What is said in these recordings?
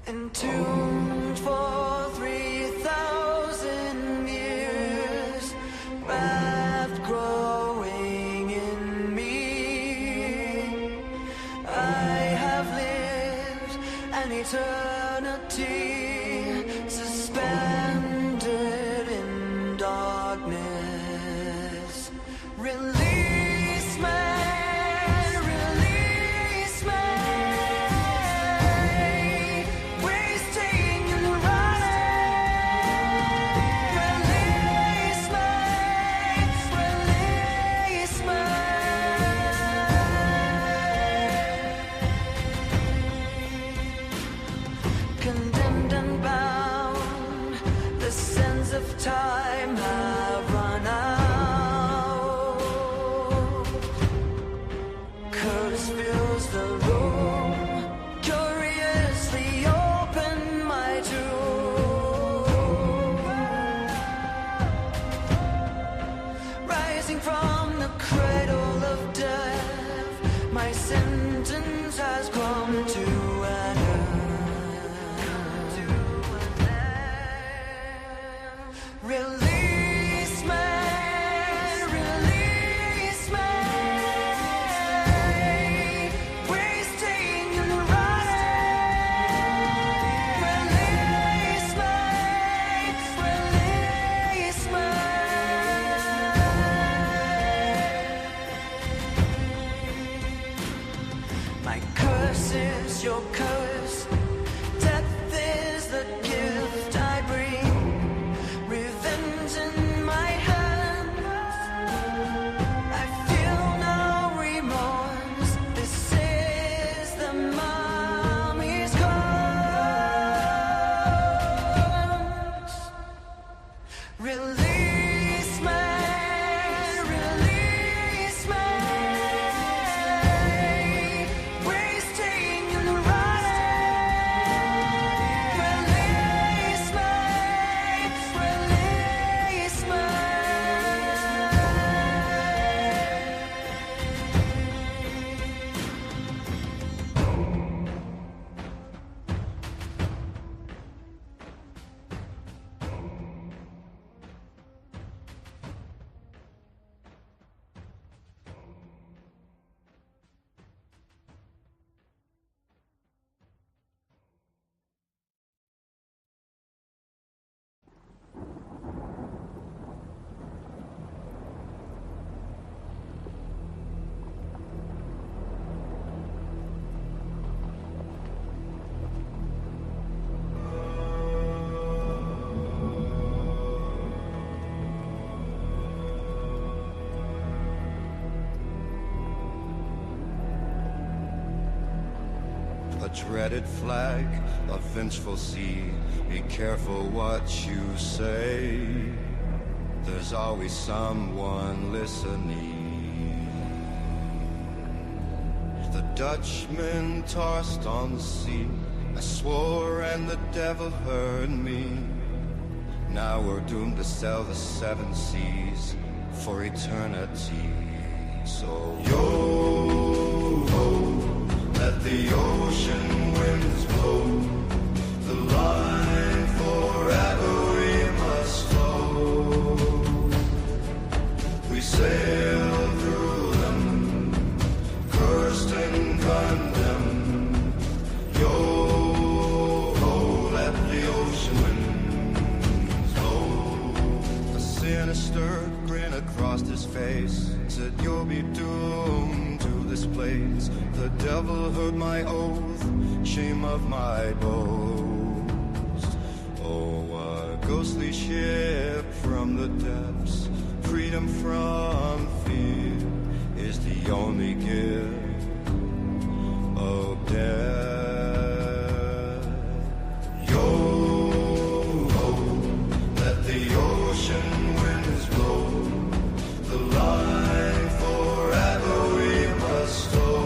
entombed for 3,000 years, wrapped growing in me. I have lived an eternity, suspended in darkness. Release me. Condemned and bound, the sands of time have run out. Curse fills the room, curiously open my tomb. Rising from the cradle of death, my sentence has come to an end. Release me, release me, wasting and running. Release me, release me. My curse is your curse, death is the gift I bring. Revenge in my hands, I feel no remorse. This is the mummy's curse. Release me, release me, wasting and running. Release me. A dreaded flag, a vengeful sea. Be careful what you say. There's always someone listening. The Dutchman tossed on the sea. I swore and the devil heard me. Now we're doomed to sail the 7 seas for eternity. So yo-ho, let the ocean winds blow. The line forever we must flow. We sail through them, cursed and condemned. Yo-ho, let the ocean winds blow. A sinister grin across his face said, you'll be doomed to this place. The devil heard my oath, shame of my boast. Oh, a ghostly ship from the depths, freedom from fear is the only gift of death. Yo-ho, let the ocean winds blow. The line forever we must stow.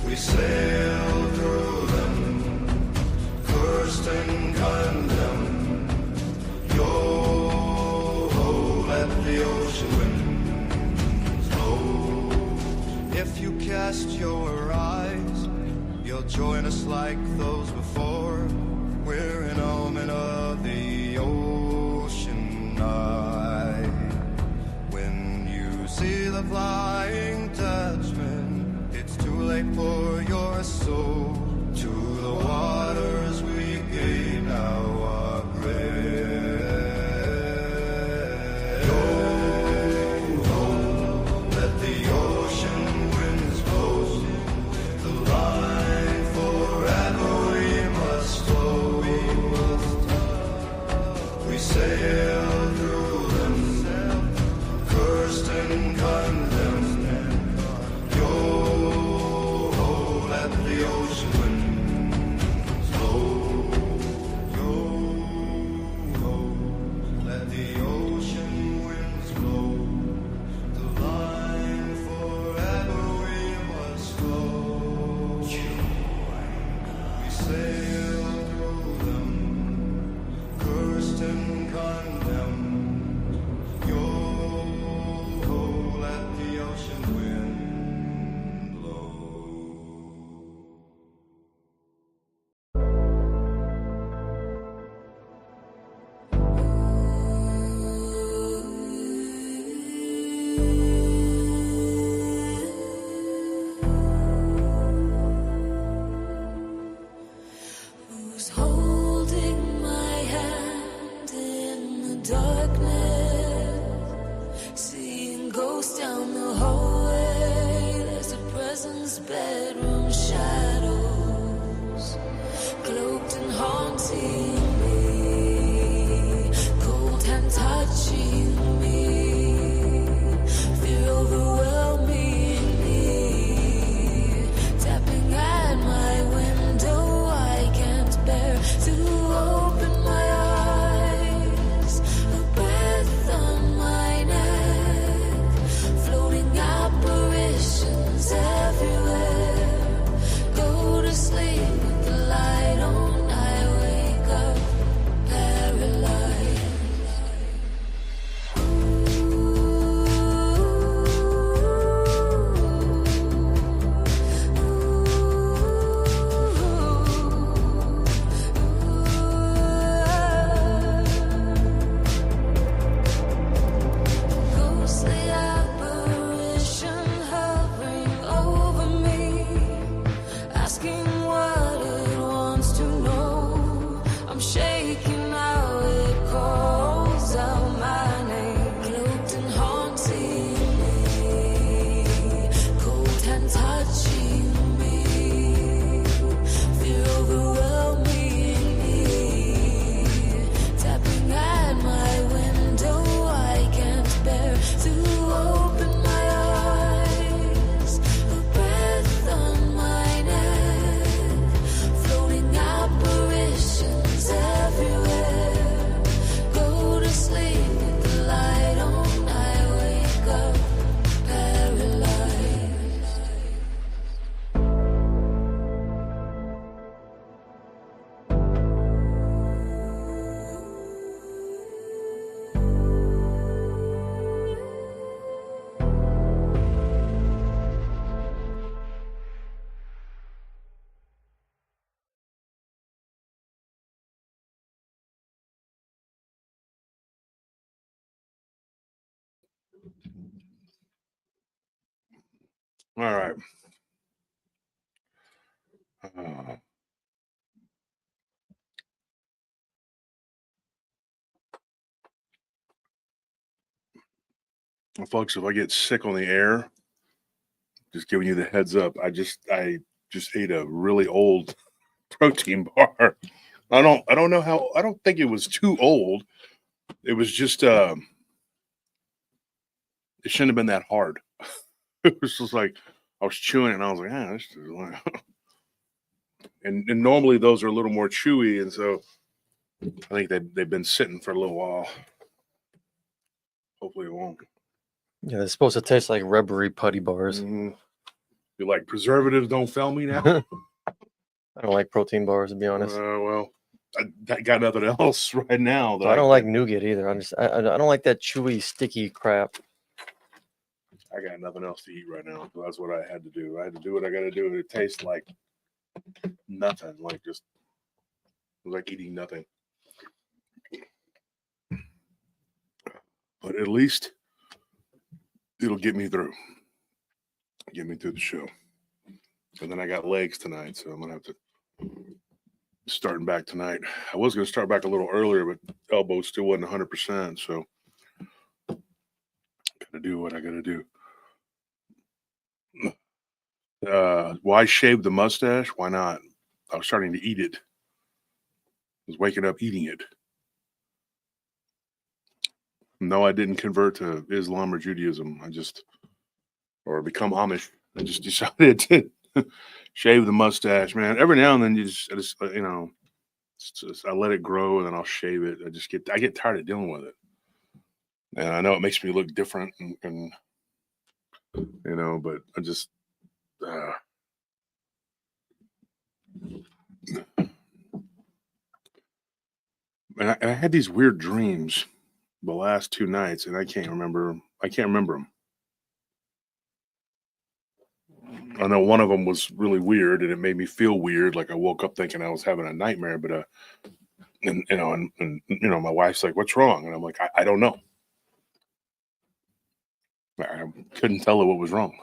We sail through them, cursed and condemned. Yo-ho, let the ocean winds blow. If you cast your eyes You'll join us like those before. We're an omen of the ocean night. When you see the flying Dutchman, it's too late for your soul. To the waters we gave now our breath. Yo, let the ocean winds blow. The line forever we must flow. We sail through them, cursed and condemned. Yo, let the ocean winds blow. Yo, let the ocean winds blow. The line forever we must flow. We sail through them, cursed and condemned. Yo, let the ocean wind blow. Who's holding my hand in the darkness? Seeing ghosts down the hallway. There's a presence, bedroom shadows, cloaked and haunting me. Cold hand touching me. Fear overwhelming me. Tapping at my window, I can't bear to open my eyes. A breath on my neck, floating apparitions everywhere. Go to sleep with the light on, I wake up paralyzed. Ghostly apparition hovering over me, asking what it wants to know. I'm shaking now, it calls out my name. Cloaked and haunting me, cold hand touching me. Fear overwhelming me, tapping at my window, I can't bear to open my eyes. A breath on my neck, floating apparitions everywhere. Go to sleep with the light on, I wake up paralyzed. All right. Uh, well, folks, if I get sick on the air, just giving you the heads up. I just ate a really old protein bar. I don't know how. I don't think it was too old. It was just it shouldn't have been that hard. It was just like I was chewing it and I was like, this is like and normally those are a little more chewy, and so I think they've been sitting for a little while. Hopefully it won't. Yeah, they're supposed to taste like rubbery putty bars. Mhm. You're like, preservatives don't fail me now. I don't like protein bars, to be honest. Well, I got nothing else right now. That I don't like nougat either. I don't like that chewy, sticky crap. I got nothing else to eat right now. So that's what I had to do. I had to do what I got to do to taste like nothing. Like just it was like eating nothing. But at least it'll get me through the show. And then I got legs tonight, so I'm gonna have to starting back tonight. I was gonna start back a little earlier, but elbow still wasn't 100%. So gotta do what I gotta do. Why shave the mustache? Why not? I was starting to eat it. I was waking up eating it. No, I didn't convert to Islam or Judaism. Or become Amish. I just decided to shave the mustache, man. Every now and then, I let it grow and then I'll shave it. I get tired of dealing with it, and I know it makes me look different, and but I just. And I had these weird dreams the last 2 nights, and I can't remember them. I know one of them was really weird, and it made me feel weird. Like I woke up thinking I was having a nightmare, but my wife's like, "What's wrong?" And I'm like, "I don't know." I couldn't tell her what was wrong.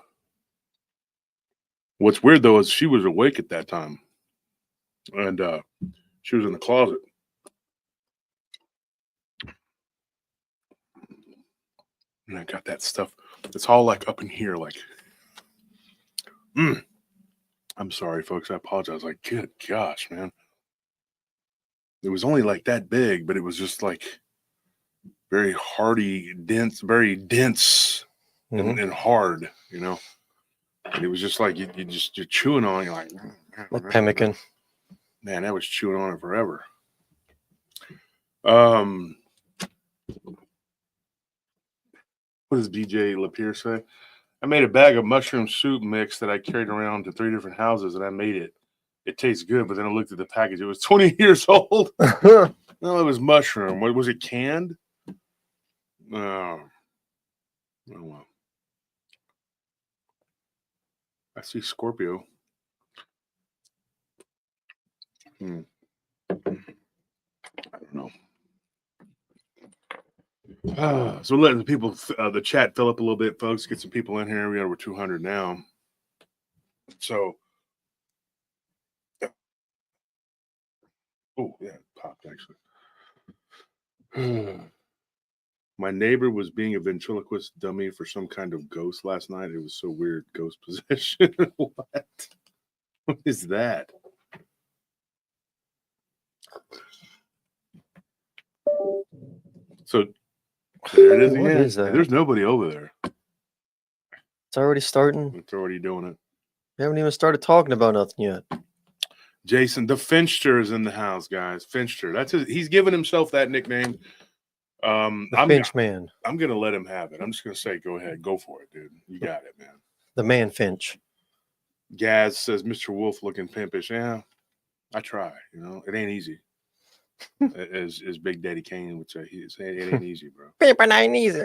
What's weird though is she was awake at that time, and she was in the closet. And I got that stuff. It's all like up in here, like. I'm sorry, folks. I apologize. Like, good gosh, man. It was only like that big, but it was just like very hardy, very dense and hard, And it was just like you're chewing on it. You're like pemmican. Man, I was chewing on it forever. What does BJ Lapierre say? I made a bag of mushroom soup mix that I carried around to 3 different houses, and I made it. It tastes good, but then I looked at the package. It was 20 years old. No, it was mushroom. What was it, canned? Oh well. I see Scorpio. I don't know. So letting the people, the chat fill up a little bit, folks. Get some people in here. We're over 200 now. So, oh yeah, it popped actually. My neighbor was being a ventriloquist dummy for some kind of ghost last night. It was so weird. Ghost possession. What? What is that? So there it is again. What is that? There's nobody over there. It's already starting. It's already doing it. We haven't even started talking about nothing yet. Jason, the Finster is in the house, guys. Finster. That's he's given himself that nickname. The Finch Man. I'm gonna let him have it. I'm just gonna say, go ahead, go for it, dude. You got it, man. The Man Finch. Gaz says, Mr. Wolf looking pimpish. Yeah, I try. It ain't easy. As Big Daddy Kane would say, it ain't easy, bro. Pimping ain't easy.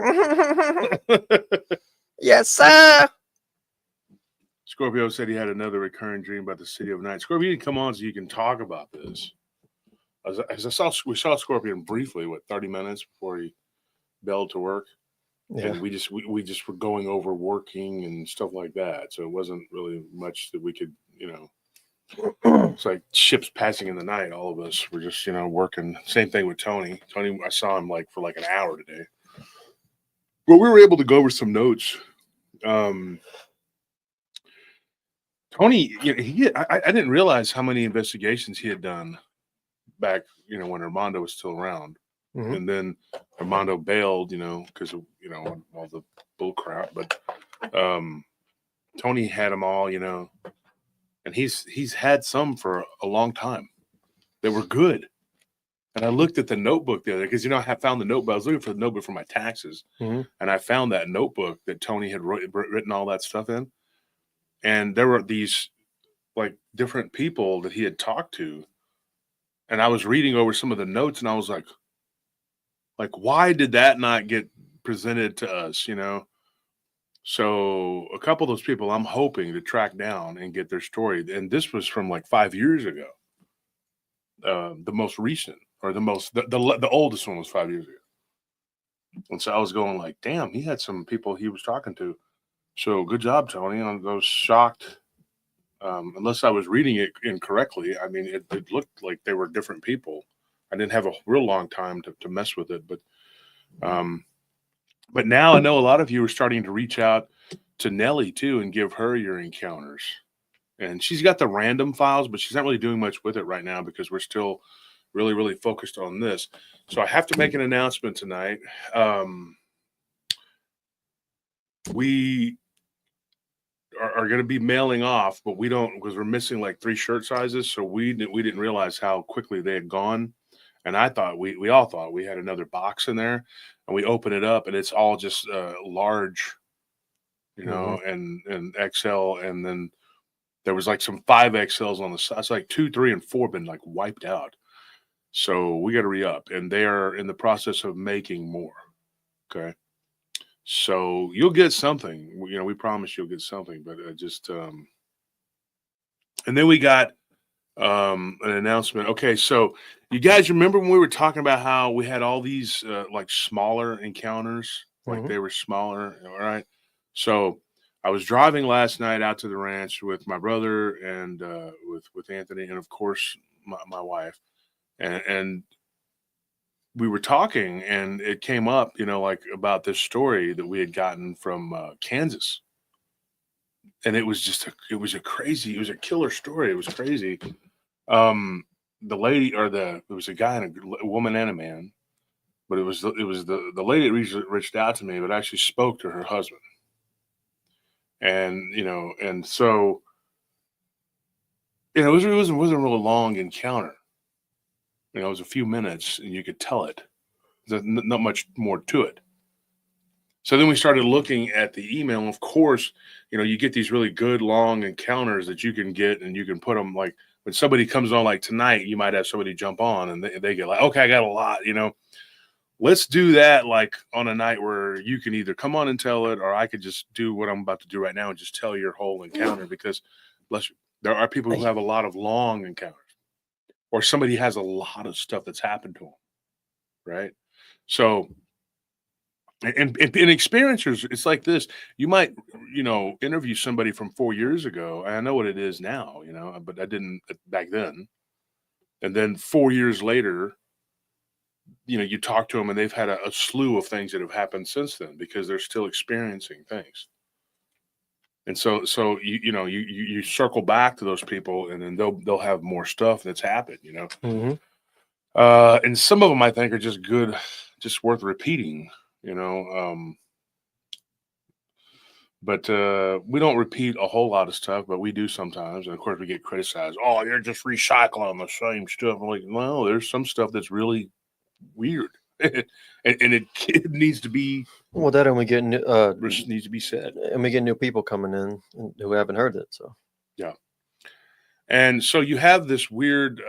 Yes, sir. Scorpio said he had another recurring dream about the City of Night. Scorpio, you can come on so you can talk about this. We saw Scorpion briefly, 30 minutes before he bailed to work. Yeah. And we just were going over working and stuff like that. So it wasn't really much that we could, it's like ships passing in the night. All of us were just, working. Same thing with Tony. Tony, I saw him for an hour today. But we were able to go over some notes. Tony, I didn't realize how many investigations he had done back, when Armando was still around. Mm-hmm. And then Armando bailed, because of, all the bull crap. But Tony had them all, and he's had some for a long time that were good. And I looked at the notebook the other day because, I found the notebook. I was looking for the notebook for my taxes. Mm-hmm. And I found that notebook that Tony had written all that stuff in. And there were these different people that he had talked to. And I was reading over some of the notes and I was like, why did that not get presented to us, So a couple of those people I'm hoping to track down and get their story. And this was from like 5 years ago. The most recent, or the oldest one was 5 years ago. And so I was going like, damn, he had some people he was talking to. So good job, Tony. I was shocked. Unless I was reading it incorrectly. I mean, it looked like they were different people. I didn't have a real long time to mess with it, but now I know a lot of you are starting to reach out to Nellie too and give her your encounters. And she's got the random files, but she's not really doing much with it right now because we're still really, really focused on this. So I have to make an announcement tonight. We are going to be mailing off, but we don't, because we're missing like 3 shirt sizes. So we didn't realize how quickly they had gone. And I thought we all thought we had another box in there, and we open it up and it's all just large, you know, and XL. And then there was like some 5XLs on the side. It's like 2, 3, and 4 been like wiped out. So we got to re-up, and they are in the process of making more. Okay. So you'll get something, you know, we promise you'll get something, but and then we got an announcement. Okay. So you guys remember when we were talking about how we had all these like smaller encounters, like they were smaller. All right. So I was driving last night out to the ranch with my brother and with Anthony, and of course my wife, and we were talking, and it came up, you know, like about this story that we had gotten from Kansas. And it was a killer story. It was crazy. The lady, it was a guy and a woman and a man, but it was the lady that reached out to me, but actually spoke to her husband. And, you know, and so, you know, it wasn't a real long encounter. You know, it was a few minutes, and you could tell it. There's not much more to it. So then we started looking at the email. And of course, you know, you get these really good long encounters that you can get, and you can put them like when somebody comes on, like tonight, you might have somebody jump on and they get like, okay, I got a lot, you know. Let's do that like on a night where you can either come on and tell it, or I could just do what I'm about to do right now and just tell your whole encounter, because there are people who have a lot of long encounters, or somebody has a lot of stuff that's happened to them, right? So, and experiencers, it's like this. You might, you know, interview somebody from 4 years ago. And I know what it is now, you know, but I didn't back then. And then 4 years later, you know, you talk to them and they've had a slew of things that have happened since then because they're still experiencing things. And so you circle back to those people, and then they'll have more stuff that's happened, you know. And some of them I think are just good, just worth repeating, you know. But we don't repeat a whole lot of stuff, but we do sometimes. And of course, we get criticized. Oh, you're just recycling the same stuff. I'm like, no, there's some stuff that's really weird, and it needs to be. Well, that and we get new, needs to be said, and we get new people coming in who haven't heard it. So yeah, and so you have this weird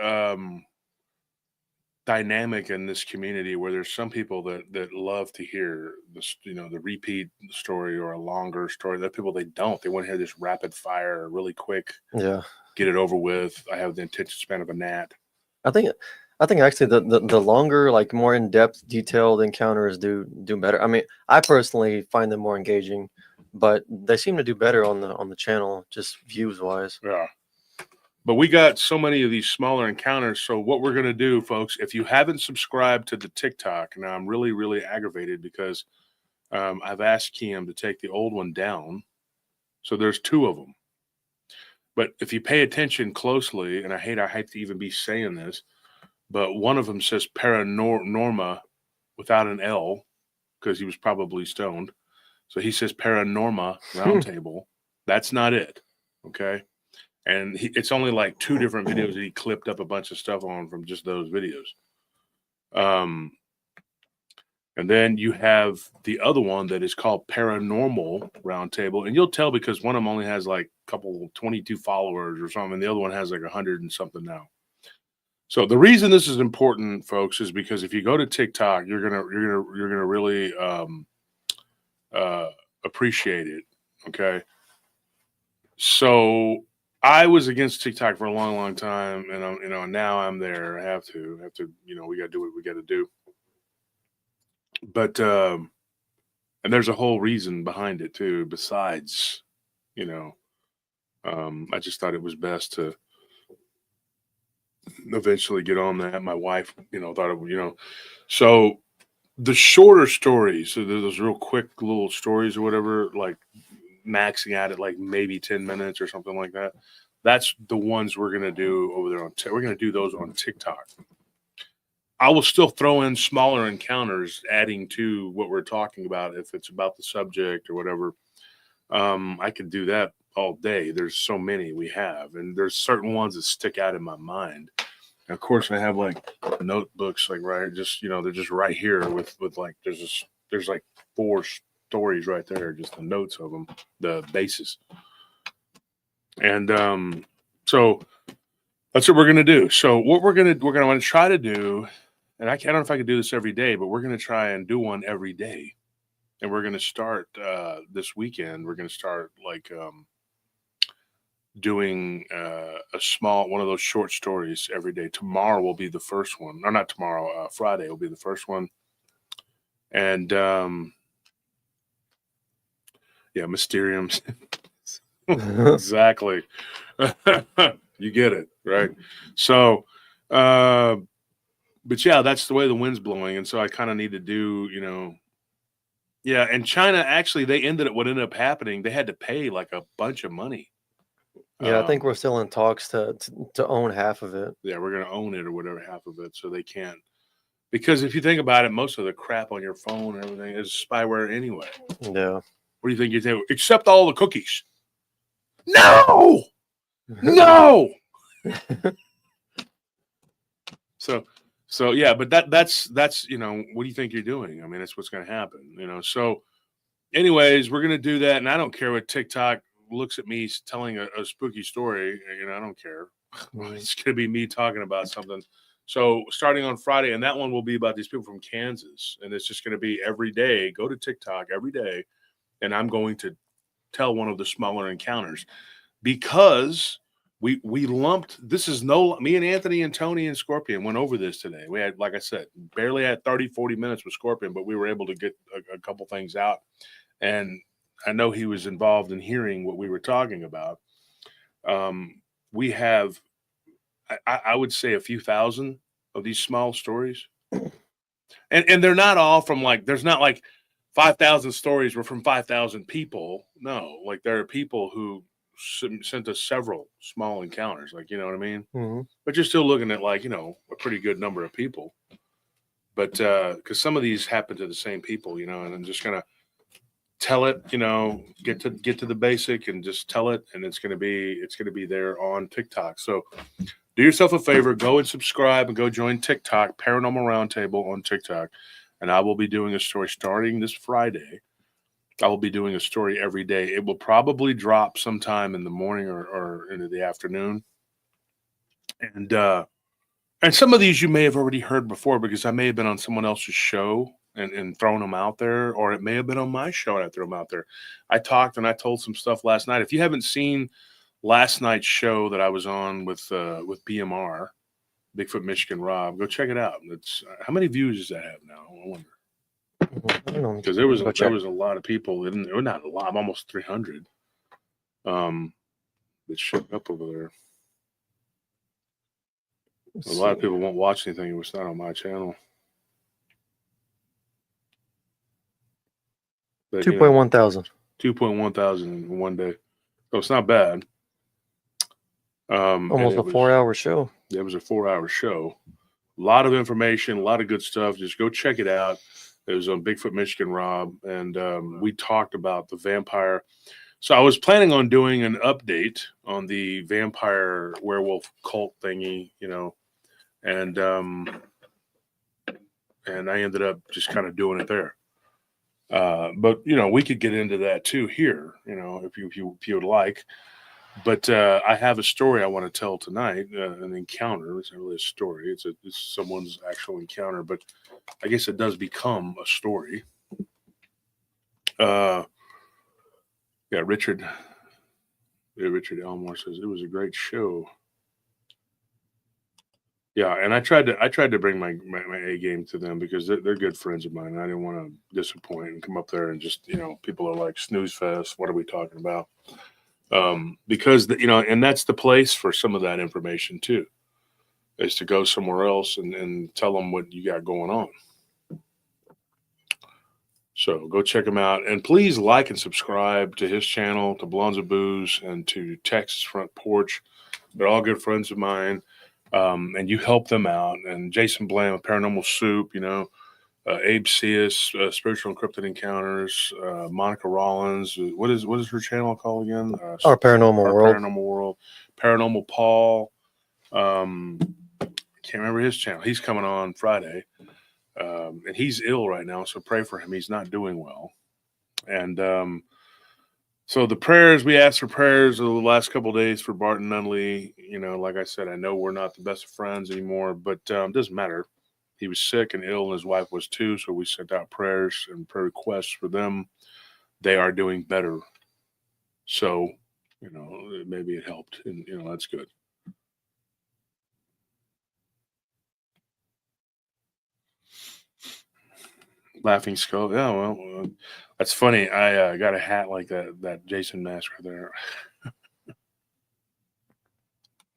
dynamic in this community where there's some people that love to hear this, you know, the repeat story or a longer story. There are people they want to hear this rapid fire, really quick. Yeah, get it over with. I have the attention span of a gnat. I think actually the longer, like more in-depth, detailed encounters do better. I mean, I personally find them more engaging, but they seem to do better on the channel, just views wise. Yeah. But we got so many of these smaller encounters. So what we're going to do, folks, if you haven't subscribed to the TikTok, now I'm really, really aggravated because I've asked Kim to take the old one down. So there's 2 of them. But if you pay attention closely, and I hate to even be saying this, but one of them says Paranorma without an L, because he was probably stoned. So he says Paranorma Roundtable. That's not it. Okay. And it's only like 2 different videos that he clipped up a bunch of stuff on from just those videos. And then you have the other one that is called Paranormal Roundtable. And you'll tell because one of them only has like a couple 22 followers or something. And the other one has like 100 and something now. So the reason this is important, folks, is because if you go to TikTok, you're gonna really appreciate it. Okay. So I was against TikTok for a long, long time, and now I'm there. I have to, we got to do what we got to do. But and there's a whole reason behind it too. Besides, I just thought it was best to eventually get on that. My wife, thought it, so the shorter stories, so those real quick little stories or whatever, like maxing out at like maybe 10 minutes or something like that. That's the ones we're going to do over there we're going to do those on TikTok. I will still throw in smaller encounters adding to what we're talking about. If it's about the subject or whatever, I could do that all day. There's so many we have, and there's certain ones that stick out in my mind. And of course, I have like notebooks, like they're just right here with like there's like 4 stories right there, just the notes of them, the bases. And so that's what we're gonna do. So what we're gonna want to try to do, and I don't know if I can do this every day, but we're gonna try and do one every day. And we're gonna start this weekend. We're gonna start like doing a small one of those short stories every day. Tomorrow will be the first one, or not tomorrow. Friday will be the first one, and yeah, Mysteriums. Exactly. You get it, right? So, but yeah, that's the way the wind's blowing, and so I kind of need to do, yeah. And China actually, what ended up happening, they had to pay like a bunch of money. Yeah, I think we're still in talks to own half of it. Yeah, we're gonna own it or whatever, half of it, so they can't. Because if you think about it, most of the crap on your phone and everything is spyware anyway. Yeah. What do you think you do? Except all the cookies. No, no. So yeah, but that's what do you think you're doing? I mean, that's what's going to happen. So anyways, we're going to do that, and I don't care what TikTok looks at me telling a spooky story. I don't care. It's going to be me talking about something. So starting on Friday, and that one will be about these people from Kansas, and it's just going to be every day. Go to TikTok every day, and I'm going to tell one of the smaller encounters, because we lumped. Me and Anthony and Tony and Scorpion went over this today. We had, like I said, barely had 30-40 minutes with Scorpion, but we were able to get a couple things out, and I know he was involved in hearing what we were talking about. We have, I would say, a few thousand of these small stories, and they're not all from there's not like 5,000 stories were from 5,000 people. No, like there are people who sent us several small encounters, you know what I mean? Mm-hmm. But you're still looking at a pretty good number of people. But because some of these happen to the same people, and I'm just gonna tell it, get to the basic and just tell it, and it's gonna be there on TikTok. So do yourself a favor, go and subscribe and go join TikTok, Paranormal Roundtable on TikTok, and I will be doing a story starting this Friday. I will be doing a story every day. It will probably drop sometime in the morning or into the afternoon. And some of these you may have already heard before, because I may have been on someone else's show and thrown them out there, or it may have been on my show and I threw them out there. I talked and I told some stuff last night. If you haven't seen last night's show that I was on with BMR, Bigfoot Michigan Rob, go check it out. It's how many views does that have now? I wonder. Because there was a lot of people, or not a lot, almost 300 that showed up over there. A lot of people won't watch anything if it's not on my channel. 2.1 thousand. 2.1 thousand in one day. So it's not bad. Almost a 4-hour show. It was a 4-hour show. A lot of information, a lot of good stuff. Just go check it out. It was on Bigfoot Michigan Rob, and we talked about the vampire. So I was planning on doing an update on the vampire werewolf cult thingy, and I ended up just kind of doing it there. But we could get into that too here, if you would like. But I have a story I want to tell tonight, an encounter. It's not really a story. It's someone's actual encounter, but I guess it does become a story. Yeah, Richard Elmore says it was a great show. Yeah, and I tried to bring my A game to them because they're good friends of mine. I didn't want to disappoint and come up there and just, people are like, snooze fest. What are we talking about? Because and that's the place for some of that information too, is to go somewhere else and tell them what you got going on. So go check him out, and please like and subscribe to his channel, to Blondes of Booze, and to Texas Front Porch. They're all good friends of mine, and you help them out. And Jason Blam of Paranormal Soup, Abe Seas, Spiritual and Cryptid Encounters, Monica Rollins. What is her channel called again? Our Paranormal World. Paranormal World. Paranormal Paul. Can't remember his channel. He's coming on Friday. And he's ill right now, so pray for him. He's not doing well. And so the prayers, we asked for prayers over the last couple of days for Barton Nunley. Like I said, I know we're not the best of friends anymore, but it doesn't matter. He was sick and ill, and his wife was too, so we sent out prayers and prayer requests for them. They are doing better. So, maybe it helped, and, that's good. Laughing Skull. Yeah, well, that's funny. I got a hat like that Jason mask right there.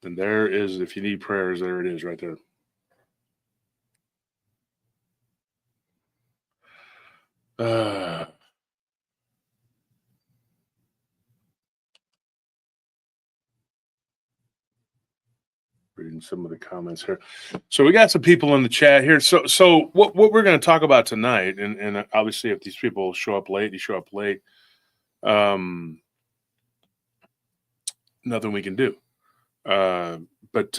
And there is, if you need prayers, there it is right there. Reading some of the comments here. So we got some people in the chat here. So what we're going to talk about tonight, and obviously if these people show up late, nothing we can do. But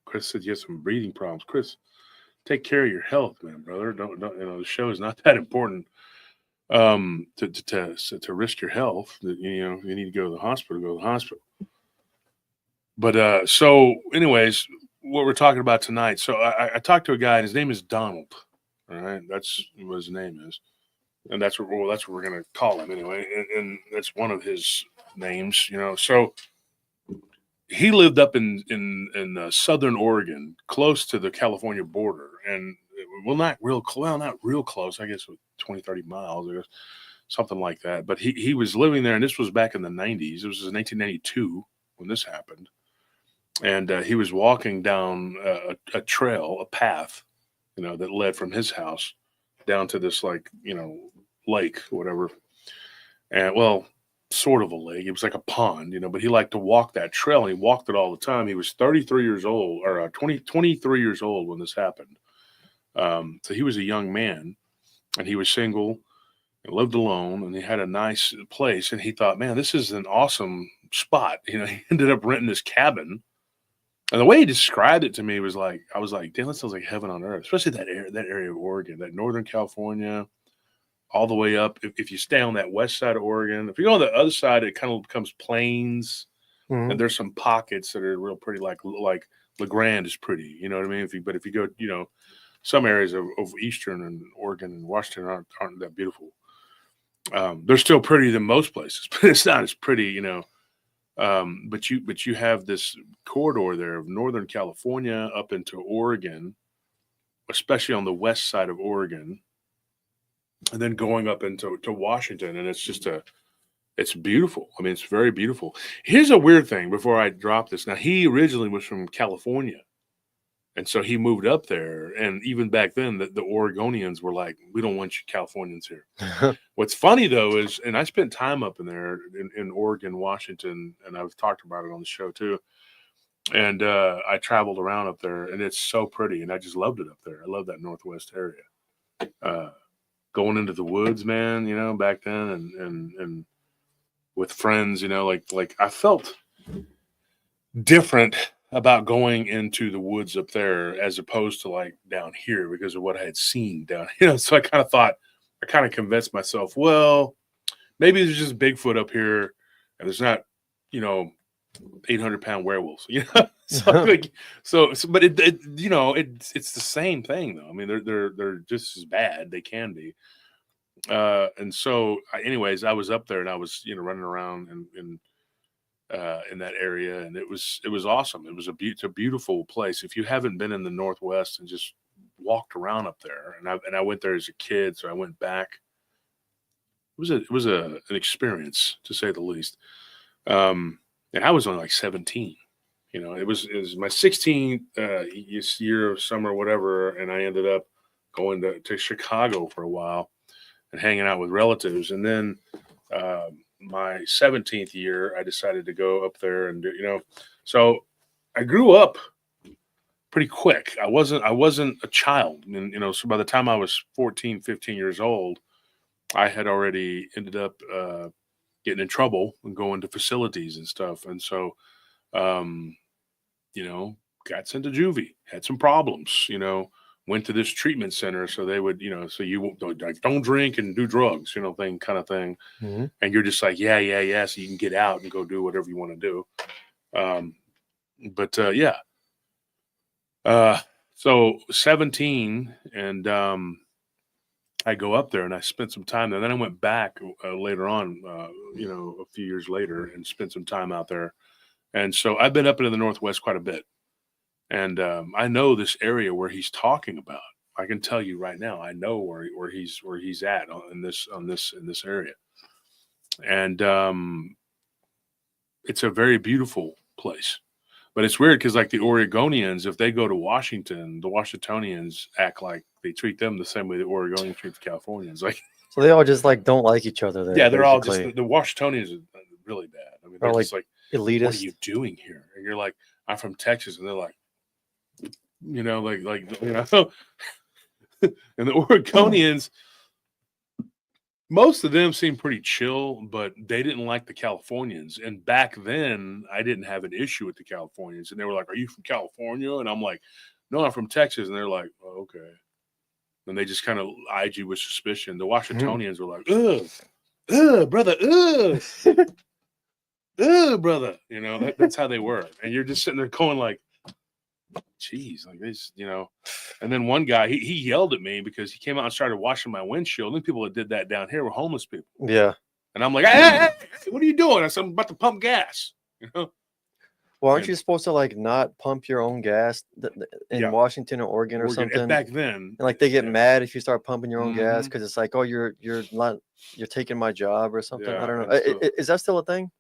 Chris said you have some breathing problems. Chris, take care of your health, man, brother. Don't the show is not that important to risk your health. You need to go to the hospital. But so anyways, what we're talking about tonight. So I talked to a guy, and his name is Donald. All right, that's what his name is, and that's what we're gonna call him anyway. And that's one of his names, So he lived up in southern Oregon, close to the California border, and not real close. I guess 20, 30 miles, I guess, something like that. But he was living there, and this was back in the 90s. It was in 1992 when this happened, and he was walking down a trail, a path, that led from his house down to this lake or whatever, and sort of a lake. It was like a pond, but he liked to walk that trail, and he walked it all the time. He was 33 years old, or 23 years old when this happened. So he was a young man, and he was single and lived alone, and he had a nice place, and he thought, man, this is an awesome spot. He ended up renting this cabin, and the way he described it to me was like, I was like, damn, that sounds like heaven on earth, especially that area of Oregon, that Northern California, all the way up. If you stay on that west side of Oregon, if you go on the other side, it kind of becomes plains, and there's some pockets that are real pretty, like LeGrand is pretty, you know what I mean? But if you go, some areas of Eastern and Oregon and Washington aren't that beautiful. They're still prettier than most places, but it's not as pretty, But you have this corridor there of Northern California up into Oregon, especially on the west side of Oregon, and then going up into Washington, and it's beautiful. I mean, it's very beautiful. Here's a weird thing before I drop this. Now, he originally was from California, and so he moved up there. And even back then, the Oregonians were like, we don't want you Californians here. What's funny, though, is, and I spent time up in there in Oregon, Washington, and I've talked about it on the show, too. And I traveled around up there, and it's so pretty, and I just loved it up there. I love that Northwest area. Going into the woods, man, back then, and with friends, like I felt different about going into the woods up there as opposed to like down here because of what I had seen down, so I kind of convinced myself, well, maybe there's just Bigfoot up here and there's not, 800-pound werewolves, But it you know, it's the same thing though. I mean, they're just as bad. They can be. And so, anyways, I was up there and I was, running around in that area, and it was awesome. It's a beautiful place. If you haven't been in the Northwest and just walked around up there, and I went there as a kid, so I went back. It was an experience, to say the least. And I was only like 17. It was my 16th year of summer, whatever, and I ended up going to Chicago for a while and hanging out with relatives. And then my 17th year, I decided to go up there and so I grew up pretty quick. I wasn't a child, and so by the time I was 14, 15 years old, I had already ended up getting in trouble and going to facilities and stuff. And so, got sent to juvie, had some problems, went to this treatment center. So they would, so you don't drink and do drugs, kind of thing. Mm-hmm. And you're just like, yeah. So you can get out and go do whatever you want to do. Yeah. So 17, and I go up there and I spent some time there. Then I went back later on, a few years later, and spent some time out there. And so I've been up into the Northwest quite a bit. And I know this area where he's talking about. I can tell you right now, I know where he's at in this area. And it's a very beautiful place. But it's weird because, like, the Oregonians, if they go to Washington, the Washingtonians act like they treat them the same way the Oregonians treat the Californians. Like, so they all just like don't like each other. There, yeah, they're basically. all just the Washingtonians are really bad. I mean, they're like just like, elitist. what are you doing here? And you're like, I'm from Texas, and they're like, and the Oregonians, most of them seem pretty chill, but they didn't like the Californians. And back then, I didn't have an issue with the Californians. And they were like, are you from California? And I'm like, no, I'm from Texas. And they're like, oh, okay. And they just kind of eyed you with suspicion. The Washingtonians were like, brother, brother. That's how they were. And you're just sitting there going like, geez, like this, And then one guy, he yelled at me because he came out and started washing my windshield. And people that did that down here were homeless people. Yeah. And I'm like, hey, what are you doing? I said, I'm about to pump gas. Well, aren't you supposed to like not pump your own gas in Washington or Oregon or something? And back then, and like they get mad if you start pumping your own gas because it's like, oh, you're taking my job or something. I don't know. Is that still a thing?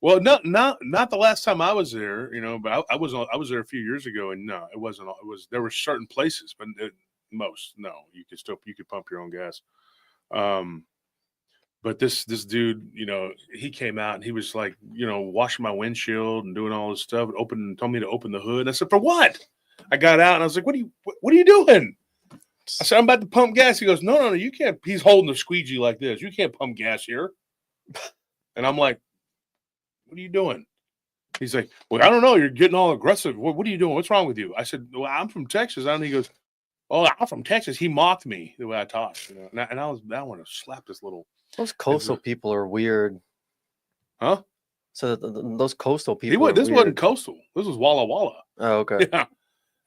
Well, not the last time I was there, but I was there a few years ago, and no, it wasn't. There were certain places, but most, no, you could pump your own gas. But this dude, he came out and he was like, washing my windshield and doing all this stuff, and told me to open the hood. And I said, for what? I got out and I was like, what are you doing? I said, I'm about to pump gas. He goes, no, you can't. He's holding the squeegee like this. You can't pump gas here. And I'm like, what are you doing? He's like, well, I don't know. You're getting all aggressive. What are you doing? What's wrong with you? I said, well, I'm from Texas. And he goes, oh, I'm from Texas. He mocked me the way I talk. And I want to slap this little. Those coastal people are weird. Huh? So those coastal people. This wasn't coastal. This was Walla Walla. Oh, okay. Yeah.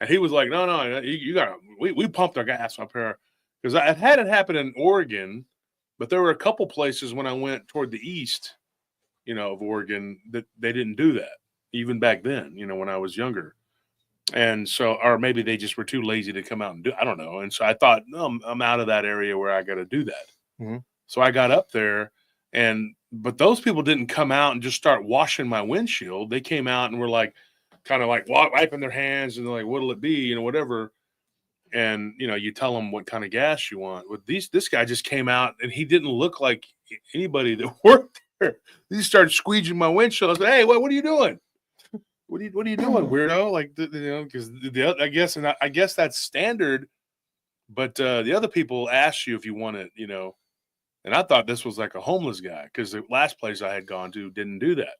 And he was like, no, you got to. We pumped our gas up here because I had it happen in Oregon, but there were a couple places when I went toward the east, of Oregon, that they didn't do that even back then. When I was younger, and so, or maybe they just were too lazy to come out and do. I don't know. And so I thought, no, I'm out of that area where I got to do that. Mm-hmm. So I got up there, but those people didn't come out and just start washing my windshield. They came out and were like, kind of like wiping their hands and like, what'll it be, whatever. And you tell them what kind of gas you want. But this guy just came out and he didn't look like anybody that worked there. He started squeegeeing my windshield. I said, hey, what are you doing? What are you doing, weirdo? Like, because I guess that's standard. But the other people ask you if you want it, And I thought this was like a homeless guy because the last place I had gone to didn't do that.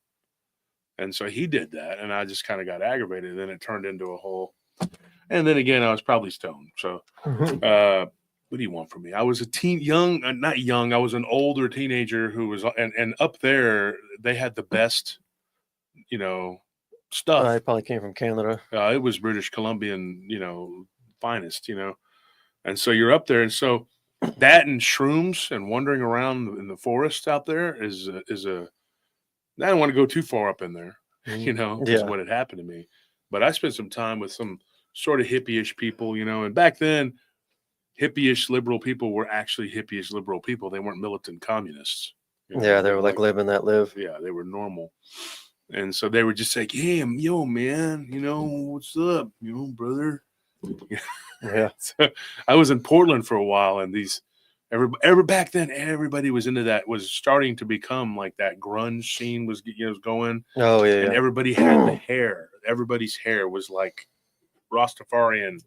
And so he did that, and I just kind of got aggravated. Then it turned into a whole. And then again, I was probably stoned. So what do you want from me? I was not young. I was an older teenager who was, and up there, they had the best, stuff. I probably came from Canada. It was British Columbian, finest, And so you're up there, and so that and shrooms and wandering around in the forest out there is a. I don't want to go too far up in there, is Yeah. what had happened to me. But I spent some time with some sort of hippie-ish people, and back then, hippie-ish liberal people were actually hippie-ish liberal people. They weren't militant communists. Yeah, they were like living that live. Yeah, they were normal. And so they were just like, hey, yo, man, what's up, brother? Yeah. So I was in Portland for a while, and back then, everybody was into that, was starting to become like that grunge scene was going. Oh, yeah. And everybody had the hair. Everybody's hair was like Rastafarian.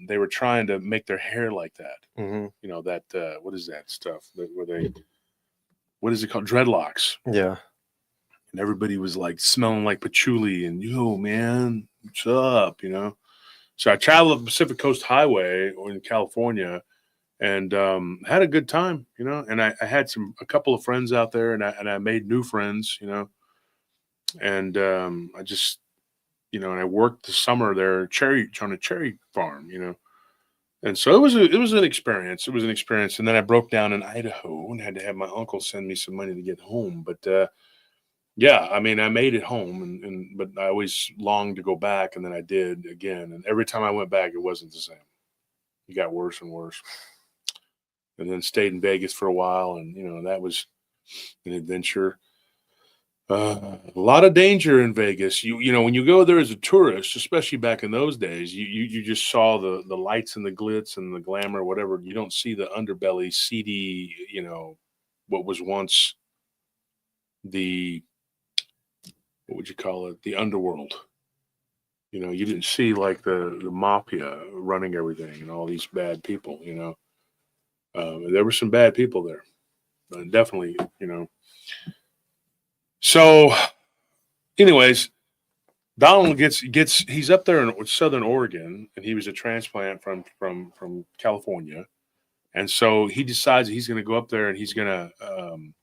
They were trying to make their hair like that. Mm-hmm. That, what is that stuff? What is it called? Dreadlocks. Yeah. And everybody was like smelling like patchouli and, yo, man, what's up? So I traveled the Pacific Coast Highway in California and had a good time, and I had a couple of friends out there, and I made new friends, and I just, and I worked the summer there on a cherry farm, and so it was an experience. It was an experience. And then I broke down in Idaho and had to have my uncle send me some money to get home. But yeah, I mean, I made it home, but I always longed to go back, and then I did again. And every time I went back, it wasn't the same. It got worse and worse. And then stayed in Vegas for a while, and that was an adventure. A lot of danger in Vegas. When you go there as a tourist, especially back in those days, you just saw the lights and the glitz and the glamour, whatever. You don't see the underbelly, seedy, what was once what would you call it? The underworld. You didn't see like the mafia running everything and all these bad people, there were some bad people there, definitely, So anyways, Donald he's up there in Southern Oregon, and he was a transplant from California. And so he decides he's going to go up there and he's going to,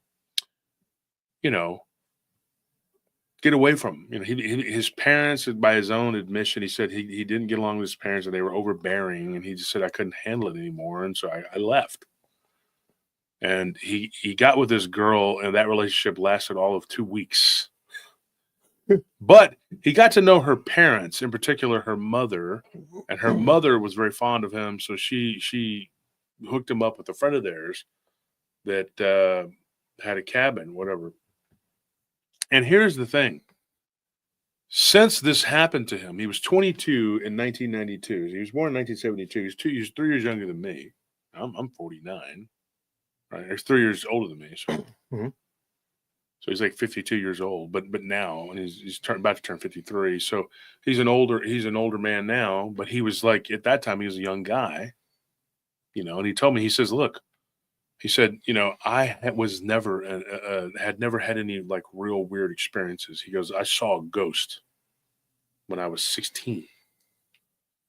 get away from him. His parents, by his own admission, he said he didn't get along with his parents and they were overbearing, and he just said, I couldn't handle it anymore. And so I left. And he got with this girl, and that relationship lasted all of 2 weeks. But he got to know her parents, in particular her mother, and her mother was very fond of him. So she hooked him up with a friend of theirs that had a cabin, whatever. And here's the thing. Since this happened to him, he was 22 in 1992. He was born in 1972. He's 3 years younger than me. I'm 49. Right, he's 3 years older than me. So, so he's like 52 years old. But now, and he's about to turn 53. So he's an older man now. But he was like, at that time, he was a young guy. And he told me, he says, look. He said, I was never had never had any like real weird experiences. He goes, I saw a ghost when I was 16.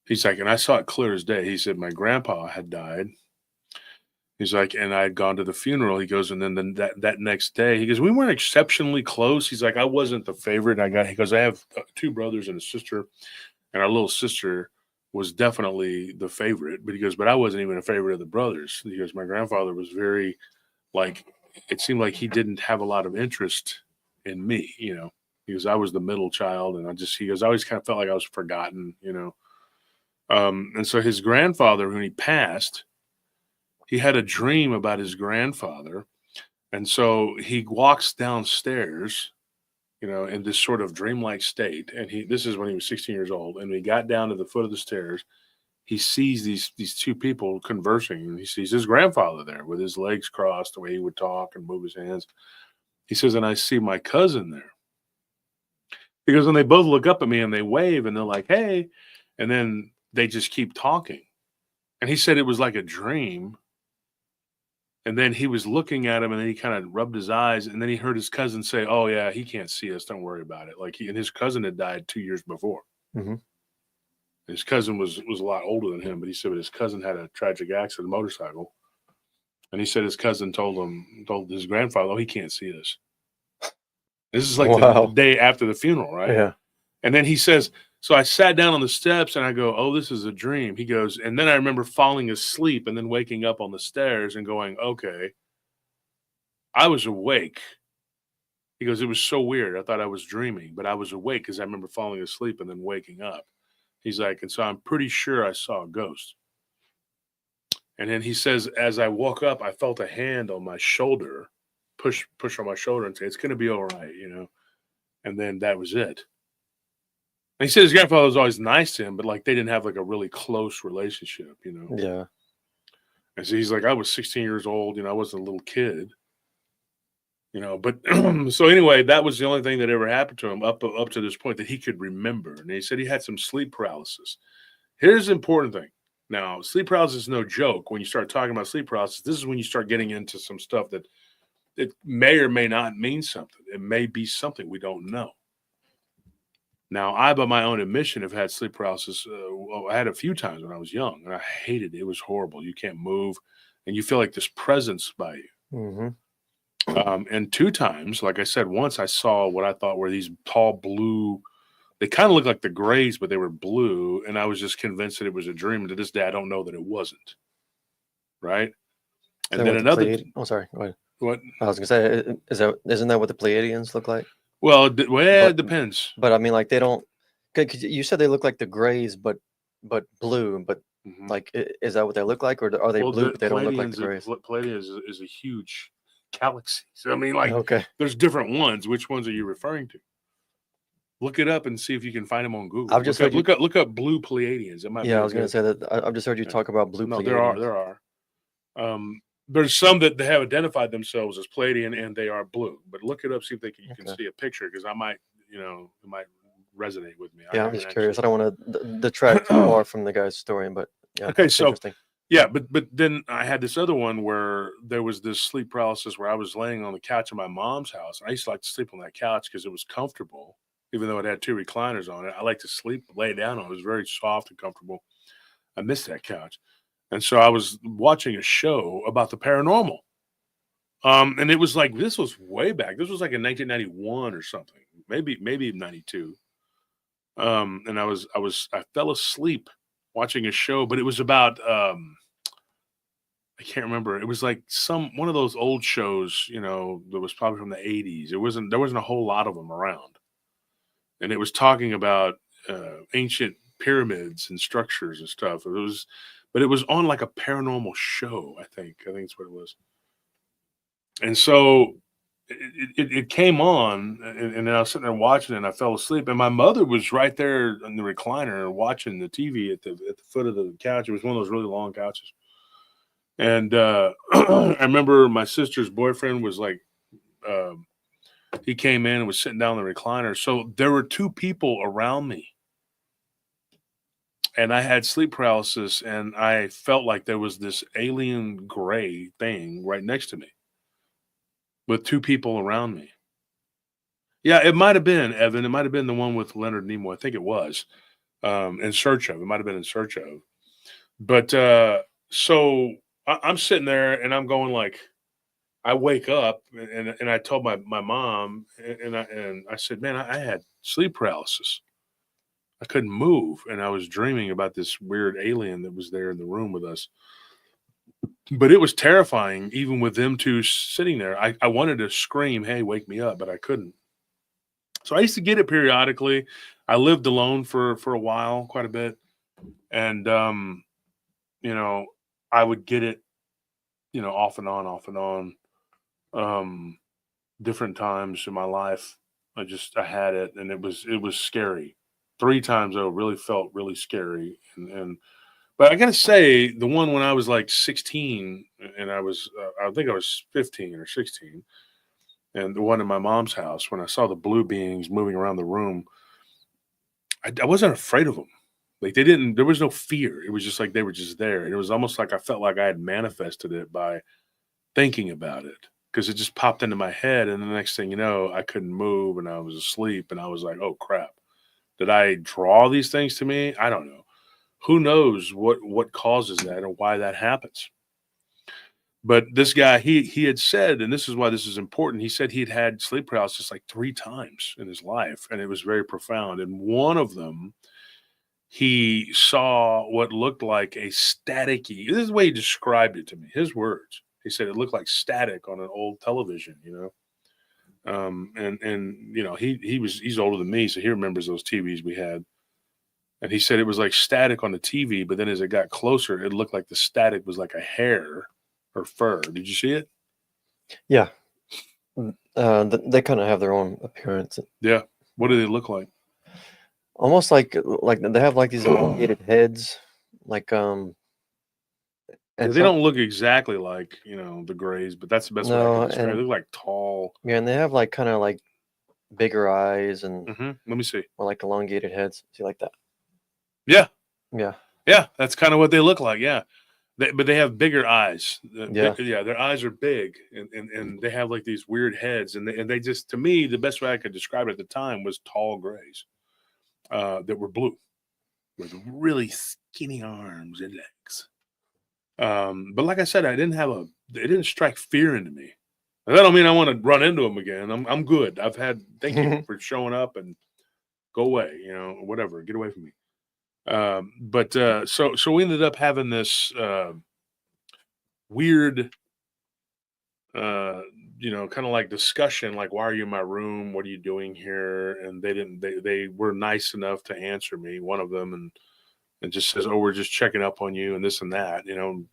He's like, and I saw it clear as day. He said, my grandpa had died. He's like, and I had gone to the funeral. He goes, and then that next day, he goes, we weren't exceptionally close. He's like, I wasn't the favorite. He goes, I have 2 brothers and a sister, and our little sister was definitely the favorite, but he goes, but I wasn't even a favorite of the brothers. He goes, my grandfather was very, like, it seemed like he didn't have a lot of interest in me, He goes, I was the middle child, and he goes, I always kind of felt like I was forgotten, And so his grandfather, when he passed, he had a dream about his grandfather, and so he walks downstairs, in this sort of dreamlike state. And this is when he was 16 years old. And when he got down to the foot of the stairs, he sees these 2 people conversing, and he sees his grandfather there with his legs crossed, the way he would talk and move his hands. He says, and I see my cousin there. Because when they both look up at me and they wave and they're like, hey, and then they just keep talking. And he said it was like a dream. And then he was looking at him, and then he kind of rubbed his eyes, and then he heard his cousin say, oh, yeah, he can't see us. Don't worry about it. Like and his cousin had died 2 years before. Mm-hmm. His cousin was a lot older than him, but he said his cousin had a tragic accident, a motorcycle. And he said his cousin told his grandfather, oh, he can't see us. This is like Wow. the day after the funeral, right? Yeah. And then he says, so I sat down on the steps and I go, oh, this is a dream. He goes, and then I remember falling asleep and then waking up on the stairs and going, okay, I was awake. He goes, it was so weird. I thought I was dreaming, but I was awake because I remember falling asleep and then waking up. He's like, and so I'm pretty sure I saw a ghost. And then he says, as I woke up, I felt a hand on my shoulder, push on my shoulder and say, it's going to be all right, you know? And then that was it. And he said his grandfather was always nice to him, but like they didn't have like a really close relationship, you know? Yeah. And so he's like, I was 16 years old, you know, I wasn't a little kid, you know, but so anyway, that was the only thing that ever happened to him up to this point that he could remember. And he said he had some sleep paralysis. Here's the important thing. Now, sleep paralysis is no joke. When you start talking about sleep paralysis, this is when you start getting into some stuff that it may or may not mean something. It may be something we don't know. Now, I, by my own admission, have had sleep paralysis. I had a few times when I was young, and I hated it. It was horrible. You can't move, and you feel like this presence by you. Mm-hmm. And 2 times, like I said, once I saw what I thought were these tall blue. They kind of looked like the grays, but they were blue, and I was just convinced that it was a dream. And to this day, I don't know that it wasn't. Right? And then another. Oh, sorry. Go ahead. What? I was gonna say, isn't that what the Pleiadians look like? Well, it depends. But I mean, like they don't. Cause you said they look like the grays, but blue. But like, is that what they look like, or are they blue? But they don't look like the grays. Pleiadians is a huge galaxy. So I mean, like, okay, there's different ones. Which ones are you referring to? Look it up and see if you can find them on Google. I've just look up blue Pleiadians. I was going to say that I've just heard you talk about blue. No, Pleiadians. there are. There's some that they have identified themselves as Pleiadian and they are blue. But look it up, see if you can see a picture because I might, it might resonate with me. Yeah, I'm just curious. I don't want to detract too far from the guy's story, but yeah. Okay, so yeah, but then I had this other one where there was this sleep paralysis where I was laying on the couch in my mom's house. I used to like to sleep on that couch because it was comfortable. Even though it had 2 recliners on it, I like to lay down on it. It was very soft and comfortable. I missed that couch. And so I was watching a show about the paranormal. And it was like, this was way back. This was like in 1991 or something, maybe 92. And I fell asleep watching a show, but it was about, I can't remember. It was like one of those old shows, that was probably from the 80s. There wasn't a whole lot of them around. And it was talking about ancient pyramids and structures and stuff. But it was on like a paranormal show. I think that's what it was. And so it came on, and then I was sitting there watching it, and I fell asleep. And my mother was right there in the recliner watching the TV at the foot of the couch. It was one of those really long couches. And I remember my sister's boyfriend was like. He came in and was sitting down in the recliner. So there were 2 people around me. And I had sleep paralysis, and I felt like there was this alien gray thing right next to me with 2 people around me. Yeah, it might have been, Evan. It might have been the one with Leonard Nimoy. I think it was. In Search Of. It might have been In Search Of. But so I'm sitting there, and I'm going like, I wake up and I told my mom and I said, man, I had sleep paralysis. I couldn't move. And I was dreaming about this weird alien that was there in the room with us. But it was terrifying, even with them 2 sitting there. I wanted to scream, hey, wake me up, but I couldn't. So I used to get it periodically. I lived alone for a while, quite a bit. And, I would get it, off and on. Different times in my life. I had it, and it was scary. 3 times though, really felt really scary. But I gotta say, the one when I was like 16 and I think I was 15 or 16, and the one in my mom's house, when I saw the blue beings moving around the room, I wasn't afraid of them. Like there was no fear. It was just like they were just there. And it was almost like I felt like I had manifested it by thinking about it. Because it just popped into my head, and the next thing you know, I couldn't move, and I was asleep, and I was like, "Oh crap! Did I draw these things to me? I don't know. Who knows what causes that and why that happens?" But this guy, he had said, and this is why this is important. He said he'd had sleep paralysis like 3 times in his life, and it was very profound. And one of them, he saw what looked like a staticky. This is the way he described it to me. His words. He said it looked like static on an old television, you know. And you know, he's older than me, so he remembers those TVs we had. And he said it was like static on the TV, but then as it got closer, it looked like the static was like a hair or fur. Did you see it? Yeah. They kind of have their own appearance. Yeah. What do they look like? Almost like they have like these elongated heads, like Yeah, and they don't look exactly like, you know, the grays, but that's the best way I no, can describe it. They and look like tall. yeah, and they have like kind of like bigger eyes and Let me see. more like elongated heads. See, like that. Yeah. Yeah. Yeah. That's kind of what they look like. Yeah. But they have bigger eyes. Yeah. Yeah. Their eyes are big and they have like these weird heads. And they just, to me, the best way I could describe it at the time was tall grays that were blue with really skinny arms and legs. But like I said, it didn't strike fear into me. And that don't mean I want to run into them again. I'm good. Thank you for showing up and go away, you know, whatever, get away from me. So we ended up having this weird, you know, kind of like discussion, like, why are you in my room? What are you doing here? And they were nice enough to answer me, one of them, and just says, oh, we're just checking up on you and this and that, you know.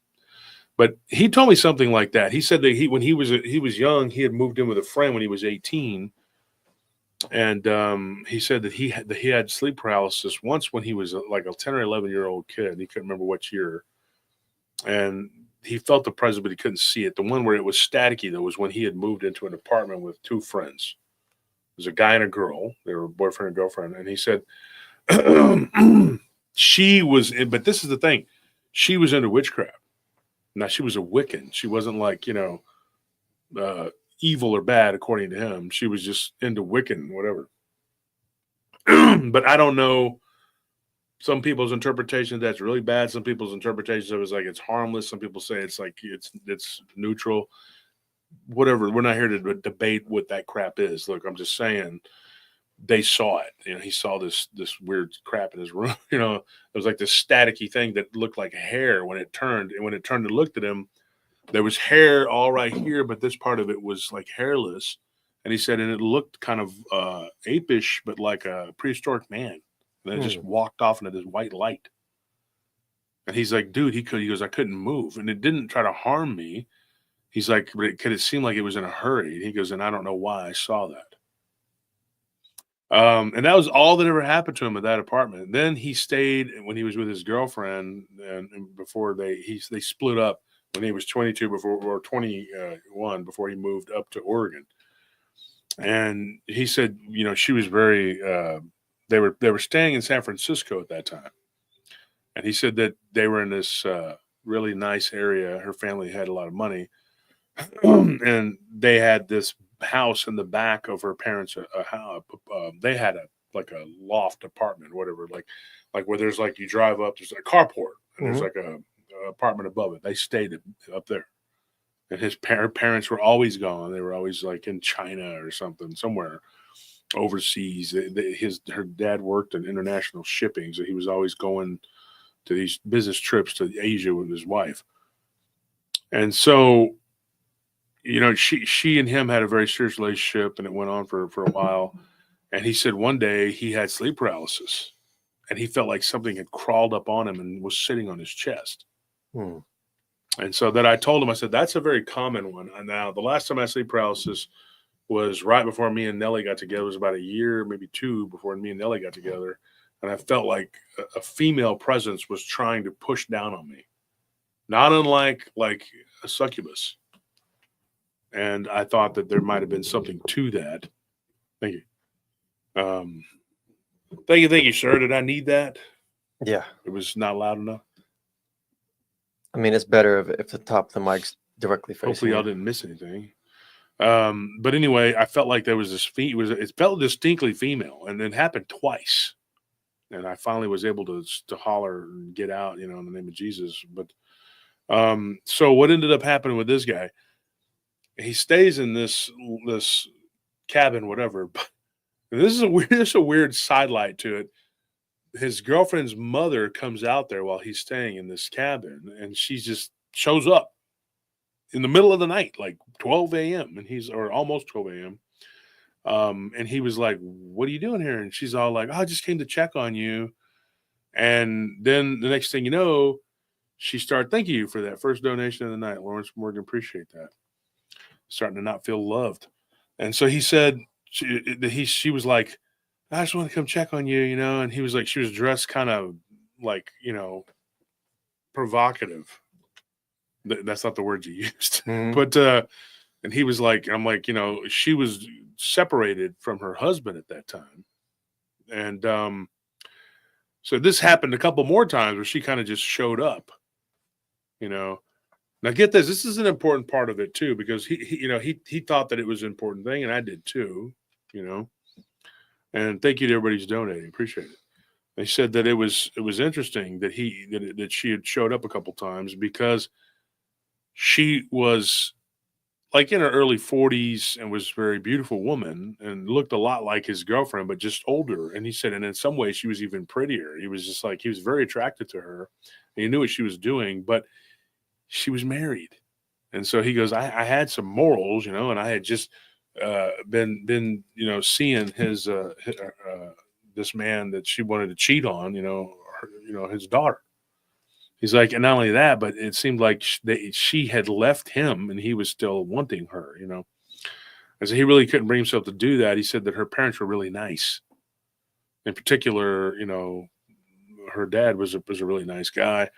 But he told me something like that. He said that when he was young, he had moved in with a friend when he was 18. And he said that he had sleep paralysis once when he was like a 10 or 11-year-old kid. He couldn't remember which year. And he felt the presence, but he couldn't see it. The one where it was staticky, though, was when he had moved into an apartment with 2 friends. There's a guy and a girl. They were boyfriend and girlfriend. And he said she was, but this is the thing, she was into witchcraft. Now, she was a Wiccan. She wasn't like, you know, evil or bad, according to him. She was just into Wiccan, whatever. But I don't know. Some people's interpretation that's really bad. Some people's interpretation of it is like it's harmless. Some people say it's like it's neutral. Whatever. We're not here to debate what that crap is. Look, I'm just saying they saw it. You know, he saw this weird crap in his room. You know, it was like this staticky thing that looked like hair when it turned. And when it turned and looked at him, there was hair all right here, but this part of it was like hairless. And he said, and it looked kind of apish, but like a prehistoric man. And then it just walked off into this white light. And he's like, dude, he goes, I couldn't move. And it didn't try to harm me. He's like, but it seemed like it was in a hurry. And he goes, and I don't know why I saw that. And that was all that ever happened to him at that apartment. And then he stayed when he was with his girlfriend, and before they split up when he was 22 or 21 before he moved up to Oregon. And he said, you know, she was very. They were staying in San Francisco at that time, and he said that they were in this really nice area. Her family had a lot of money, and they had this house in the back of her parents' house. They had like a loft apartment, whatever, like where there's like you drive up, there's a carport, and there's like a apartment above it. They stayed up there, and his parents were always gone. They were always like in China or something, somewhere overseas. Her dad worked in international shipping, so he was always going to these business trips to Asia with his wife. And so, you know, she and him had a very serious relationship, and it went on for a while. And he said one day he had sleep paralysis, and he felt like something had crawled up on him and was sitting on his chest. And so that I told him, I said, that's a very common one. And now the last time I had sleep paralysis was right before me and Nellie got together. It was about a year, maybe 2 before me and Nellie got together. And I felt like a female presence was trying to push down on me, not unlike like a succubus. And I thought that there might have been something to that. Thank you. Thank you, sir. Did I need that? Yeah. It was not loud enough. I mean, it's better if the top of the mic's directly facing. Hopefully, y'all didn't miss anything. But anyway, I felt like there was this it felt distinctly female, and it happened twice. And I finally was able to holler and get out, you know, in the name of Jesus. But So what ended up happening with this guy? He stays in this cabin, whatever. But this is a weird sidelight to it. His girlfriend's mother comes out there while he's staying in this cabin, and she just shows up in the middle of the night, like 12 a.m. and or almost 12 a.m. And he was like, "What are you doing here?" And she's all like, "Oh, I just came to check on you." And then the next thing you know, she started, "Thank you for that first donation of the night, Lawrence Morgan. Appreciate that." Starting to not feel loved. And so he said, she was like, "I just want to come check on you, you know." And he was like, she was dressed kind of like, provocative. That's not the word you used. Mhm. But, and he was like, I'm like, she was separated from her husband at that time. And so this happened a couple more times where she kind of just showed up, Now get this. This is an important part of it too, because he thought that it was an important thing, and I did too, And thank you to everybody who's donating. Appreciate it. They said that it was interesting that that she had showed up a couple times because she was like in her early 40s and was a very beautiful woman and looked a lot like his girlfriend, but just older. And he said, and in some ways she was even prettier. He was just like, he was very attracted to her, and he knew what she was doing, but she was married. And so he goes, I had some morals, and I had just been seeing his this man that she wanted to cheat on, his daughter. He's like, and not only that, but it seemed like she had left him and he was still wanting her, And so he really couldn't bring himself to do that. He said that her parents were really nice. In particular, her dad was a really nice guy.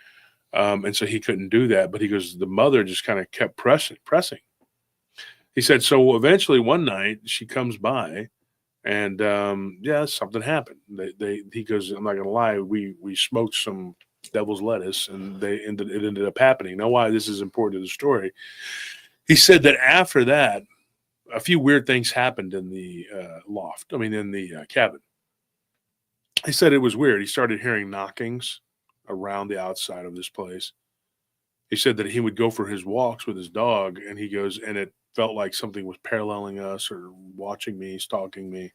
And so he couldn't do that. But he goes, the mother just kind of kept pressing. He said, so eventually one night she comes by and something happened. He goes, I'm not going to lie, we smoked some devil's lettuce and it ended up happening. Now, why this is important to the story, he said that after that, a few weird things happened in the in the cabin. He said it was weird. He started hearing knockings around the outside of this place. He said that he would go for his walks with his dog, and he goes, and it felt like something was paralleling us or watching me, stalking me.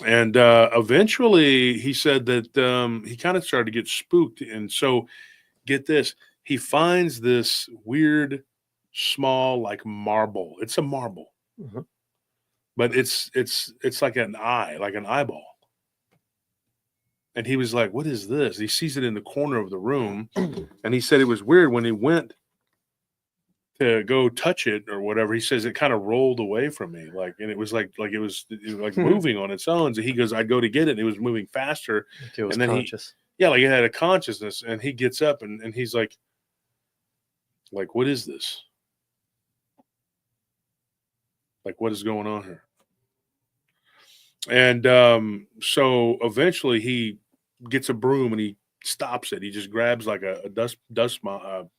And eventually he said that he kind of started to get spooked. And so get this, he finds this weird, small, like marble. It's a marble, but it's like an eye, like an eyeball. And he was like, what is this? He sees it in the corner of the room. And he said it was weird when he went to go touch it or whatever. He says it kind of rolled away from me. And it was like it was moving on its own. So he goes, I'd go to get it. And it was moving faster. Like it was and then conscious. like it had a consciousness. And he gets up and he's like, what is this? Like, what is going on here? And so eventually he gets a broom and he stops it. He just grabs like a dustpan,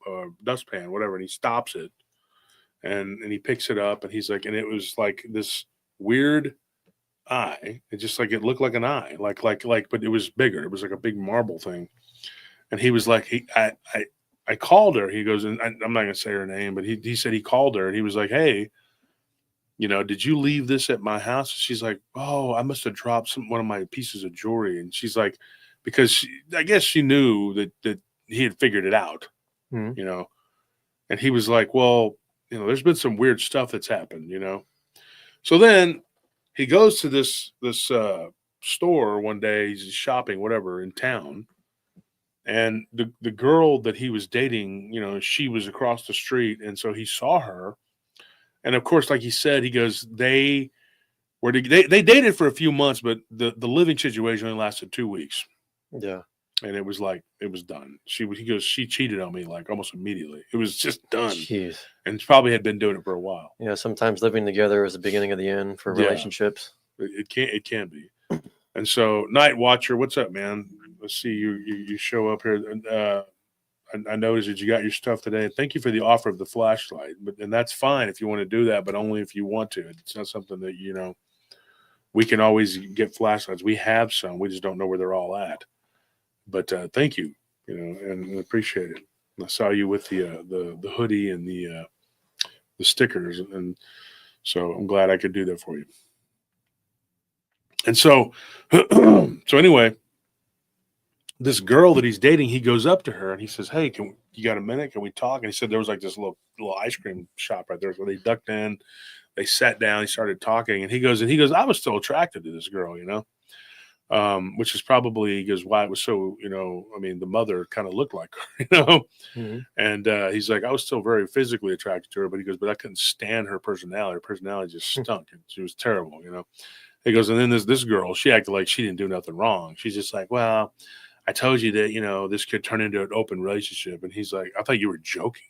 whatever, and he stops it. And he picks it up and he's like, and it was like this weird eye. It just like, it looked like an eye, but it was bigger. It was like a big marble thing. And he was like, I called her. He goes, and I'm not going to say her name, but he said he called her and he was like, hey, did you leave this at my house? And she's like, oh, I must have dropped one of my pieces of jewelry. And she's like, because I guess she knew that he had figured it out, and he was like, well, there's been some weird stuff that's happened, So then he goes to this store one day, he's shopping, whatever, in town. And the girl that he was dating, she was across the street. And so he saw her. And of course, like he said, he goes, they dated for a few months, but the living situation only lasted 2 weeks. Yeah. And it was done. He goes, she cheated on me like almost immediately. It was just done. Jeez. And probably had been doing it for a while. Yeah. Sometimes living together is the beginning of the end for relationships. It can be. And so Night Watcher, what's up, man? Let's see, you show up here. I noticed that you got your stuff today. Thank you for the offer of the flashlight, and that's fine if you want to do that, but only if you want to. It's not something that, we can always get flashlights. We have some. We just don't know where they're all at. But thank you, and appreciate it. I saw you with the hoodie and the stickers, and so I'm glad I could do that for you. And so, so anyway, this girl that he's dating, he goes up to her and he says, "Hey, you got a minute? Can we talk?" And he said there was like this little ice cream shop right there. So they ducked in, they sat down, he started talking, and he goes, I was still attracted to this girl, which is probably, he goes, why it was so, I mean, the mother kind of looked like her, Mm-hmm. and he's like, I was still very physically attracted to her, but he goes, but I couldn't stand her personality. Her personality just stunk, and she was terrible, He goes, and then this girl, she acted like she didn't do nothing wrong. She's just like, well, I told you that, this could turn into an open relationship. And he's like, I thought you were joking.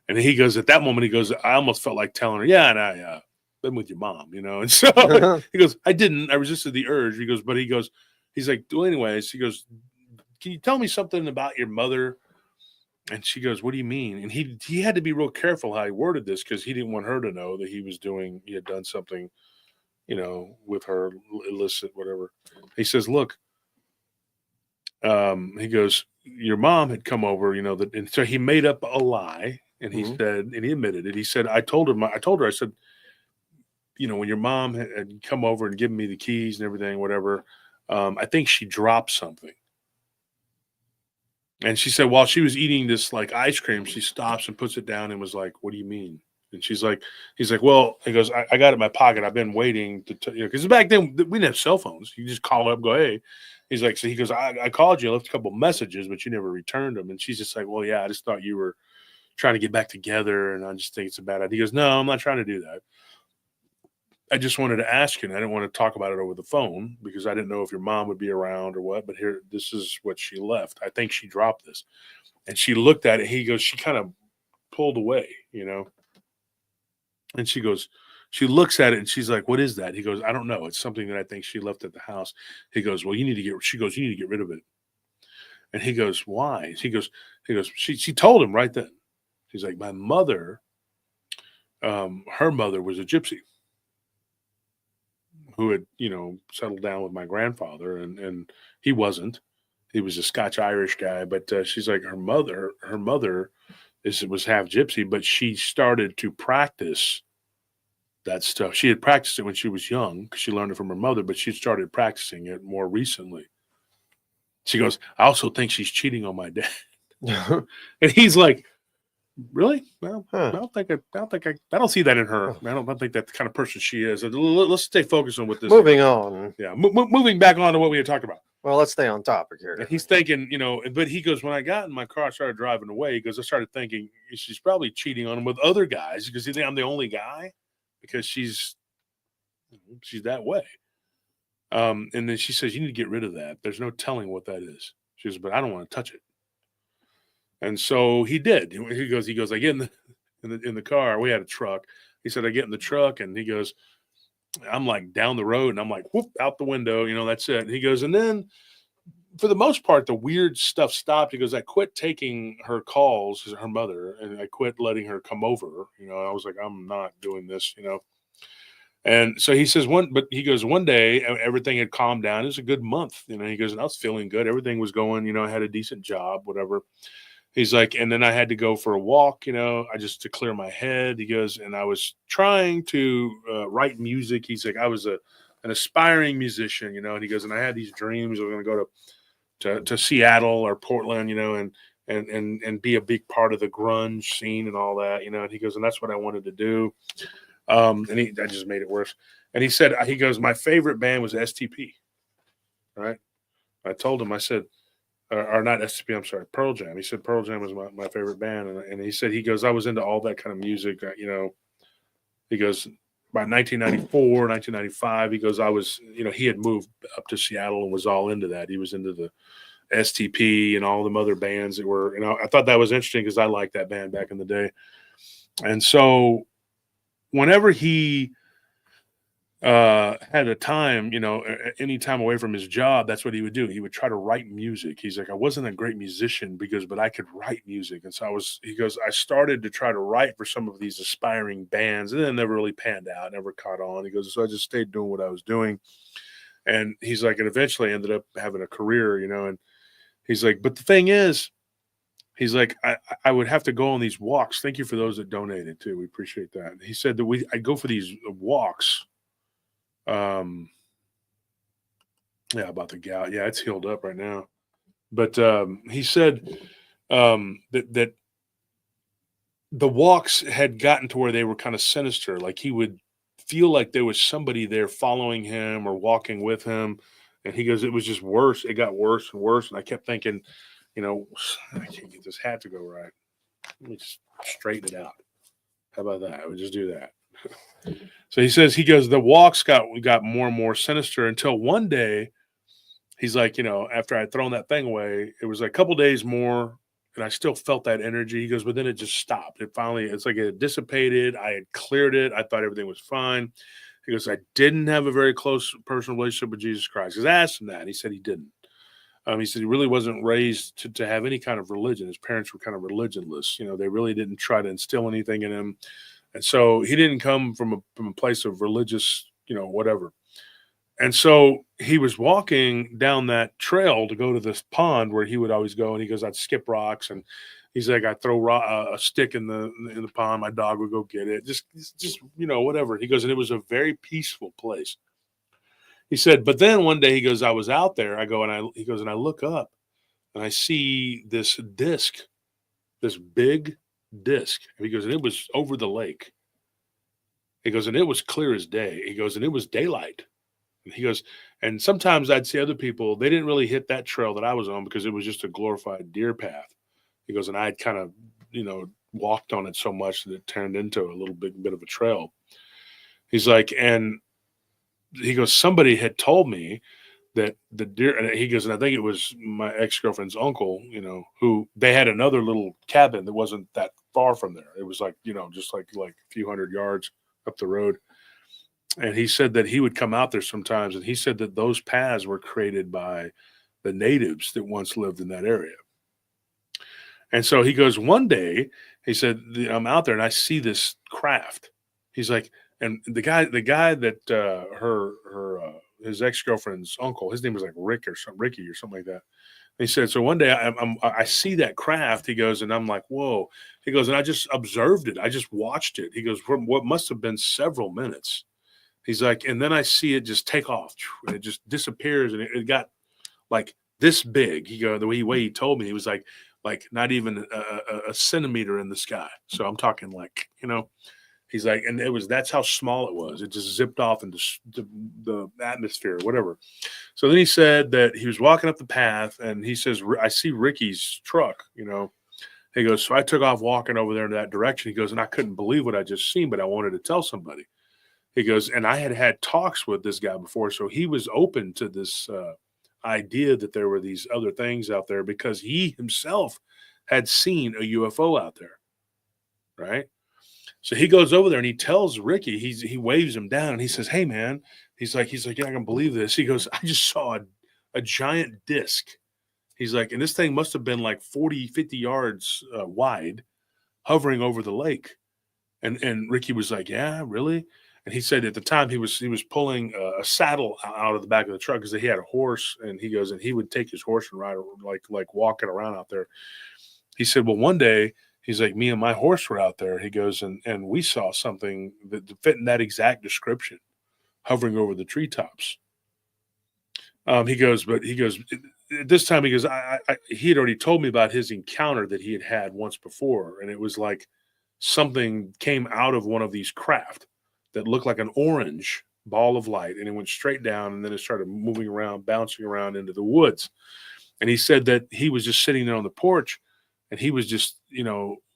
And he goes, at that moment, he goes, I almost felt like telling her, yeah, and I been with your mom, And so he goes, I didn't. I resisted the urge. He goes, but he's like, well, anyways, he goes, can you tell me something about your mother? And she goes, what do you mean? And he had to be real careful how he worded this because he didn't want her to know that he had done something, with her, illicit, whatever. He says, look, he goes, your mom had come over, and so he made up a lie. And he said, and he admitted it. He said, I told her, I said, when your mom had come over and given me the keys and everything, whatever, I think she dropped something. And she said, while she was eating this like ice cream, she stops and puts it down and was like, what do you mean? And he's like, well, he goes, I got it in my pocket. I've been waiting to, because back then we didn't have cell phones. You just call up, go, hey. He's like, so he goes, I called you, I left a couple messages, but you never returned them. And she's just like, well, yeah, I just thought you were trying to get back together. And I just think it's a bad idea. He goes, no, I'm not trying to do that. I just wanted to ask you, and I didn't want to talk about it over the phone because I didn't know if your mom would be around or what, but here, this is what she left. I think she dropped this. And she looked at it. He goes, she kind of pulled away, And she goes, she looks at it and she's like, what is that? He goes, I don't know. It's something that I think she left at the house. He goes, well, you need to get rid of it. And he goes, why? He goes, she told him right then. She's like, my mother, her mother was a gypsy who had, settled down with my grandfather, and he wasn't. He was a Scotch-Irish guy, but she's like, her mother was half gypsy, but she started to practice that stuff. She had practiced it when she was young because she learned it from her mother, but she started practicing it more recently. She goes, I also think she's cheating on my dad. And he's like, really? Well, I don't see that in her. I don't think that's the kind of person she is. Let's stay focused on what this Moving on. Yeah. Moving back on to what we had talked about. Well, let's stay on topic here. And he's thinking, but he goes, when I got in my car, I started driving away. He goes, I started thinking she's probably cheating on him with other guys because I'm the only guy because she's that way. And then she says, you need to get rid of that. There's no telling what that is. She goes, but I don't want to touch it. And so he did. He goes, I get in the car. We had a truck. He said, I get in the truck, and he goes, I'm like down the road, and I'm like, whoop, out the window. That's it. And he goes, and then for the most part, the weird stuff stopped. He goes, I quit taking her calls, her mother, and I quit letting her come over. I was like, I'm not doing this, And so he says one day everything had calmed down. It was a good month, He goes, and I was feeling good. Everything was going, I had a decent job, whatever. He's like, and then I had to go for a walk, to clear my head. He goes, and I was trying to write music. He's like, I was an aspiring musician, And he goes, and I had these dreams. I was going to go to Seattle or Portland, and be a big part of the grunge scene and all that, And he goes, and that's what I wanted to do. And I just made it worse. And he said, my favorite band was STP. Right. I told him, I said, or not STP, I'm sorry, Pearl Jam. He said Pearl Jam was my favorite band. And he said, I was into all that kind of music, He goes, by 1994, 1995, he goes, I was, he had moved up to Seattle and was all into that. He was into the STP and all them other bands that were, I thought that was interesting because I liked that band back in the day. And so whenever he had a time, any time away from his job, that's what he would do. He would try to write music. He's like, I wasn't a great musician but I could write music. And so I started to try to write for some of these aspiring bands, and then never really panned out, never caught on. He goes, so I just stayed doing what I was doing. And he's like, and eventually ended up having a career, and he's like, but the thing is, He's like, I would have to go on these walks. Thank you for those that donated too. We appreciate that. He said that I go for these walks. Yeah, about the gout. Yeah, it's healed up right now. But he said that the walks had gotten to where they were kind of sinister. Like he would feel like there was somebody there following him or walking with him. And he goes, it was just worse. It got worse and worse. And I kept thinking, I can't get this hat to go right. Let me just straighten it out. How about that? I would just do that. So he goes, the walks got more and more sinister until one day, he's like, after I'd thrown that thing away, it was like a couple days more, and I still felt that energy. He goes, but then it just stopped. It's like it dissipated. I had cleared it. I thought everything was fine. He goes, I didn't have a very close personal relationship with Jesus Christ. Because I asked him that, and he said he didn't. He said he really wasn't raised to have any kind of religion. His parents were kind of religionless. They really didn't try to instill anything in him. And so he didn't come from a place of religious, whatever. And so he was walking down that trail to go to this pond where he would always go. And he goes, I'd skip rocks. And he's like, I'd throw a stick in the pond. My dog would go get it. Just whatever. He goes, and it was a very peaceful place. He said, but then one day he goes, I was out there. He goes, and I look up and I see this disc, this big disc. And he goes, and it was over the lake. He goes, and it was clear as day. He goes, and it was daylight. And he goes, and sometimes I'd see other people, they didn't really hit that trail that I was on because it was just a glorified deer path. He goes, and I'd kind of, walked on it so much that it turned into a little bit of a trail. He's like, and he goes, somebody had told me that the deer, and he goes, and I think it was my ex-girlfriend's uncle, who they had another little cabin that wasn't that far from there. It was like, just like a few hundred yards up the road. And he said that he would come out there sometimes. And he said that those paths were created by the natives that once lived in that area. And so he goes, one day, he said, I'm out there and I see this craft. He's like, and the guy that his ex-girlfriend's uncle, his name was like Ricky or something like that. And he said, so one day I see that craft. He goes, and I'm like, whoa. He goes, and I just observed it. I just watched it. He goes, from what must have been several minutes. He's like, and then I see it just take off. And it just disappears. And it got like this big. He goes, the way he told me, he was like not even a centimeter in the sky. So I'm talking like, he's like, and that's how small it was. It just zipped off into the atmosphere, whatever. So then he said that he was walking up the path and he says, I see Ricky's truck, He goes, so I took off walking over there in that direction. He goes, and I couldn't believe what I just seen, but I wanted to tell somebody. He goes, and I had talks with this guy before, so he was open to this idea that there were these other things out there because he himself had seen a UFO out there, right? So he goes over there and he tells Ricky, he waves him down and he says, hey, man, he's like, yeah, I can believe this. He goes, I just saw a giant disc. He's like, and this thing must have been like 40, 50 yards wide, hovering over the lake. And Ricky was like, yeah, really? And he said at the time he was pulling a saddle out of the back of the truck because he had a horse. And he goes, and he would take his horse and ride like walking around out there. He said, well, one day, he's like, me and my horse were out there. He goes, and we saw something that fit in that exact description, hovering over the treetops. He goes, at this time, he goes, he had already told me about his encounter that he had once before. And it was like something came out of one of these craft that looked like an orange ball of light. And it went straight down. And then it started moving around, bouncing around into the woods. And he said that he was just sitting there on the porch. And he was just,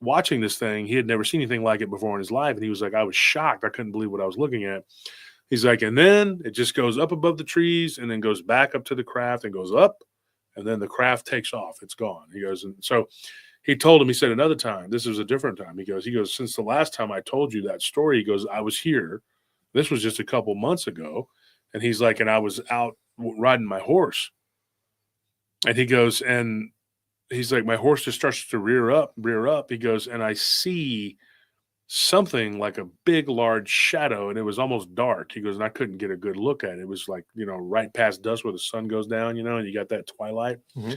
watching this thing. He had never seen anything like it before in his life. And he was like, I was shocked. I couldn't believe what I was looking at. He's like, and then it just goes up above the trees and then goes back up to the craft and goes up. And then the craft takes off. It's gone. He goes, and so he told him, he said another time, this was a different time. He goes, since the last time I told you that story, he goes, I was here. This was just a couple months ago. And he's like, and I was out riding my horse. And he goes, and he's like, my horse just starts to rear up. He goes, and I see something like a big, large shadow, and it was almost dark. He goes, and I couldn't get a good look at it. It was like, right past dusk where the sun goes down, and you got that twilight. Mm-hmm.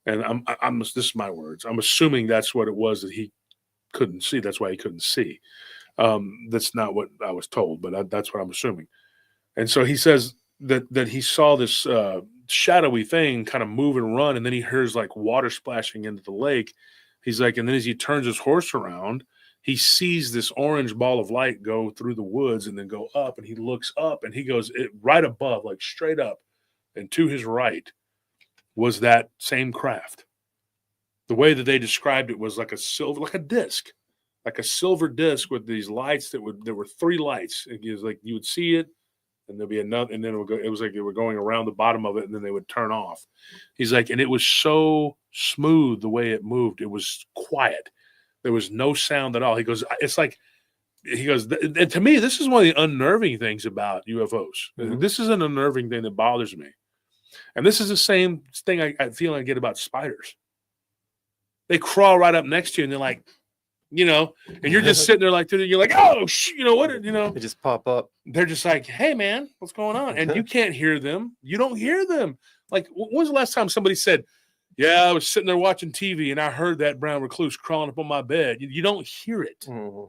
And this is my words. I'm assuming that's what it was that he couldn't see. That's why he couldn't see. That's not what I was told, but that's what I'm assuming. And so he says that he saw this shadowy thing kind of move and run, and then he hears like water splashing into the lake. He's like, and then as he turns his horse around, he sees this orange ball of light go through the woods and then go up, and he looks up and he goes right above, like straight up, and to his right was that same craft. The way that they described it was like a disc, like a silver disc with these lights there were 3 lights. It was like you would see it, and there'd be another, and then it was like they were going around the bottom of it, and then they would turn off. He's like, and it was so smooth the way it moved. It was quiet. There was no sound at all. He goes, and to me, this is one of the unnerving things about UFOs. Mm-hmm. This is an unnerving thing that bothers me. And this is the same thing I feel I get about spiders. They crawl right up next to you, and they're like, and you're just sitting there like, you're like, oh, They just pop up. They're just like, hey, man, what's going on? And you can't hear them. You don't hear them. Like, when was the last time somebody said, yeah, I was sitting there watching TV, and I heard that brown recluse crawling up on my bed. You don't hear it. Mm-hmm.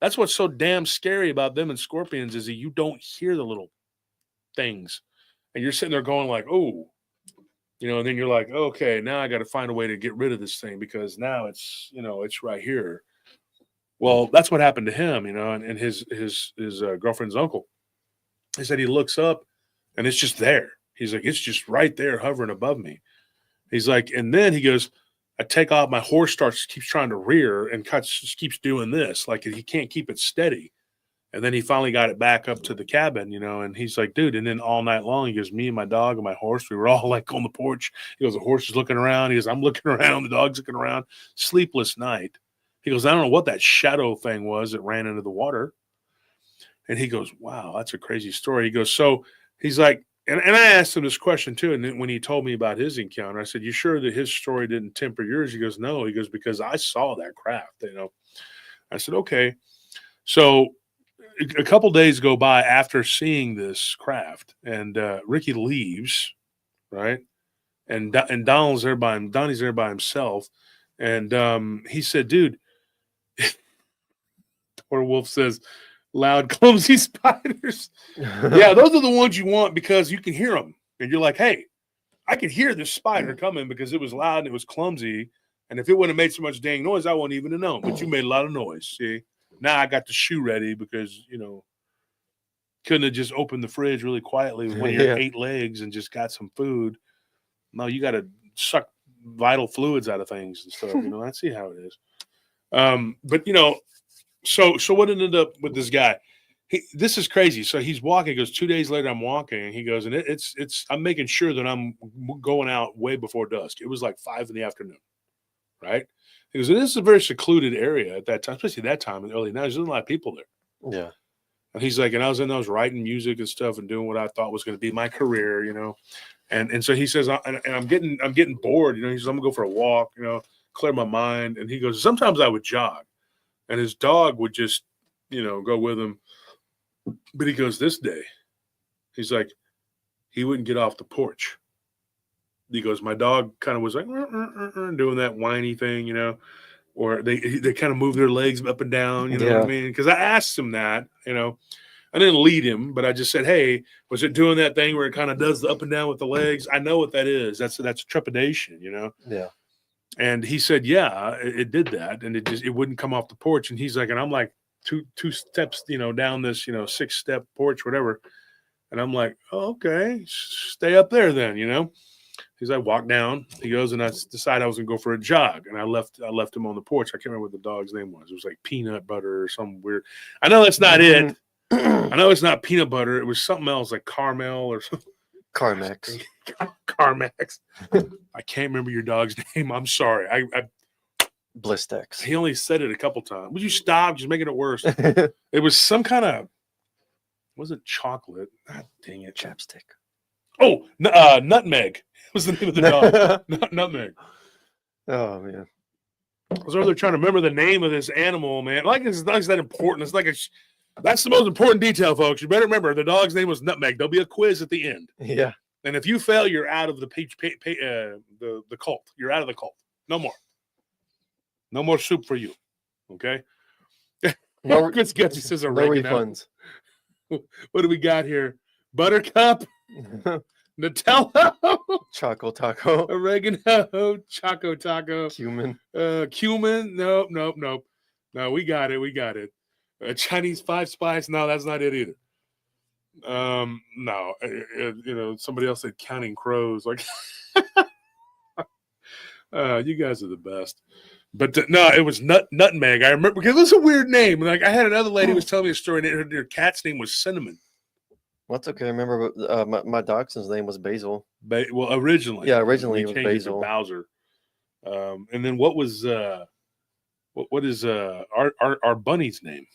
That's what's so damn scary about them and scorpions is that you don't hear the little things. And you're sitting there going like, oh, and then you're like, okay, now I got to find a way to get rid of this thing because now it's, it's right here. Well, that's what happened to him, and his girlfriend's uncle. He said he looks up and it's just there. He's like, it's just right there hovering above me. He's like, and then he goes, I take off, my horse keeps trying to rear and just keeps doing this. Like he can't keep it steady. And then he finally got it back up to the cabin, and he's like, dude, and then all night long, he goes, me and my dog and my horse, we were all like on the porch. He goes, the horse is looking around. He goes, I'm looking around. The dog's looking around. Sleepless night. He goes, I don't know what that shadow thing was that ran into the water. And he goes, wow, that's a crazy story. He goes, so he's like, and I asked him this question too. And then when he told me about his encounter, I said, you sure that his story didn't temper yours? He goes, no. He goes, because I saw that craft, I said, okay. So a couple days go by after seeing this craft, and Ricky leaves, right? And Donnie's there by himself. And he said, dude, or Wolf says, loud, clumsy spiders. Yeah, those are the ones you want because you can hear them. And you're like, hey, I could hear this spider coming because it was loud and it was clumsy. And if it wouldn't have made so much dang noise, I wouldn't even have known. But you made a lot of noise, see? Now I got the shoe ready because, couldn't have just opened the fridge really quietly with one of your 8 legs and just got some food. No, you got to suck vital fluids out of things and stuff. I see how it is. But, so what ended up with this guy? This is crazy. So he's walking. He goes, 2 days later, I'm walking. And he goes, and I'm making sure that I'm going out way before dusk. It was like 5 in the afternoon, right? He goes, and this is a very secluded area at that time, especially that time in the early 90s. There's a lot of people there. Yeah. And he's like, and I was writing music and stuff and doing what I thought was going to be my career, And so he says, and I'm getting bored, He says, I'm gonna go for a walk, clear my mind. And he goes, sometimes I would jog, and his dog would just, go with him. But he goes, this day, he's like, he wouldn't get off the porch. He goes, my dog kind of was like doing that whiny thing, or they kind of move their legs up and down, what I mean? Because I asked him that, I didn't lead him, but I just said, hey, was it doing that thing where it kind of does the up and down with the legs? I know what that is. That's trepidation, Yeah. And he said, yeah, it did that, and it wouldn't come off the porch. And he's like, and I'm like two steps, down this, 6-step porch, whatever. And I'm like, oh, okay, stay up there then, He's like, walk down. He goes, and I decided I was gonna go for a jog, and I left him on the porch. I can't remember what the dog's name was. It was like peanut butter or something weird. I know that's not it. I know it's not peanut butter. It was something else like caramel or something. Carmex. Carmex. I can't remember your dog's name. I'm sorry. I Blistex. He only said it a couple times. Would you stop? Just making it worse. It was some kind of, wasn't chocolate. God dang it. Chapstick. Oh, Nutmeg was the name of the dog. Nutmeg. Oh, man. I was over there trying to remember the name of this animal, man. Like, it's not that important. It's like that's the most important detail, folks. You better remember the dog's name was Nutmeg. There'll be a quiz at the end. Yeah. And if you fail, you're out of the the cult. You're out of the cult. No more. No more soup for you. Okay. No, Chris Gutsy says no oregano. refunds. What do we got here? Buttercup, Nutella, Choco taco. oregano, Choco Taco, Cumin. cumin. Nope. No, we got it. Chinese 5 spice. No, that's not it either. No, somebody else said counting crows. Like, you guys are the best. But no, it was nutmeg. I remember because it was a weird name. Like I had another lady who was telling me a story, and her cat's name was Cinnamon. What's okay? I remember my dachshund's name was Basil. Well, originally, Yeah, originally it was changed it to Basil. Bowser. And then what was what is our bunny's name?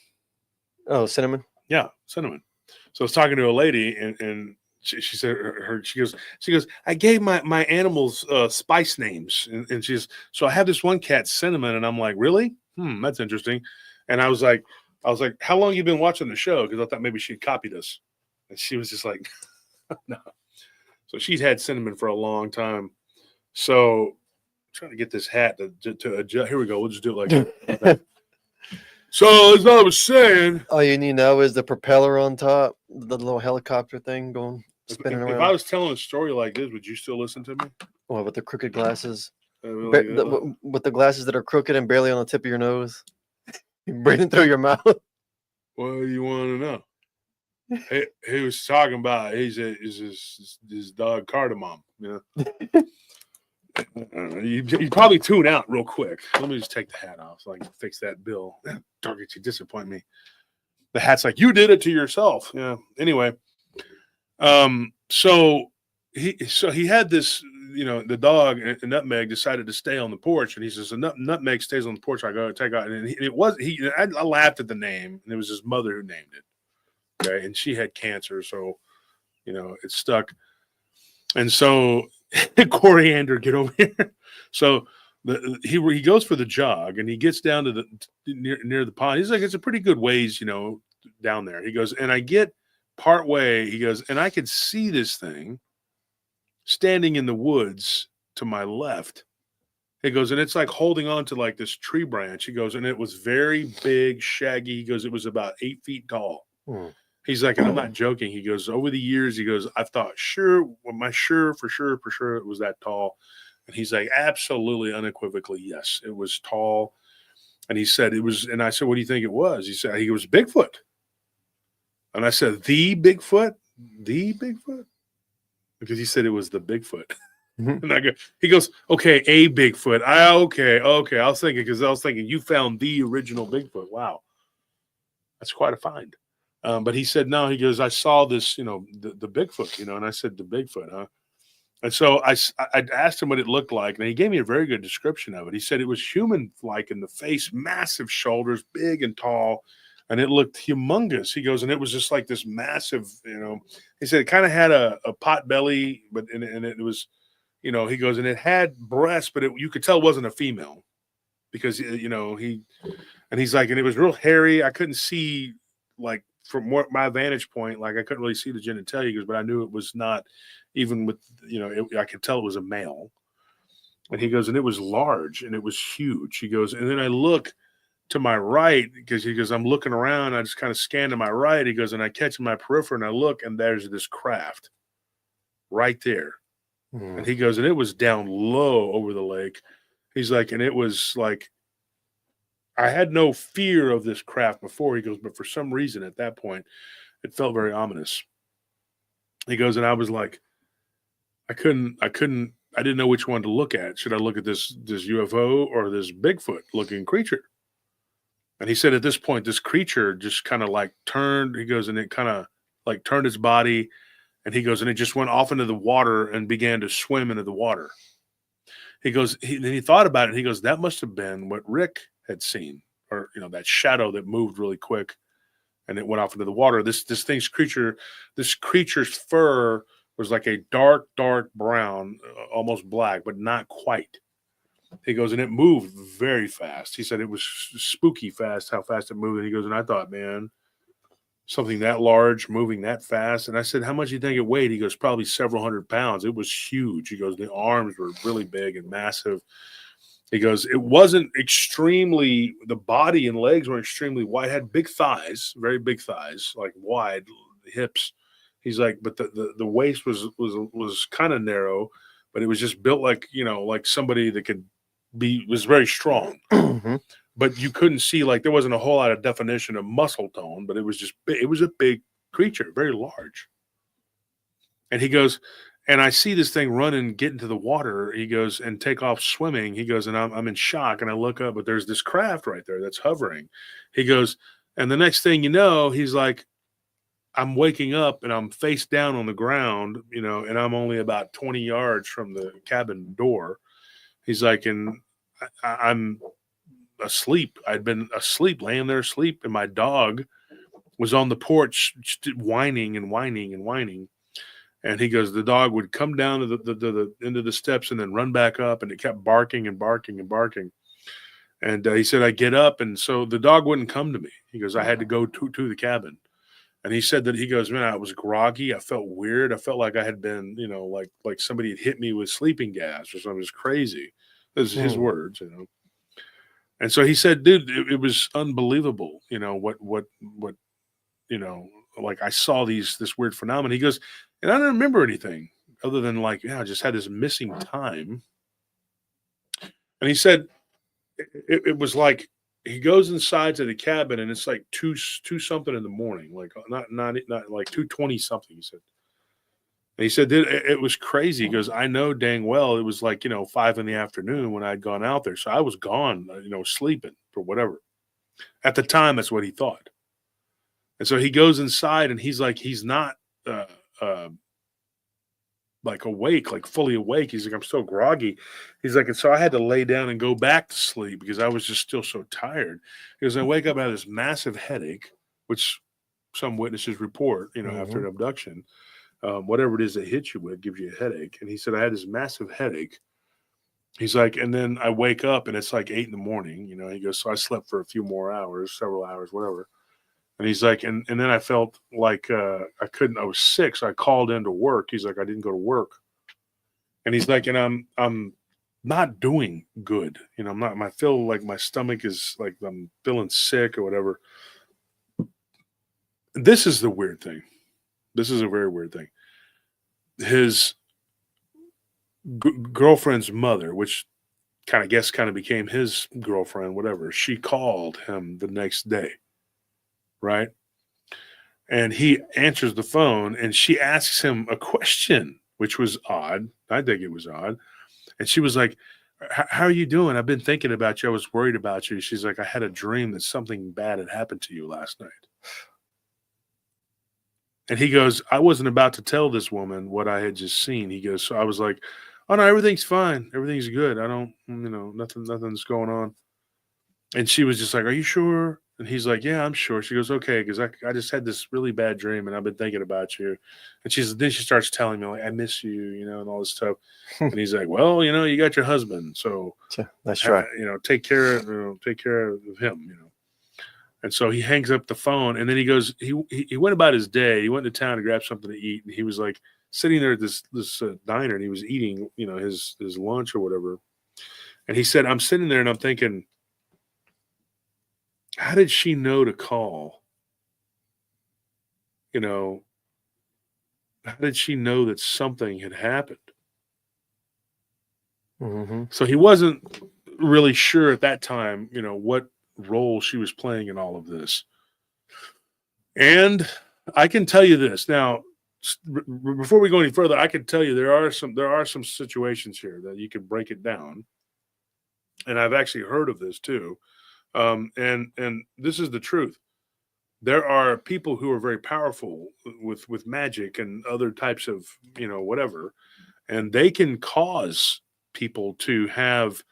Oh, Cinnamon. Yeah, Cinnamon. So I was talking to a lady, and she said she goes, I gave my animals spice names, and she's so I have this one cat, Cinnamon, and I'm like, really? That's interesting. And I was like, how long you been watching the show? Because I thought maybe she'd copied us, and she was just like, no. So she's had Cinnamon for a long time. So I'm trying to get this hat to adjust. Here we go. We'll just do it like that. So as I was saying, All you need now is the propeller on top, the little helicopter thing going spinning if around. I was telling a story like this, would you still listen to me? Well, with the crooked glasses, Really, with the glasses that are crooked and barely on the tip of your nose, breathing through your mouth. what do you want to know? He was talking about his dog Cardamom. You know, you probably tune out real quick. Let me just take the hat off so I can fix that bill. Target, you disappoint me. The hat's like you did it to yourself. Yeah. Anyway, so he had this. The dog and Nutmeg decided to stay on the porch, and he says, "Nutmeg stays on the porch. I go take out." And I laughed at the name, and it was his mother who named it. Okay, and she had cancer, so it stuck. And so Coriander, get over here. So he goes for the jog, and he gets down to the near the pond. He's like, it's a pretty good ways, down there. He goes, and I get part way. He goes, and I could see this thing standing in the woods to my left. He goes, and it's like holding on to like this tree branch. He goes, and it was very big, shaggy. He goes, it was about 8 feet tall. He's like, and I'm not joking. He goes, over the years, he goes, I've thought, for sure it was that tall. And he's like, absolutely, unequivocally, yes, it was tall. And he said it was, and I said, what do you think it was? He said, he was Bigfoot. And I said, the Bigfoot? Because he said it was the Bigfoot. And he goes, okay, a Bigfoot. Okay. I was thinking you found the original Bigfoot. Wow. That's quite a find. But he said, no, he goes, I saw this, the Bigfoot, and I said, the Bigfoot, huh? And so I asked him what it looked like, and he gave me a very good description of it. He said it was human-like in the face, massive shoulders, big and tall, and it looked humongous. He goes, and it was just like this massive, he said it kind of had a pot belly, but and it was, he goes, and it had breasts, but you could tell it wasn't a female because, he's like, and it was real hairy. I couldn't see, like, from my vantage point, like I couldn't really see the genitalia, he goes, but I knew it was not even with, I could tell it was a male. And he goes, and it was large and it was huge. He goes, and then I look to my right because he goes, I'm looking around. I just kind of scan to my right. He goes, and I catch my periphery and I look, and there's this craft right there. And he goes, and it was down low over the lake. He's like, and it was like, I had no fear of this craft before. He goes, but for some reason at that point, it felt very ominous. He goes, and I was like, I didn't know which one to look at. Should I look at this UFO or this Bigfoot looking creature? And he said at this point, this creature just kind of like turned, he goes, and it kind of like turned its body, and he goes, and it just went off into the water and began to swim into the water. He goes, then he thought about it. He goes, that must have been what Rick had seen, or that shadow that moved really quick and it went off into the water. This creature's fur was like a dark brown, almost black, but not quite. He goes, and it moved very fast. He said it was spooky fast how fast it moved. And he goes, and I thought, man, something that large moving that fast. And I said, how much do you think it weighed? He goes, probably several hundred pounds. It was huge. He goes, the arms were really big and massive. He goes, it wasn't extremely, the body and legs were extremely wide, had big thighs, very big thighs, like wide hips. He's like, but the waist was kind of narrow, but it was just built like, like somebody that was very strong. Mhm. But you couldn't see, like, there wasn't a whole lot of definition of muscle tone, but it was just big. It was a big creature, very large. And he goes, and I see this thing run and get into the water. He goes, and take off swimming. He goes, and I'm in shock. And I look up, but there's this craft right there that's hovering. He goes, and the next thing you know, he's like, I'm waking up and I'm face down on the ground, and I'm only about 20 yards from the cabin door. He's like, and I'm asleep. I'd been asleep, laying there asleep, and my dog was on the porch whining and whining and whining. And he goes, the dog would come down to the end of the steps and then run back up, and it kept barking and barking and barking. And he said, I get up, and so the dog wouldn't come to me. He goes, I had to go to the cabin. And he said that, he goes, man, I was groggy. I felt weird. I felt like I had been, like somebody had hit me with sleeping gas or something. It was crazy. This is his words, And so he said, dude, it was unbelievable. What like I saw this weird phenomenon. He goes, and I don't remember anything other than like, I just had this missing time. And he said, it was like, he goes inside to the cabin and it's like two something in the morning, like not like 2:20 something. He said, and he said, it was crazy. He goes, I know dang well it was like 5 in the afternoon when I'd gone out there, so I was gone, sleeping or whatever. At the time, that's what he thought. And so he goes inside and he's like, he's not like awake, like fully awake. He's like, I'm so groggy. He's like, and so I had to lay down and go back to sleep because I was just still so tired. He goes, I wake up, I had this massive headache, which some witnesses report, after an abduction, whatever it is that hits you with gives you a headache. And he said, I had this massive headache. He's like, and then I wake up and it's like 8 in the morning, he goes, so I slept for a few more hours, several hours, whatever. And he's like, and then I felt like I was sick. So I called into work. He's like, I didn't go to work. And he's like, and I'm not doing good. I feel like my stomach is like, I'm feeling sick or whatever. This is the weird thing. This is a very weird thing. His girlfriend's mother, which kind of became his girlfriend, whatever. She called him the next day. Right. And he answers the phone and she asks him a question, which was odd. I think it was odd. And she was like, how are you doing? I've been thinking about you. I was worried about you. She's like, I had a dream that something bad had happened to you last night. And he goes, I wasn't about to tell this woman what I had just seen. He goes, so I was like, oh no, everything's fine. Everything's good. I don't, nothing's going on. And she was just like, are you sure? And he's like, yeah, I'm sure. She goes, okay, because I just had this really bad dream and I've been thinking about you. And then she starts telling me, like, I miss you, and all this stuff. And he's like, well, you got your husband. So that's right. Take care of him, And so he hangs up the phone and then he goes, he went about his day. He went to town to grab something to eat. And he was like sitting there at this diner and he was eating, his lunch or whatever. And he said, I'm sitting there and I'm thinking, how did she know to call? How did she know that something had happened? Mm-hmm. So he wasn't really sure at that time, what role she was playing in all of this. And I can tell you this now, before we go any further, I can tell you there are some situations here that you can break it down. And I've actually heard of this too. And this is the truth. There are people who are very powerful with magic and other types of, whatever, and they can cause people to have,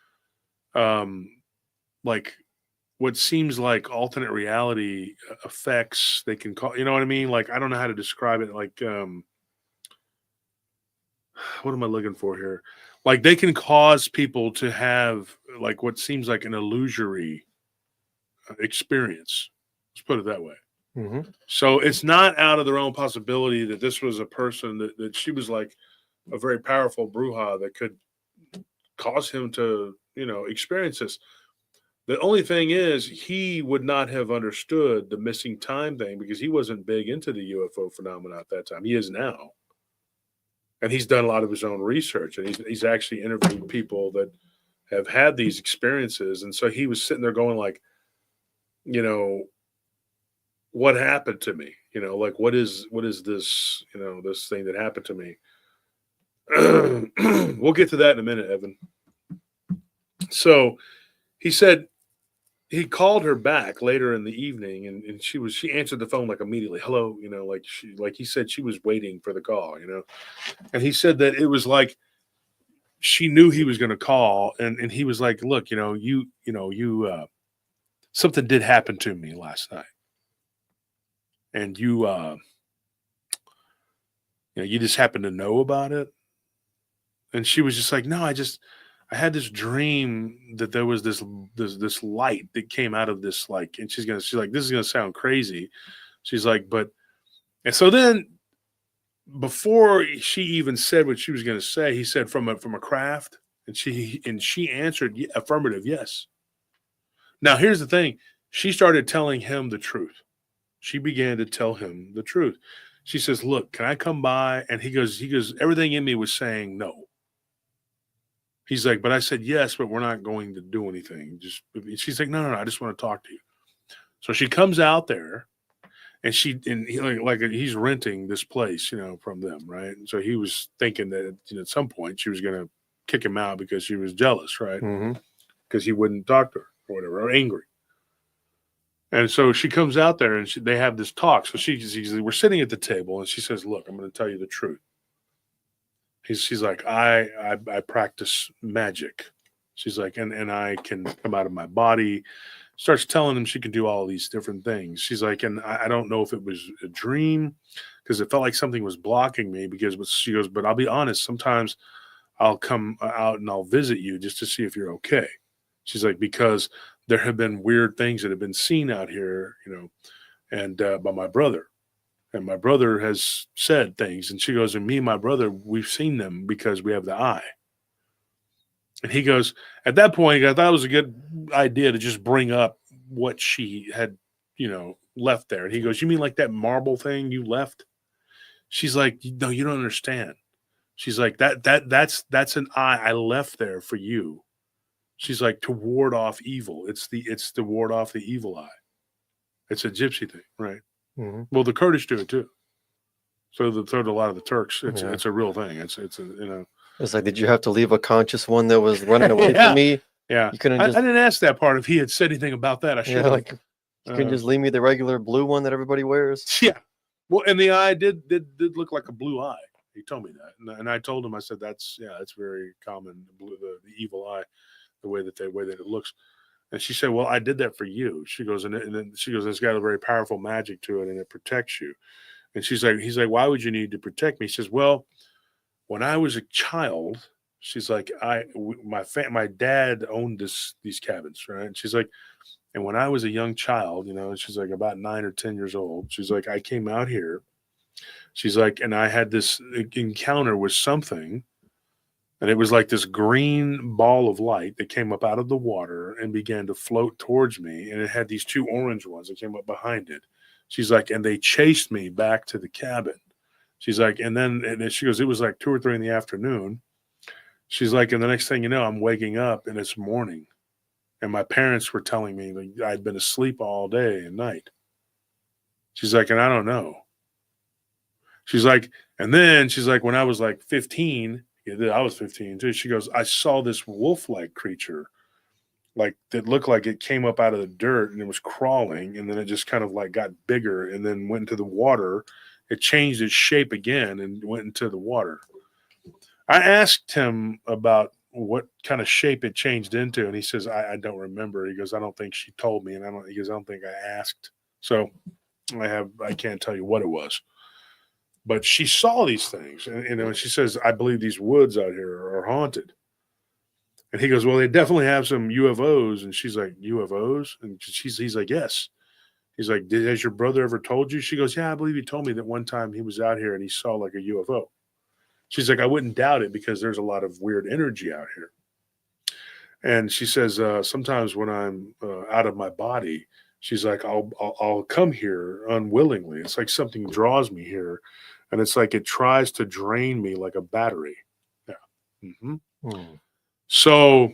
like what seems like alternate reality effects. They can call, you know what I mean? Like, I don't know how to describe it. Like, what am I looking for here? Like they can cause people to have like what seems like an illusory experience. Let's put it that way. Mm-hmm. So it's not out of the realm of possibility that this was a person that she was like a very powerful bruja that could cause him to, experience this. The only thing is, he would not have understood the missing time thing because he wasn't big into the UFO phenomena at that time. He is now. And he's done a lot of his own research, and he's actually interviewed people that have had these experiences. And so he was sitting there going like, what happened to me? Like what is this, this thing that happened to me? We'll get to that in a minute, Evan. So he said he called her back later in the evening, and she answered the phone like immediately. Hello, like he said she was waiting for the call, and he said that it was like she knew he was going to call, and he was like, look, something did happen to me last night, and you just happened to know about it. And she was just like, no, I had this dream that there was this light that came out of this, like, and she's like, this is gonna sound crazy. She's like, and so then before she even said what she was gonna say, he said from a craft, and she answered affirmative, yes. Now here's the thing. She started telling him the truth. She began to tell him the truth. She says, look, can I come by? And he goes, everything in me was saying no. He's like, but I said yes, but we're not going to do anything. She's like, no, I just want to talk to you. So she comes out there, and he's renting this place, from them, right? And so he was thinking that at some point she was going to kick him out because she was jealous, right? Because he wouldn't talk to her or whatever, or angry. And so she comes out there, and they have this talk. So we're sitting at the table, and she says, look, I'm going to tell you the truth. She's like, I practice magic. She's like, and I can come out of my body. Starts telling him she can do all these different things. She's like, and I don't know if it was a dream because it felt like something was blocking me she goes, but I'll be honest, sometimes I'll come out and I'll visit you just to see if you're okay. She's like, because there have been weird things that have been seen out here, and by my brother. And my brother has said things. And she goes, and me and my brother, we've seen them because we have the eye. And he goes, at that point, I thought it was a good idea to just bring up what she had, left there. And he goes, you mean like that marble thing you left? She's like, no, you don't understand. She's like, that's an eye I left there for you. She's like, to ward off evil. It's to ward off the evil eye. It's a gypsy thing, right? Mm-hmm. Well, the Kurdish do it too. So a lot of the Turks, it's a real thing. It's It's like, did you have to leave a conscious one that was running away from me? Yeah, you couldn't. I didn't ask that part. If he had said anything about that, I should. Yeah, like you couldn't just leave me the regular blue one that everybody wears. Yeah, well, and the eye did look like a blue eye. He told me that, and I told him, I said that's very common. The evil eye, the way that it looks. And she said, well, I did that for you. She goes, and then she goes, it's got a very powerful magic to it, and it protects you. And he's like, why would you need to protect me? She says, well, when I was a child, she's like, my dad owned these cabins, right? And she's like, and when I was a young child, she's like about 9 or 10 years old. She's like, I came out here. She's like, and I had this encounter with something. And it was like this green ball of light that came up out of the water and began to float towards me. And it had these 2 orange ones that came up behind it. She's like, and they chased me back to the cabin. She's like, and she goes, it was like 2 or 3 in the afternoon. She's like, and the next thing you know, I'm waking up and it's morning. And my parents were telling me that I'd been asleep all day and night. She's like, and I don't know. She's like, and then she's like, when I was like 15, I was 15 too. She goes, I saw this wolf-like creature, like that looked like it came up out of the dirt and it was crawling, and then it just kind of like got bigger and then went into the water. It changed its shape again and went into the water. I asked him about what kind of shape it changed into, and he says, I don't remember. He goes, I don't think she told me, and I don't think I asked. So I can't tell you what it was. But she saw these things, and she says, I believe these woods out here are haunted. And he goes, well, they definitely have some UFOs. And she's like, UFOs? And he's like, yes. He's like, has your brother ever told you? She goes, yeah, I believe he told me that one time he was out here and he saw like a UFO. She's like, I wouldn't doubt it because there's a lot of weird energy out here. And she says, sometimes when I'm out of my body, she's like, I'll come here unwillingly. It's like something draws me here. And it's like it tries to drain me like a battery. Yeah. Mm-hmm. So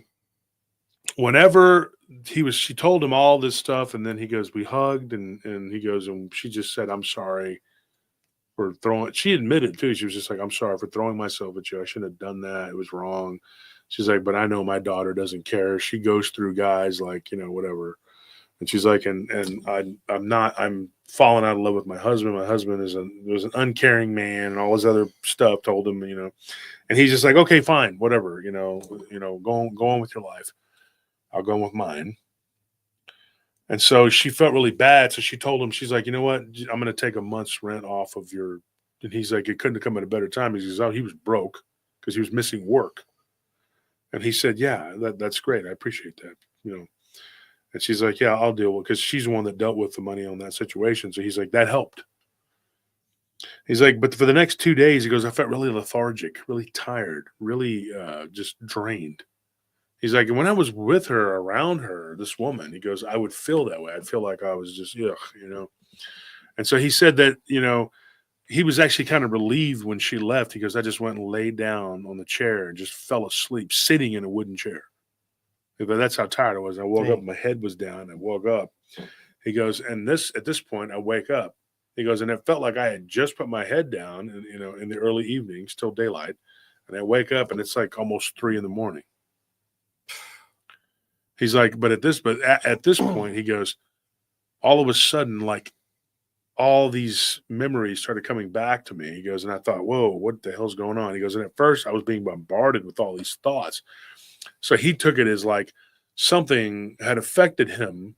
whenever she told him all this stuff, and then he goes, we hugged, and he goes, and she just said, I'm sorry for throwing. She admitted too. She was just like, I'm sorry for throwing myself at you. I shouldn't have done that. It was wrong. She's like, but I know my daughter doesn't care. She goes through guys like, whatever. And she's like, and I'm falling out of love with my husband. My husband was an uncaring man, and all his other stuff told him, and he's just like, okay, fine, whatever, go on with your life. I'll go on with mine. And so she felt really bad. So she told him, she's like, you know what? I'm going to take a month's rent off of your, and he's like, it couldn't have come at a better time. He says, oh, he was broke because he was missing work. And he said, yeah, that's great. I appreciate that, And she's like, yeah, I'll deal with it, because she's the one that dealt with the money on that situation. So he's like, that helped. He's like, but for the next 2 days, he goes, I felt really lethargic, really tired, really just drained. He's like, and when I was with her, around her, this woman, he goes, I would feel that way. I'd feel like I was just, And so he said that, he was actually kind of relieved when she left. He goes, I just went and laid down on the chair and just fell asleep, sitting in a wooden chair. But that's how tired I was. I woke up, my head was down. I woke up. He goes, and at this point, I wake up. He goes, and it felt like I had just put my head down, in the early evenings, till daylight. And I wake up, and it's like almost 3 a.m. He's like, but at this point, he goes, all of a sudden, like all these memories started coming back to me. He goes, and I thought, whoa, what the hell's going on? He goes, and at first I was being bombarded with all these thoughts. So he took it as like something had affected him,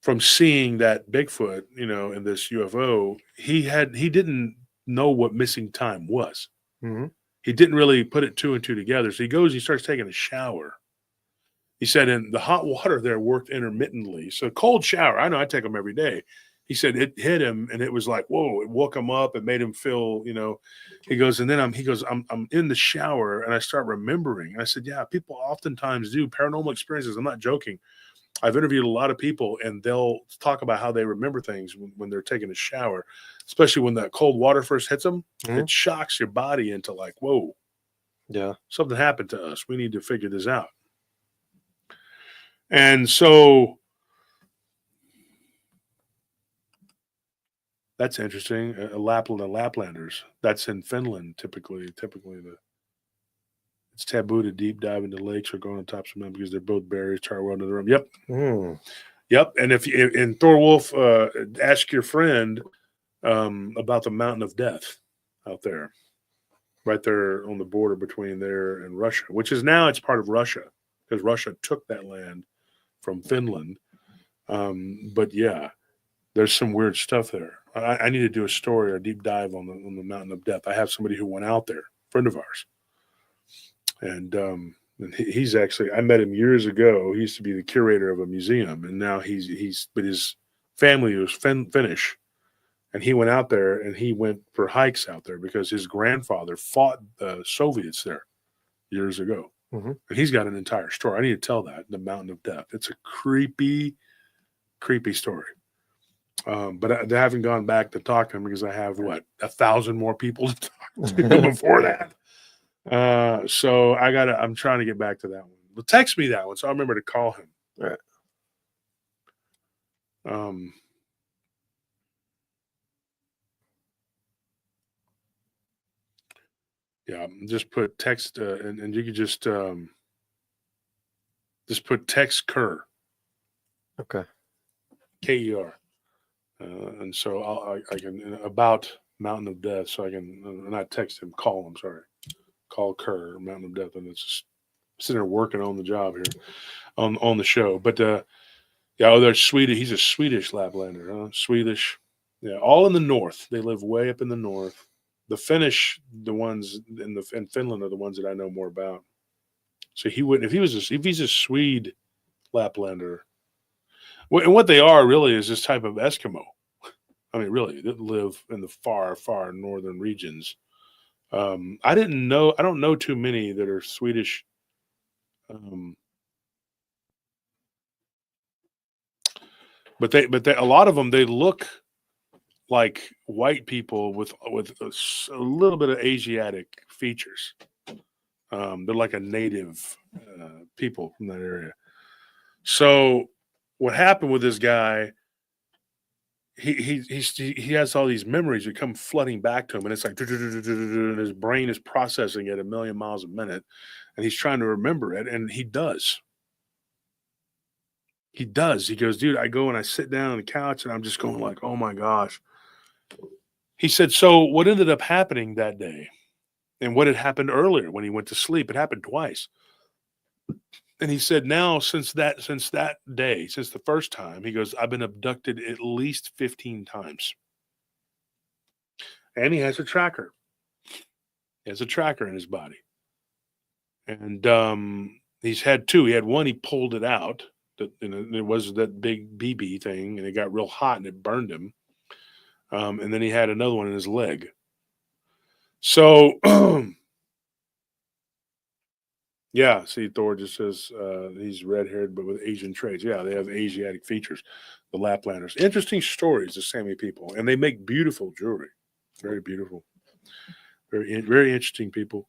from seeing that Bigfoot, in this UFO. He didn't know what missing time was. Mm-hmm. He didn't really put it 2 and 2 together. So he goes, he starts taking a shower. He said, and the hot water there worked intermittently. So cold shower, I know I take them every day. He said it hit him, and it was like, whoa, it woke him up. It made him feel, he goes, and then I'm in the shower, and I start remembering. And I said, yeah, people oftentimes do paranormal experiences. I'm not joking. I've interviewed a lot of people, and they'll talk about how they remember things when they're taking a shower, especially when that cold water first hits them. Mm-hmm. It shocks your body into like, whoa, yeah, something happened to us. We need to figure this out. And so that's interesting. Lapland and Laplanders. That's in Finland. Typically, it's taboo to deep dive into lakes or go on top of them because they're both berries, tar well into the room. Yep. Yep. And if in Thorwolf, ask your friend about the Mountain of Death out there, right there on the border between there and Russia, which is now it's part of Russia because Russia took that land from Finland. But yeah, there's some weird stuff there. I need to do a story or a deep dive on the Mountain of Death. I have somebody who went out there, a friend of ours. And he's actually, I met him years ago. He used to be the curator of a museum, and now but his family was Finnish, and he went out there and he went for hikes out there because his grandfather fought the Soviets there years ago. Mm-hmm. And he's got an entire story. I need to tell that, the Mountain of Death. It's a creepy, creepy story. But I haven't gone back to talk to him because I have 1,000 more people to talk to before that. So I'm trying to get back to that one. Well, text me that one so I remember to call him. All right. Yeah, just put text, and you could just put text Kerr. Okay. K-E-R. And so I can about Mountain of Death, so I can not text him, call him. Sorry, call Kerr Mountain of Death, and it's just sitting there working on the job here on the show. But they're Swedish. He's a Swedish Laplander, huh? Swedish, yeah, all in the north. They live way up in the north. The Finnish, the ones in Finland, are the ones that I know more about. So he wouldn't if he's a Swede Laplander. And what they are really is this type of Eskimo. I mean, really, that live in the far, far northern regions. I don't know too many that are Swedish. Um, but a lot of them, they look like white people with a little bit of Asiatic features. They're like a native people from that area. So what happened with this guy? He has all these memories that come flooding back to him, and it's like and his brain is processing at 1,000,000 miles a minute, and he's trying to remember it, and he does. He does. He goes, dude, I go and I sit down on the couch, and I'm just going like, oh my gosh. He said, so what ended up happening that day, and what had happened earlier when he went to sleep? It happened twice. And he said, now since that day, since the first time, he goes, I've been abducted at least 15 times. And he has a tracker. He has a tracker in his body. And he's had two. He had one, he pulled it out. And it was that big BB thing, and it got real hot and it burned him. And then he had another one in his leg. So, yeah, see, Thor just says he's red-haired but with Asian traits. Yeah, they have Asiatic features, the Laplanders. Interesting stories, the Sami people. And they make beautiful jewelry. Very beautiful. Very, very interesting people.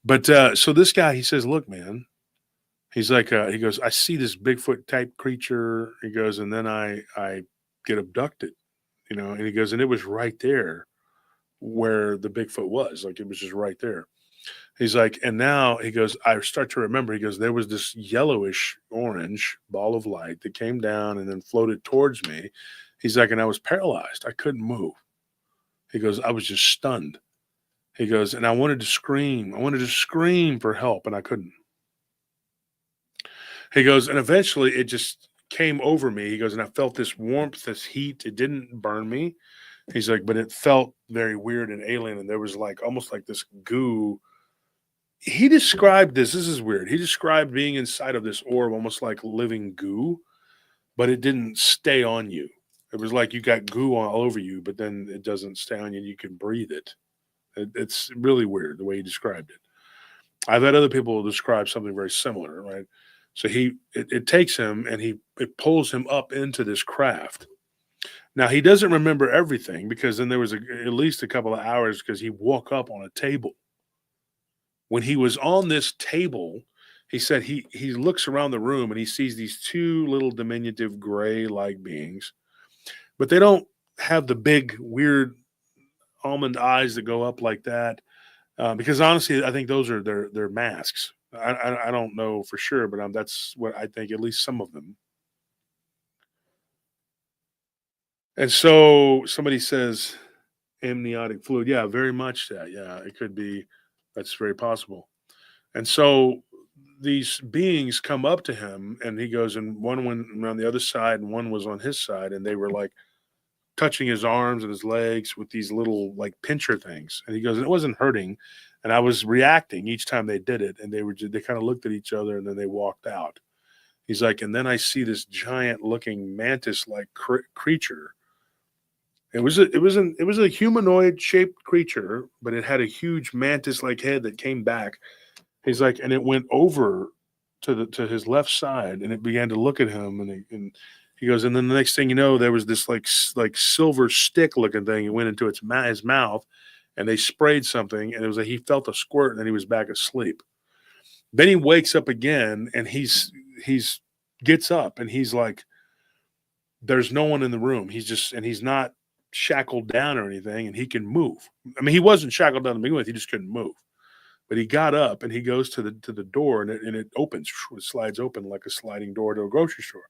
But so this guy, he says, look, man, he's like, he goes, I see this Bigfoot type creature. He goes, and then I get abducted, and he goes, and it was right there where the Bigfoot was. Like, it was just right there. He's like, and now he goes, I start to remember, he goes, there was this yellowish orange ball of light that came down and then floated towards me. He's like, and I was paralyzed. I couldn't move. He goes, I was just stunned. He goes, and I wanted to scream. I wanted to scream for help, and I couldn't. He goes, and eventually it just came over me. He goes, and I felt this warmth, this heat. It didn't burn me. He's like, but it felt very weird and alien, and there was like almost like this goo. He described this. This is weird. He described being inside of this orb almost like living goo, but it didn't stay on you. It was like you got goo all over you, but then it doesn't stay on you. You can breathe it. It's really weird the way he described it. I've had other people describe something very similar, right? So it takes him and it pulls him up into this craft. Now he doesn't remember everything because then there was at least a couple of hours because he woke up on a table. When he was on this table, he said he looks around the room and he sees these two little diminutive gray-like beings, but they don't have the big weird almond eyes that go up like that. Because honestly, I think those are their masks. I don't know for sure, but that's what I think. At least some of them. And so somebody says amniotic fluid. Yeah, very much that. Yeah, it could be. That's very possible. And so these beings come up to him, and he goes, and one went around the other side, and one was on his side, and they were like touching his arms and his legs with these little like pincher things. And he goes, it wasn't hurting. And I was reacting each time they did it. And they kind of looked at each other and then they walked out. He's like, and then I see this giant looking mantis like creature. It was a humanoid shaped creature, but it had a huge mantis like head that came back. He's like, and it went over to his left side and it began to look at him. And he goes, and then the next thing you know, there was this like silver stick looking thing. It went into his mouth, and they sprayed something, and it was like he felt a squirt, and then he was back asleep. Then he wakes up again, and he's gets up, and he's like, there's no one in the room. He's not shackled down or anything, and he can move. I mean, he wasn't shackled down to begin with; he just couldn't move. But he got up, and he goes to the door, and it opens. It slides open like a sliding door to a grocery store.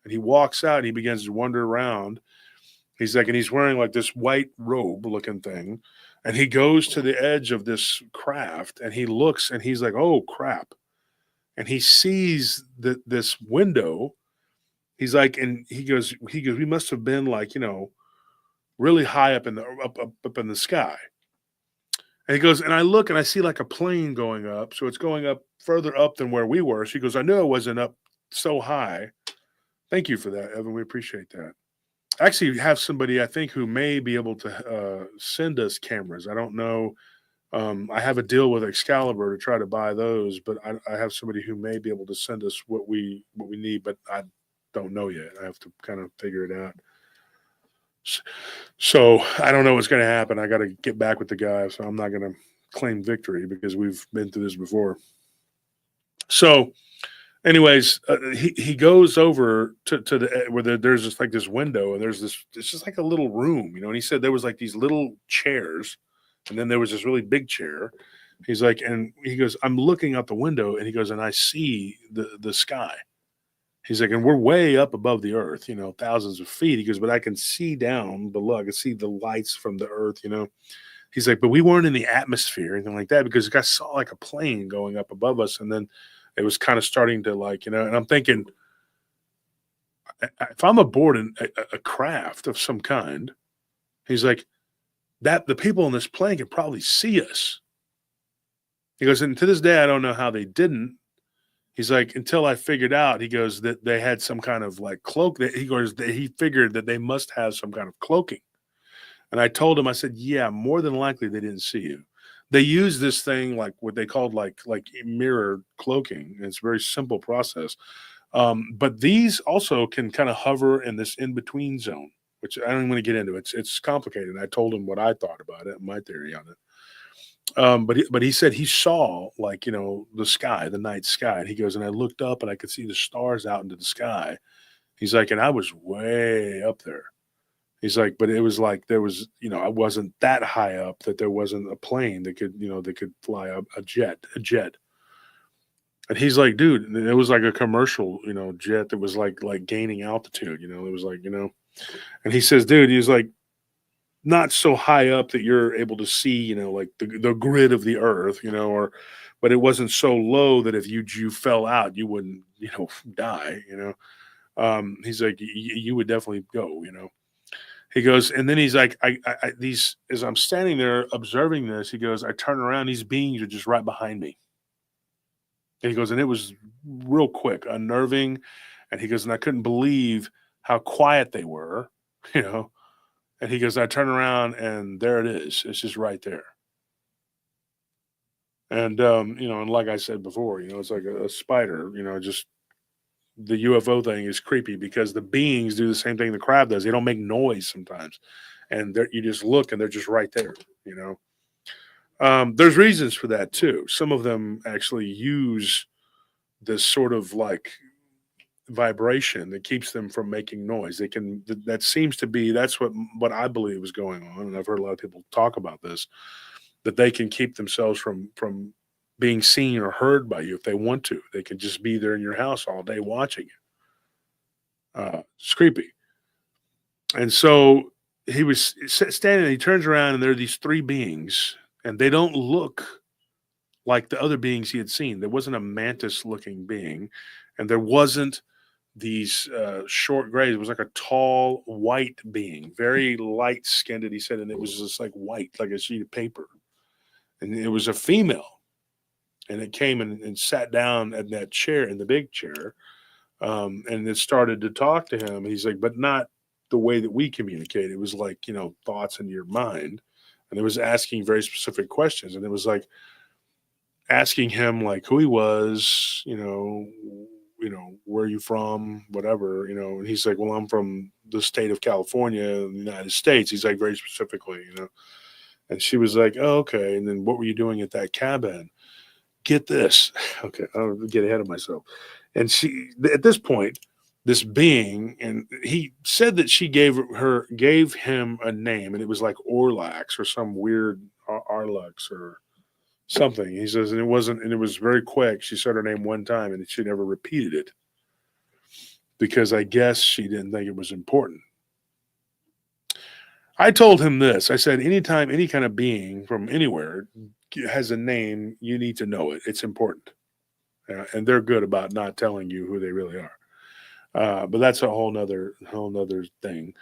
And he walks out and he begins to wander around. He's like, and he's wearing like this white robe looking thing. And he goes to the edge of this craft and he looks and he's like, oh crap. And he sees this window. He's like, and he goes, we must have been like, really high up in the sky. And he goes, and I look and I see like a plane going up. So it's going up further up than where we were. So he goes, I knew I wasn't up so high. Thank you for that, Evan. We appreciate that. Actually, have somebody I think who may be able to send us cameras. I don't know. I have a deal with Excalibur to try to buy those, but I have somebody who may be able to send us what we need, but I don't know yet. I have to kind of figure it out. So I don't know what's going to happen. I got to get back with the guy, so I'm not going to claim victory because we've been through this before. So, anyways, he goes over to the where there's just like this window, and there's this. It's just like a little room, you know. And he said there was like these little chairs, and then there was this really big chair. He's like, and he goes, I'm looking out the window, and he goes, and I see the sky. He's like, and we're way up above the earth, you know, thousands of feet. He goes, but I can see down below. I can see the lights from the earth, you know. He's like, but we weren't in the atmosphere or anything like that because the guy saw like a plane going up above us, and then it was kind of starting to like, you know. And I'm thinking, if I'm aboard a craft of some kind, he's like, that the people on this plane could probably see us. He goes, and to this day, I don't know how they didn't. He's like, until I figured out, he goes, that they had some kind of like cloak. He goes, that he figured that they must have some kind of cloaking. And I told him, I said, yeah, more than likely they didn't see you. They use this thing like what they called like mirror cloaking. It's a very simple process. But these also can kind of hover in this in-between zone, which I don't even want to get into. It's complicated. I told him what I thought about it, my theory on it. But he said he saw like, you know, the sky, the night sky. And he goes, and I looked up and I could see the stars out into the sky. He's like, and I was way up there. He's like, but it was like there was, you know, I wasn't that high up that there wasn't a plane that could, you know, that could fly up a jet. And he's like, dude, it was like a commercial, you know, jet that was like gaining altitude, you know, it was like, you know, and he says, dude, he was like, not so high up that you're able to see, you know, like the grid of the earth, you know, but it wasn't so low that if you fell out, you wouldn't, you know, die, you know. He's like, you would definitely go, you know. He goes, and then he's like, these, as I'm standing there observing this, he goes, I turn around, these beings are just right behind me. And he goes, and it was real quick, unnerving. And he goes, and I couldn't believe how quiet they were, you know. And he goes, I turn around and there it is. It's just right there. And, you know, and like I said before, you know, it's like a spider, you know, just the UFO thing is creepy because the beings do the same thing the crab does. They don't make noise sometimes. And you just look and they're just right there, you know. There's reasons for that too. Some of them actually use this sort of like vibration that keeps them from making noise. They can, that seems to be, that's what I believe is going on. And I've heard a lot of people talk about this, that they can keep themselves from being seen or heard by you if they want to. They can just be there in your house all day watching you. It's creepy. And so he was standing and he turns around and there are these three beings and they don't look like the other beings he had seen. There wasn't a mantis looking being and there wasn't these short grays. It was like a tall white being, very light skinned, he said, and it was just like white, like a sheet of paper. And it was a female. And it came and sat down at that chair, in the big chair, and it started to talk to him. And he's like, but not the way that we communicate. It was like, you know, thoughts in your mind. And it was asking very specific questions. And it was like asking him like who he was, you know, where are you from, whatever, you know. And he's like, well, I'm from the state of California in the United States. He's like, very specifically, you know. And she was like, oh, okay. And then what were you doing at that cabin? Get this. Okay, I'll get ahead of myself. And she, at this point, this being, and he said that she gave him a name, and it was like Orlax or some weird Arlux or something. He says, and it wasn't, and it was very quick. She said her name one time, and she never repeated it because I guess she didn't think it was important. I told him this. I said, anytime any kind of being from anywhere has a name, you need to know it. It's important. And they're good about not telling you who they really are. But that's a whole nother thing.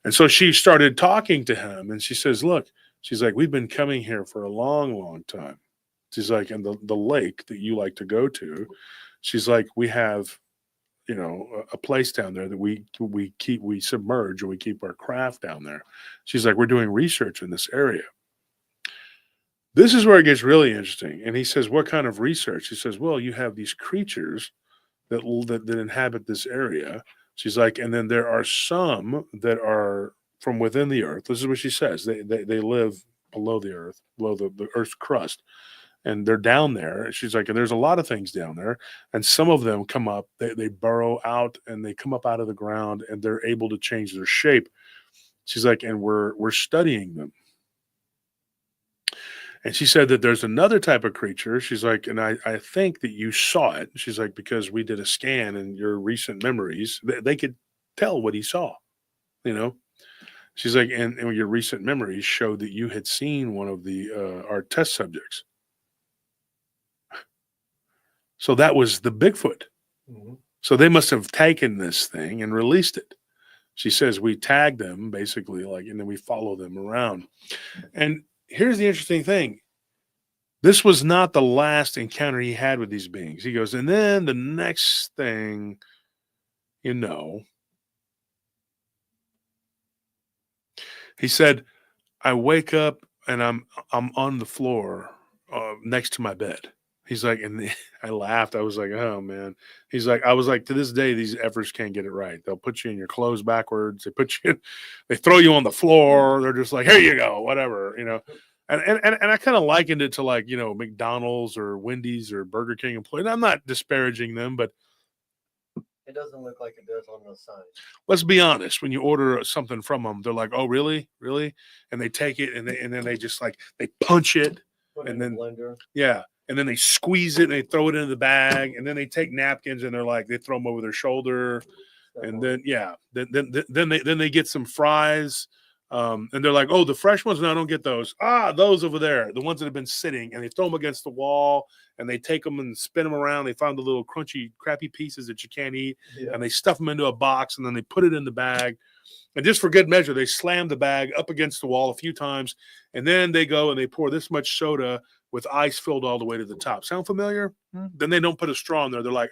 And so she started talking to him and she says, look, she's like, we've been coming here for a long, long time. She's like, and the lake that you like to go to, she's like, we have a place down there that we submerge, and we keep our craft down there. She's like, we're doing research in this area. This is where it gets really interesting. And he says, what kind of research? He says, well, you have these creatures that inhabit this area. She's like, and then there are some that are from within the earth. This is what she says. They live below the earth, below the earth's crust. And they're down there. She's like, and there's a lot of things down there. And some of them come up, they burrow out, and they come up out of the ground, and they're able to change their shape. She's like, and we're studying them. And she said that there's another type of creature. She's like, and I think that you saw it. She's like, because we did a scan in your recent memories, they could tell what he saw, She's like, and your recent memories showed that you had seen one of our test subjects. So that was the Bigfoot. Mm-hmm. So they must have taken this thing and released it. She says we tagged them basically, and then we follow them around. And here's the interesting thing. This was not the last encounter he had with these beings. He goes, and then the next thing, he said, I wake up and I'm on the floor next to my bed. He's like, and I laughed. I was like, oh man. He's like, I was like, to this day, these efforts can't get it right. They'll put you in your clothes backwards. They throw you on the floor. They're just like, here you go, whatever, And I kind of likened it to McDonald's or Wendy's or Burger King employees. I'm not disparaging them, but it doesn't look like it does on the sign. Let's be honest. When you order something from them, they're like, oh, really? Really? And they take it and then they just they punch it. Put it in the blender. Yeah. And then they squeeze it and they throw it into the bag, and then they take napkins and they throw them over their shoulder. And then, then they get some fries. And they're like, oh, the fresh ones? No, I don't get those. Those over there, the ones that have been sitting, and they throw them against the wall, and they take them and spin them around. They find the little crunchy, crappy pieces that you can't eat, and they stuff them into a box, and then they put it in the bag. And just for good measure, they slam the bag up against the wall a few times, and then they go and they pour this much soda with ice filled all the way to the top. Sound familiar? Mm-hmm. Then they don't put a straw in there. They're like,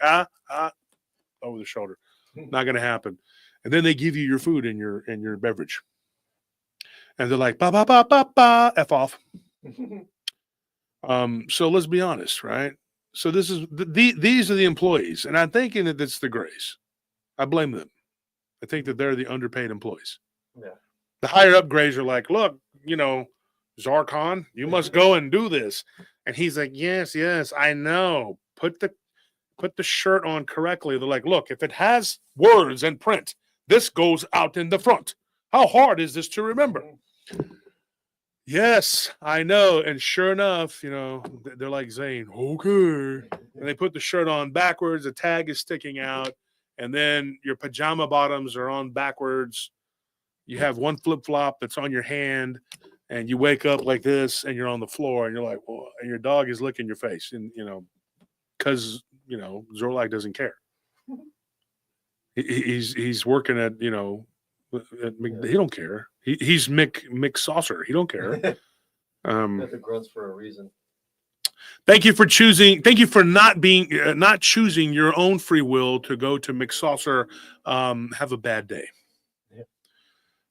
over the shoulder. Not going to happen. And then they give you your food and your beverage. And they're like, ba, ba, ba, ba, ba, F off. So let's be honest, right? So this is these are the employees. And I'm thinking that it's the Greys. I blame them. I think that they're the underpaid employees. Yeah. The higher up Greys are like, look, Zarkon, you must go and do this. And he's like, yes, I know. Put the shirt on correctly. They're like, look, if it has words and print, this goes out in the front. How hard is this to remember? Yes, I know. And sure enough, they're like Zane, okay. And they put the shirt on backwards. The tag is sticking out. And then your pajama bottoms are on backwards. You have one flip-flop that's on your hand. And you wake up like this, and you're on the floor, and you're like, well, and your dog is licking your face. And, because, Zorlak doesn't care. He's working at, he don't care. He's Mick Saucer. He don't care. Got the grunts for a reason. Thank you for not choosing your own free will to go to Mick Saucer. Have a bad day. Yeah.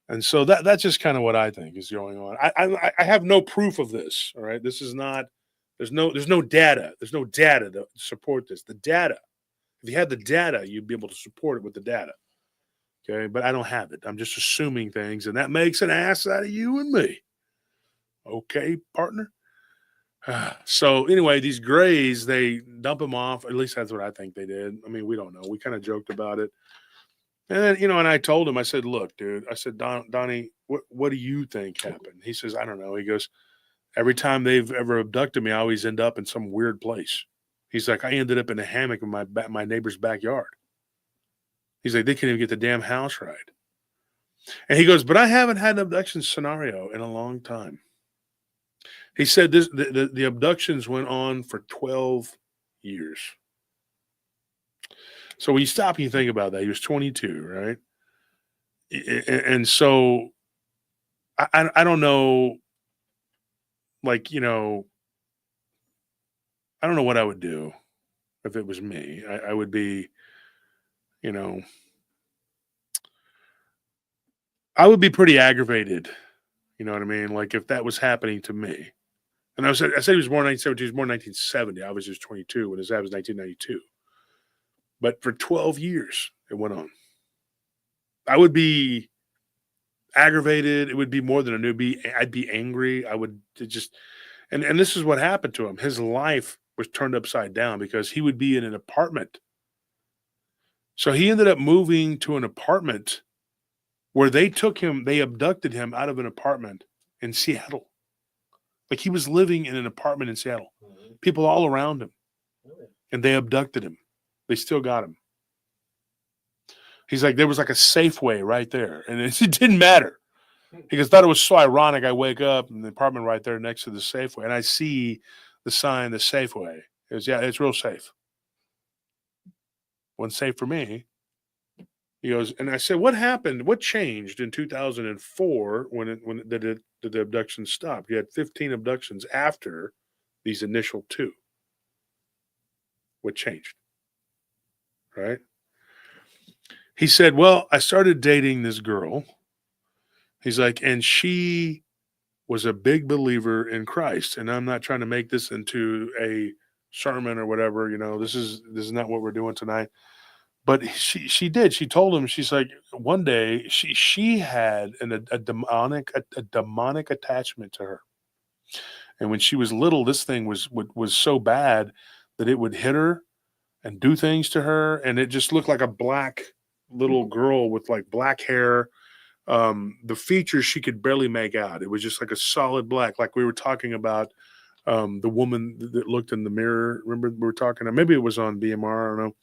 And so that's just kind of what I think is going on. I have no proof of this. All right. This is not, there's no data. There's no data to support this. The data, if you had the data, you'd be able to support it with the data. Okay, but I don't have it. I'm just assuming things, and that makes an ass out of you and me. Okay, partner? So anyway, these Greys, they dump him off. At least that's what I think they did. I mean, we don't know. We kind of joked about it. And then, and I told him, I said, look, dude, I said, Donnie, what do you think happened? He says, I don't know. He goes, every time they've ever abducted me, I always end up in some weird place. He's like, I ended up in a hammock in my neighbor's backyard. He's like, they can't even get the damn house right. And he goes, but I haven't had an abduction scenario in a long time. He said the abductions went on for 12 years. So when you stop and you think about that, he was 22, right? And so I don't know, I don't know what I would do if it was me. I would be, you know, I would be pretty aggravated. You know what I mean? Like if that was happening to me. And I said he was born in 1970. He was born in 1970. I was just 22 when his dad was 1992. But for 12 years, it went on. I would be aggravated. It would be more than a newbie. I'd be angry. I would just, and this is what happened to him. His life was turned upside down because he would be in an apartment. So he ended up moving to an apartment where they abducted him out of an apartment in Seattle. Like he was living in an apartment in Seattle. People all around him. And they abducted him. They still got him. He's like, there was like a Safeway right there. And it didn't matter. He goes, thought it was so ironic. I wake up in the apartment right there next to the Safeway. And I see the sign, the Safeway. He goes, yeah, it's real safe. Wasn't safe for me. He goes, and I said, what happened? What changed in 2004 when the abduction stopped? You had 15 abductions after these initial 2. What changed? Right? He said, well, I started dating this girl. He's like, and she was a big believer in Christ. And I'm not trying to make this into a sermon or whatever. You know, this is not what we're doing tonight. But she did. She told him, she's like, one day she had a demonic attachment to her. And when she was little, this thing was so bad that it would hit her and do things to her. And it just looked like a black little girl with like black hair. The features she could barely make out. It was just like a solid black, like we were talking about the woman that looked in the mirror. Remember we were talking, maybe it was on BMR, I don't know.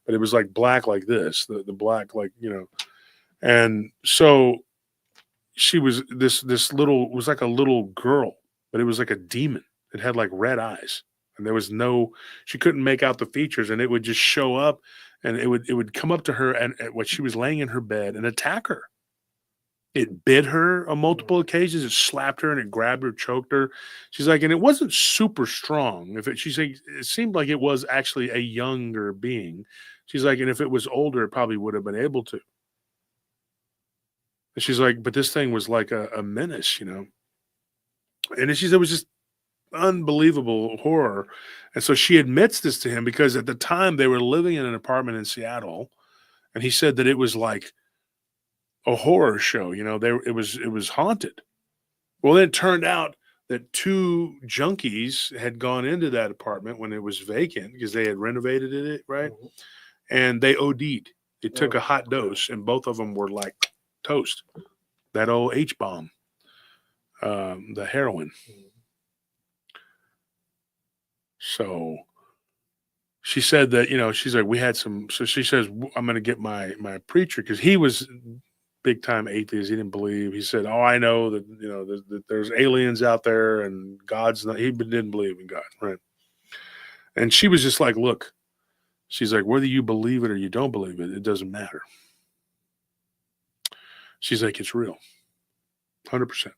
But it was like black like this, the black, like, you know. And so she was this little, was like a little girl, but it was like a demon. It had like red eyes. And there was she couldn't make out the features, and it would just show up, and it would come up to her and when she was laying in her bed and attack her. It bit her on multiple occasions. It slapped her and it grabbed her, choked her. She's like, and it wasn't super strong. She's like, it seemed like it was actually a younger being. She's like, and if it was older, it probably would have been able to. And she's like, but this thing was like a menace, you know. And she said it was just unbelievable horror. And so she admits this to him because at the time they were living in an apartment in Seattle, and he said that it was like a horror show, you know. It was haunted. Well, then it turned out that 2 junkies had gone into that apartment when it was vacant because they had renovated it, right? Mm-hmm. And they OD'd. They took a hot dose, and both of them were like toast. That old H-bomb, the heroin. So she said that, you know, she's like, we had some. So she says, I'm going to get my preacher, because he was big time atheist. He didn't believe. He said, oh, I know that, you know, that there's aliens out there and God's not. He didn't believe in God, right? And she was just like, look, she's like, whether you believe it or you don't believe it, it doesn't matter. She's like, it's real, 100%.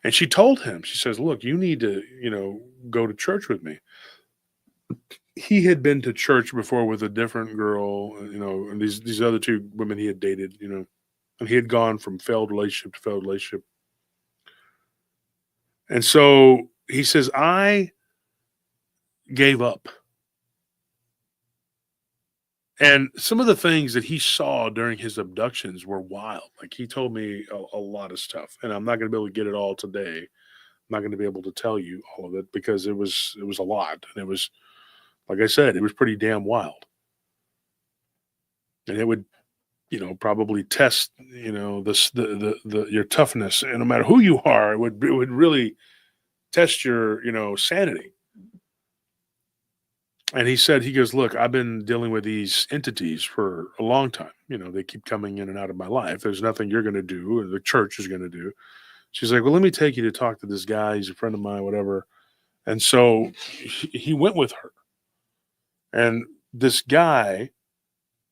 And she told him, she says, look, you need to, you know, go to church with me. He had been to church before with a different girl, you know, and these other 2 women he had dated, you know, and he had gone from failed relationship to failed relationship. And so he says, I gave up. And some of the things that he saw during his abductions were wild. Like he told me a lot of stuff, and I'm not going to be able to get it all today. I'm not going to be able to tell you all of it because it was a lot. And it was, like I said, it was pretty damn wild. And it would, you know, probably test, you know, the your toughness. And no matter who you are, it would really test your, you know, sanity. And he said, he goes, look, I've been dealing with these entities for a long time. You know, they keep coming in and out of my life. There's nothing you're going to do or the church is going to do. She's like, well, let me take you to talk to this guy. He's a friend of mine, whatever. And so he went with her. And this guy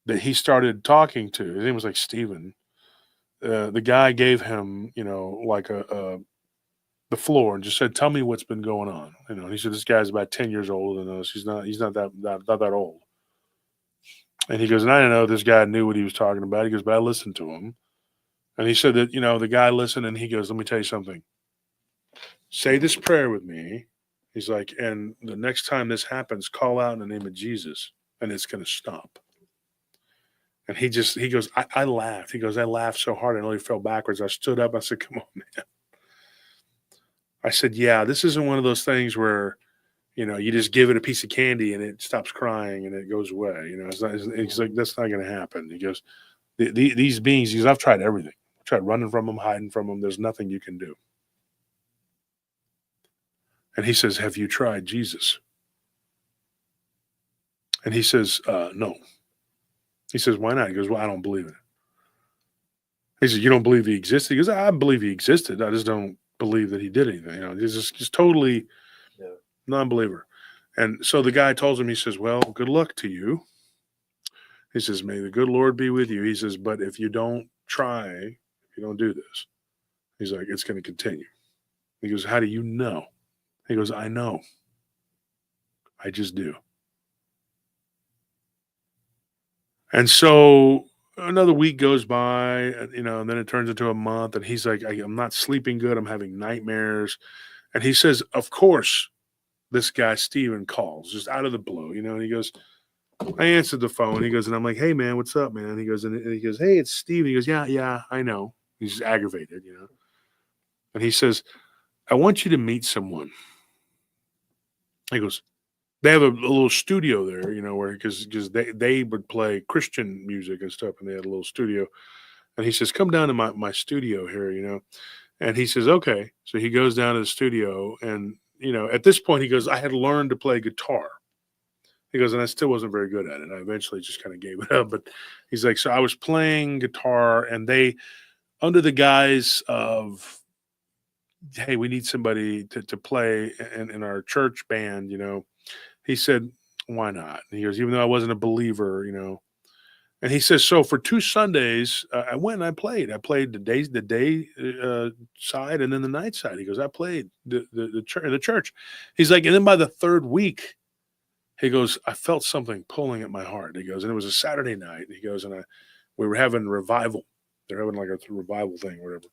that he started talking to, his name was like Steven. The guy gave him, you know, like the floor and just said, tell me what's been going on. You know, and he said, this guy's about 10 years older than us. He's not that old. And he goes, and I don't know if this guy knew what he was talking about. He goes, but I listened to him. And he said that, the guy listened, and he goes, let me tell you something. Say this prayer with me. He's like, and the next time this happens, call out in the name of Jesus, and it's going to stop. And he goes, I laughed. He goes, I laughed so hard I nearly fell backwards. I stood up. I said, come on, man. I said, yeah, this isn't one of those things where, you just give it a piece of candy and it stops crying and it goes away. It's like, that's not going to happen. He goes, these beings, I've tried everything. I've tried running from them, hiding from them. There's nothing you can do. And he says, have you tried Jesus? And he says, no. He says, why not? He goes, well, I don't believe it. He says, you don't believe he existed? He goes, I believe he existed. I just don't believe that he did anything. He's just totally non-believer. And so the guy tells him, he says, well, good luck to you. He says, may the good Lord be with you. He says, but if you don't try, if you don't do this, he's like, it's going to continue. He goes, how do you know? He goes, I know. I just do. And so another week goes by, and then it turns into a month, and he's like, I'm not sleeping good. I'm having nightmares. And he says, of course, this guy, Steven, calls just out of the blue, and he goes, I answered the phone. He goes, and I'm like, hey, man, what's up, man? He goes, hey, it's Steve. He goes, yeah, I know. He's aggravated, And he says, I want you to meet someone. He goes, they have a little studio there, where because they would play Christian music and stuff, and they had a little studio. And he says, come down to my studio here, And he says, okay. So he goes down to the studio, and at this point, he goes, I had learned to play guitar. He goes, and I still wasn't very good at it. I eventually just kind of gave it up. But he's like, so I was playing guitar, and they, under the guise of, hey, we need somebody to play in our church band, he said, why not? And he goes, even though I wasn't a believer, And he says, so for 2 Sundays, I went and I played. I played the day side and then the night side. He goes, I played the church. He's like, and then by the 3rd week, he goes, I felt something pulling at my heart. He goes, and it was a Saturday night. He goes, and we were having revival. They're having like a revival thing or whatever.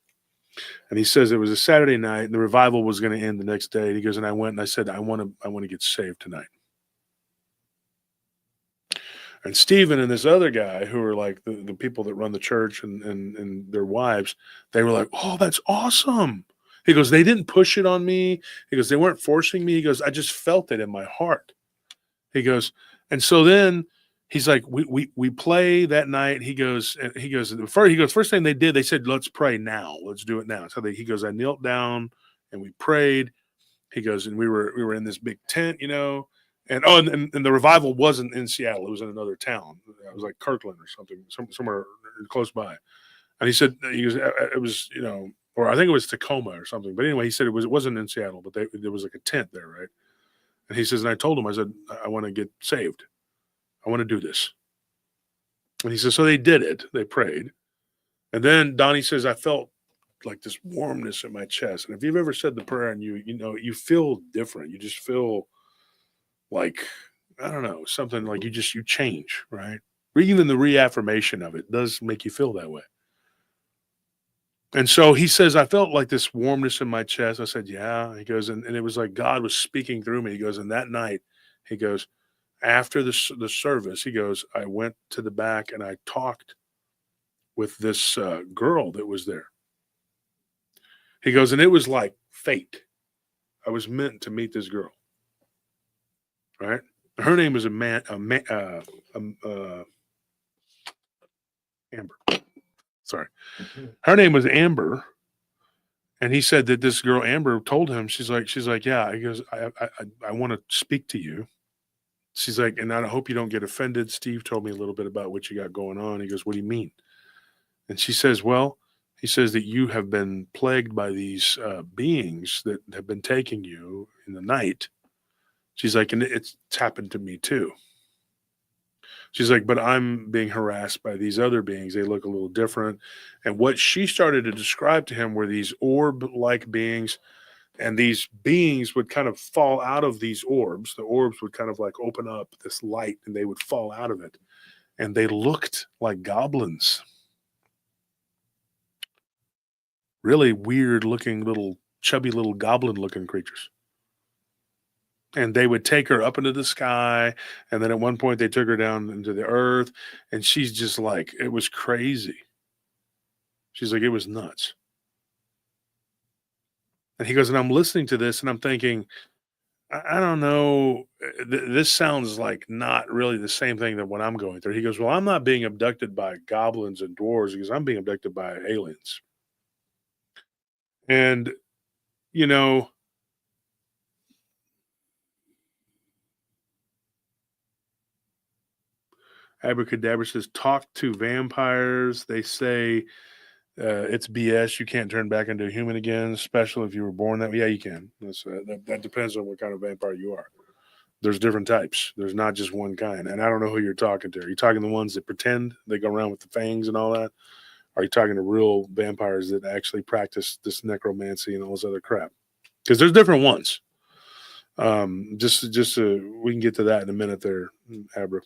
And he says it was a Saturday night, and the revival was going to end the next day. And he goes, and I went and I said, I want to get saved tonight. And Stephen and this other guy, who are like the people that run the church and their wives, they were like, oh, that's awesome. He goes, they didn't push it on me. He goes, they weren't forcing me. He goes, I just felt it in my heart. He goes, and so then he's like, we play that night. He goes, first thing they did, they said, let's pray now. Let's do it now. So he goes, I knelt down and we prayed. He goes, and we were in this big tent, And the revival wasn't in Seattle. It was in another town. It was like Kirkland or something, somewhere close by. And he said, it was, or I think it was Tacoma or something. But anyway, he said it wasn't in Seattle, but there was like a tent there, right? And he says, and I told him, I said, I want to get saved. I want to do this. And he says, so they did it. They prayed. And then Donnie says, I felt like this warmness in my chest. And if you've ever said the prayer and you feel different, you just feel like, I don't know, something like you change, right? Even the reaffirmation of it does make you feel that way. And so he says, I felt like this warmness in my chest. I said, yeah. He goes, and it was like God was speaking through me. He goes, and that night, he goes, after the service, he goes, I went to the back and I talked with this girl that was there. He goes, and it was like fate. I was meant to meet this girl. Right? Her name was Amber. Sorry. Her name was Amber. And he said that this girl, Amber, told him, she's like, yeah. He goes, I want to speak to you. She's like, and I hope you don't get offended. Steve told me a little bit about what you got going on. He goes, what do you mean? And she says, well, he says that you have been plagued by these beings that have been taking you in the night. She's like, and it's happened to me too. She's like, but I'm being harassed by these other beings. They look a little different. And what she started to describe to him were these orb-like beings, and these beings would kind of fall out of these orbs. The orbs would kind of like open up this light, and they would fall out of it. and they looked like goblins. Really weird looking little chubby little goblin looking creatures. And they would take her up into the sky, and then at one point they took her down into the earth, and she's just like, it was crazy. She's like, it was nuts. And he goes, and I'm listening to this and I'm thinking, I don't know. This sounds like not really the same thing that what I'm going through. He goes, well, I'm not being abducted by goblins and dwarves because I'm being abducted by aliens. And, you know, Abracadabra says, talk to vampires. They say it's BS. You can't turn back into a human again, especially if you were born that way. Yeah, you can. That depends on what kind of vampire you are. There's different types. There's not just one kind. And I don't know who you're talking to. Are you talking to the ones that pretend they go around with the fangs and all that? Are you talking to real vampires that actually practice this necromancy and all this other crap? Because there's different ones. We can get to that in a minute there, Abra.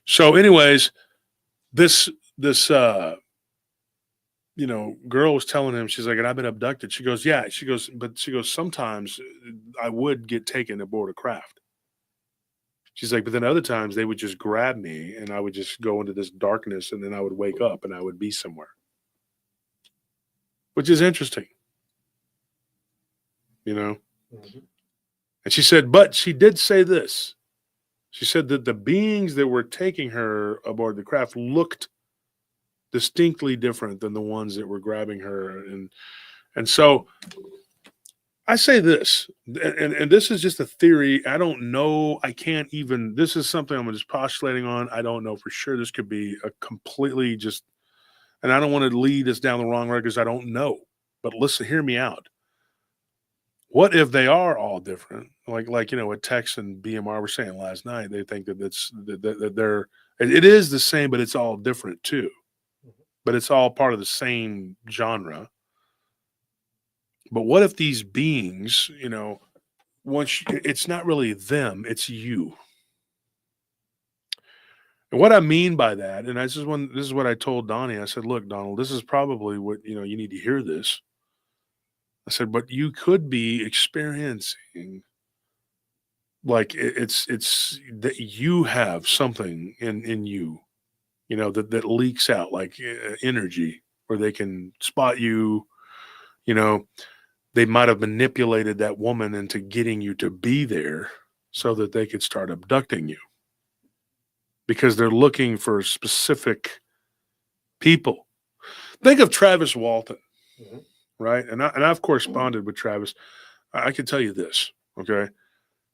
So anyways, this girl was telling him, she's like, and I've been abducted. She goes, yeah. She goes, sometimes I would get taken aboard a craft. She's like, but then other times they would just grab me and I would just go into this darkness and then I would wake up and I would be somewhere. Which is interesting. Mm-hmm. And she said, but she did say this. She said that the beings that were taking her aboard the craft looked distinctly different than the ones that were grabbing her. And so I say this, and this is just a theory. I don't know. I can't even, this is something I'm just postulating on. I don't know for sure. This could be a completely just, and I don't want to lead us down the wrong road because I don't know. But listen, hear me out. What if they are all different? Like what Tex and BMR were saying last night. They think that it is the same, but it's all different too. But it's all part of the same genre. But what if these beings, it's not really them, it's you. And what I mean by that, and this is what I told Donnie. I said, look, Donald, this is probably what, you need to hear this. I said, but you could be experiencing like it's that you have something in you, that leaks out like energy, where they can spot you. They might have manipulated that woman into getting you to be there so that they could start abducting you because they're looking for specific people. Think of Travis Walton, mm-hmm. Right? And I've corresponded with Travis. I can tell you this, okay?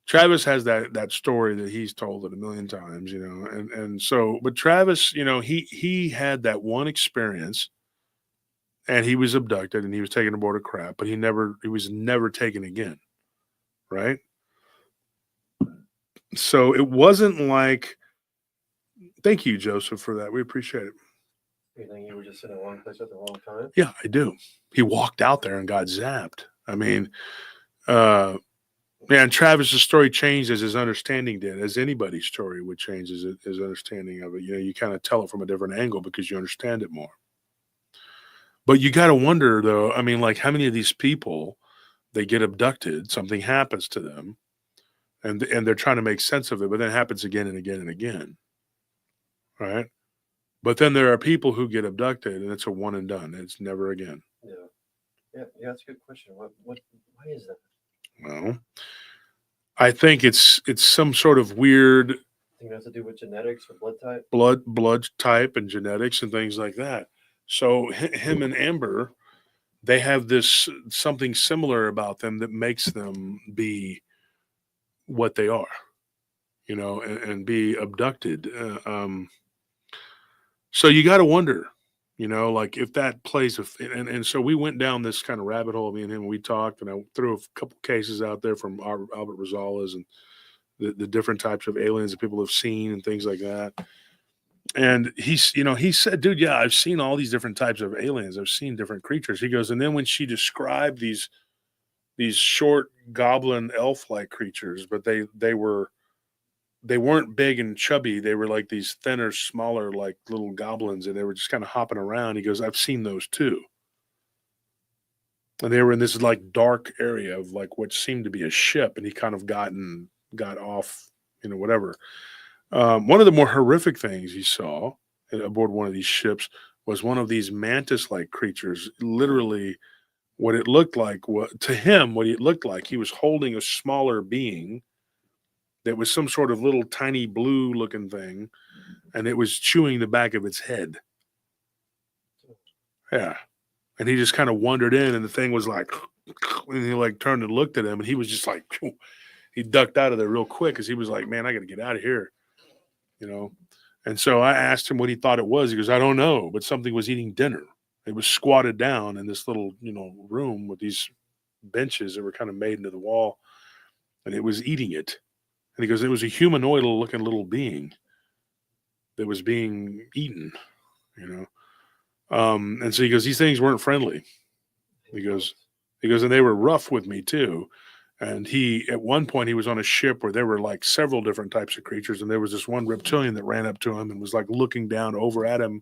Travis has that story that he's told it a million times, and so, but Travis, he had that one experience, and he was abducted and he was taken aboard a craft, but he was never taken again, right? So it wasn't like, thank you, Joseph, for that. We appreciate it. You think you were just in the wrong place at the wrong time? Yeah, I do. He walked out there and got zapped. I mean, and Travis's story changed as his understanding did, as anybody's story would change his understanding of it. You kind of tell it from a different angle because you understand it more. But you got to wonder, though, I mean, like how many of these people, they get abducted, something happens to them, and they're trying to make sense of it, but then it happens again and again and again, right? But then there are people who get abducted, and it's a one and done. It's never again. Yeah, that's a good question. Why is that? Well, I think it's some sort of weird. Think it has to do with genetics or blood type? Blood type and genetics and things like that. So him and Amber, they have this something similar about them that makes them be what they are, and be abducted. So you got to wonder, like if that plays and so we went down this kind of rabbit hole, me and him, we talked, and I threw a couple cases out there from Albert Rosales and the different types of aliens that people have seen and things like that. And he said, dude, yeah, I've seen all these different types of aliens. I've seen different creatures. He goes, and then when she described these short goblin elf-like creatures, but they were they weren't big and chubby. They were like these thinner, smaller, like little goblins, and they were just kind of hopping around. He goes, I've seen those too. And they were in this like dark area of like what seemed to be a ship, and he kind of got off, whatever. One of the more horrific things he saw aboard one of these ships was one of these mantis-like creatures. Literally, what it looked like, to him, what it looked like, he was holding a smaller being that was some sort of little tiny blue-looking thing, and it was chewing the back of its head. Yeah. And he just kind of wandered in, and the thing was like, and he like turned and looked at him, and he was just like, he ducked out of there real quick because he was like, man, I got to get out of here, And so I asked him what he thought it was. He goes, I don't know, but something was eating dinner. It was squatted down in this little, room with these benches that were kind of made into the wall, and it was eating it. And he goes, it was a humanoidal looking little being that was being eaten, And so he goes, these things weren't friendly. He goes, and they were rough with me too. And at one point, he was on a ship where there were like several different types of creatures. And there was this one reptilian that ran up to him and was like looking down over at him.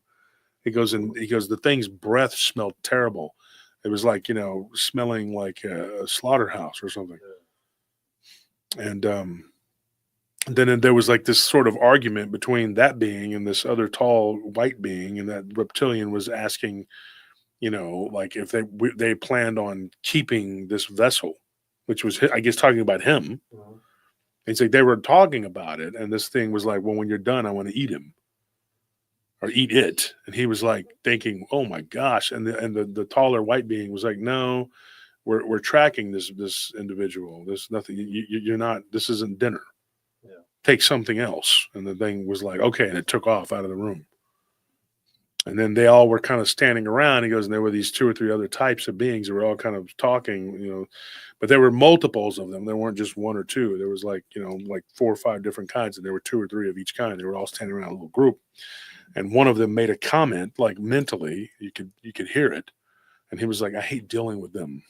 He goes, the thing's breath smelled terrible. It was like, smelling like a slaughterhouse or something. And then there was like this sort of argument between that being and this other tall white being. And that reptilian was asking, like if they planned on keeping this vessel, which was, I guess, talking about him. Mm-hmm. It's like they were talking about it, and this thing was like, well, when you're done, I want to eat him or eat it. And he was like thinking, oh my gosh. And the taller white being was like, no, we're tracking this individual. There's nothing. You're not. This isn't dinner. Yeah. Take something else. And the thing was like, okay, and it took off out of the room. And then they all were kind of standing around. He goes, and there were these 2 or 3 other types of beings that were all kind of talking, but there were multiples of them. There weren't just 1 or 2. There was like, like 4 or 5 different kinds, and there were 2 or 3 of each kind. They were all standing around a little group. And one of them made a comment, like mentally, you could hear it. And he was like, I hate dealing with them.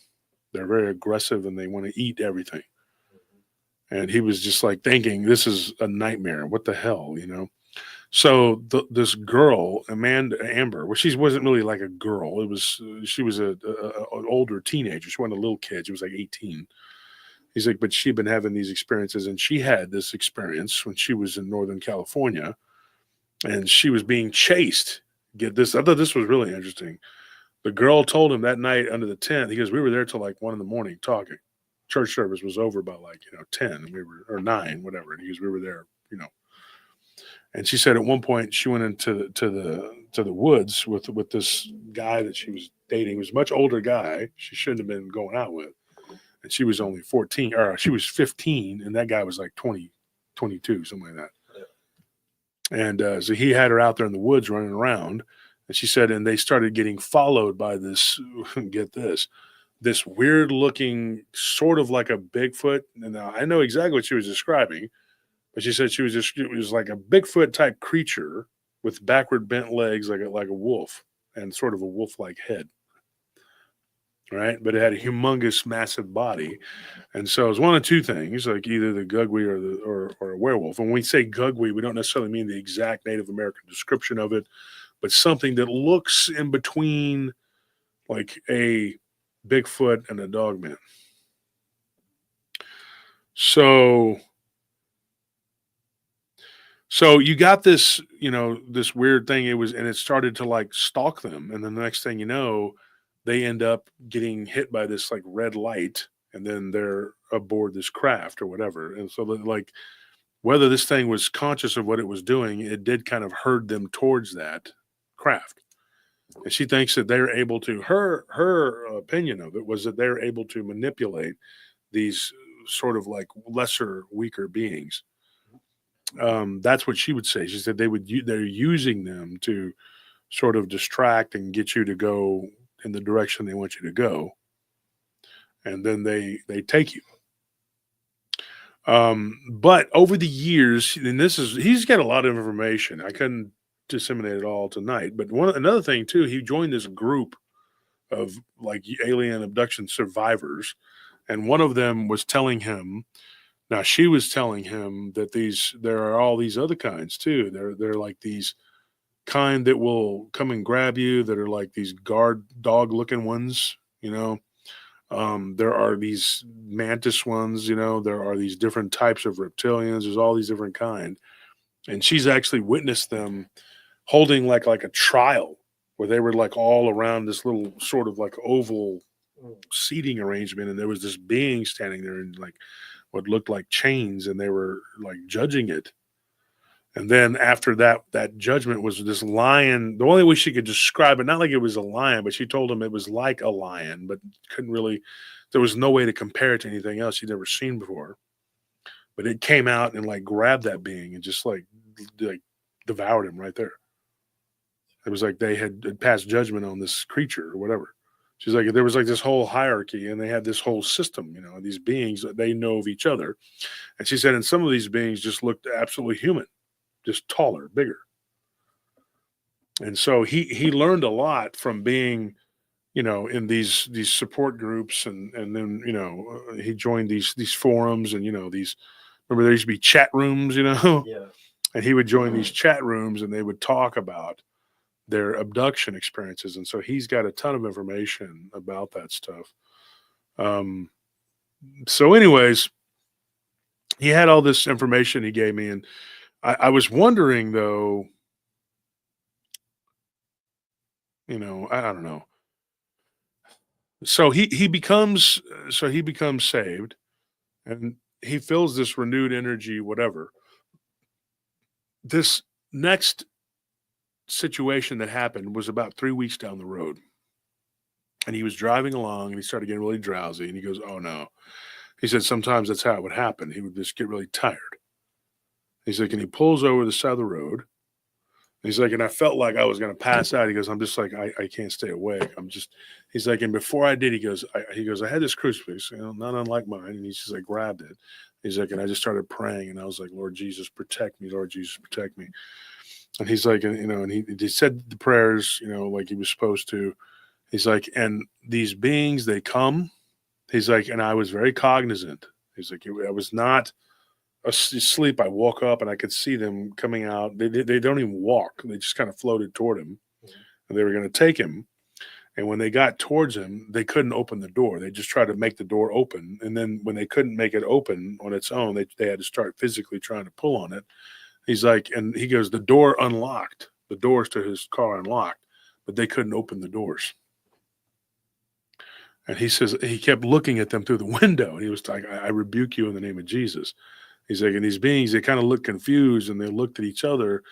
They're very aggressive and they want to eat everything. And he was just like thinking, this is a nightmare. What the hell, So this girl, Amber, well, she wasn't really like a girl. She was an older teenager. She wasn't a little kid. She was like 18. He's like, but she'd been having these experiences, and she had this experience when she was in Northern California, and she was being chased. Get this. I thought this was really interesting. The girl told him that night under the tent, he goes, we were there till like 1 a.m. talking. Church service was over by like, 10, and or 9, whatever. And he goes, we were there, And she said at one point she went into the woods with this guy that she was dating. He was a much older guy she shouldn't have been going out with. And she was only 14, or she was 15, and that guy was like 20, 22, something like that. Yeah. And so he had her out there in the woods running around. And she said, and they started getting followed by this, get this weird looking, sort of like a Bigfoot. And I know exactly what she was describing. But she said it was like a Bigfoot type creature with backward bent legs, like a wolf, and sort of a wolf-like head. Right? But it had a humongous, massive body. And so it was one of 2 things, like either the gugwe or a werewolf. And when we say gugwe, we don't necessarily mean the exact Native American description of it, but something that looks in between like a Bigfoot and a dogman. So you got this, this weird thing. It started to like stalk them. And then the next thing you know, they end up getting hit by this like red light, and then they're aboard this craft or whatever. And so like, whether this thing was conscious of what it was doing, it did kind of herd them towards that craft. And she thinks that they're able to, her opinion of it was that they're able to manipulate these sort of like lesser, weaker beings. That's what she would say. She said they're using them to sort of distract and get you to go in the direction they want you to go, and then they take you. But over the years, and he's got a lot of information. I couldn't disseminate it all tonight. But another thing too, he joined this group of like alien abduction survivors, and one of them was telling him Now she was telling him that there are all these other kinds too. They're like these kind that will come and grab you, that are like these guard dog looking ones, you know. There are these mantis ones, you know, there are these different types of reptilians, there's all these different kind. And she's actually witnessed them holding like a trial where they were like all around this little sort of like oval seating arrangement, and there was this being standing there in like what looked like chains, and they were like judging it. And then after that judgment was this lion. The only way she could describe it, not like it was a lion, but she told him it was like a lion, but couldn't really, there was no way to compare it to anything else she'd ever seen before. But it came out and like grabbed that being and just like devoured him right there. It was like they had passed judgment on this creature or whatever. She's like, there was like this whole hierarchy, and they had this whole system, you know, these beings that they know of each other. And she said, and some of these beings just looked absolutely human, just taller, bigger. And so he learned a lot from being, you know, in these support groups, and then, you know, he joined these forums, and, you know, remember there used to be chat rooms, you know. Yeah. And he would join these chat rooms, and they would talk about their abduction experiences. And so he's got a ton of information about that stuff. So anyways, he had all this information he gave me, and I was wondering though, you know, I don't know. So he becomes saved, and he feels this renewed energy, whatever. This next situation that happened was about 3 weeks down the road. And he was driving along, and he started getting really drowsy, and he goes, oh no. He said sometimes that's how it would happen. He would just get really tired. He's like, and he pulls over the side of the road. He's like, and I felt like I was going to pass out. He goes, I'm just like, I can't stay awake. He's like, and before I did, he goes, I had this crucifix, you know, not unlike mine. And he just like grabbed it. He's like, and I just started praying, and I was like, Lord Jesus, protect me. Lord Jesus, protect me. And he's like, you know, and he said the prayers, you know, like he was supposed to. He's like, and these beings, they come. He's like, and I was very cognizant. He's like, I was not asleep. I woke up and I could see them coming out. They don't even walk. They just kind of floated toward him, and they were going to take him. And when they got towards him, they couldn't open the door. They just tried to make the door open. And then when they couldn't make it open on its own, they had to start physically trying to pull on it. He's like, and he goes, the door unlocked. The doors to his car unlocked, but they couldn't open the doors. And he says, he kept looking at them through the window. And he was like, I rebuke you in the name of Jesus. He's like, and these beings, they kind of looked confused, and they looked at each other.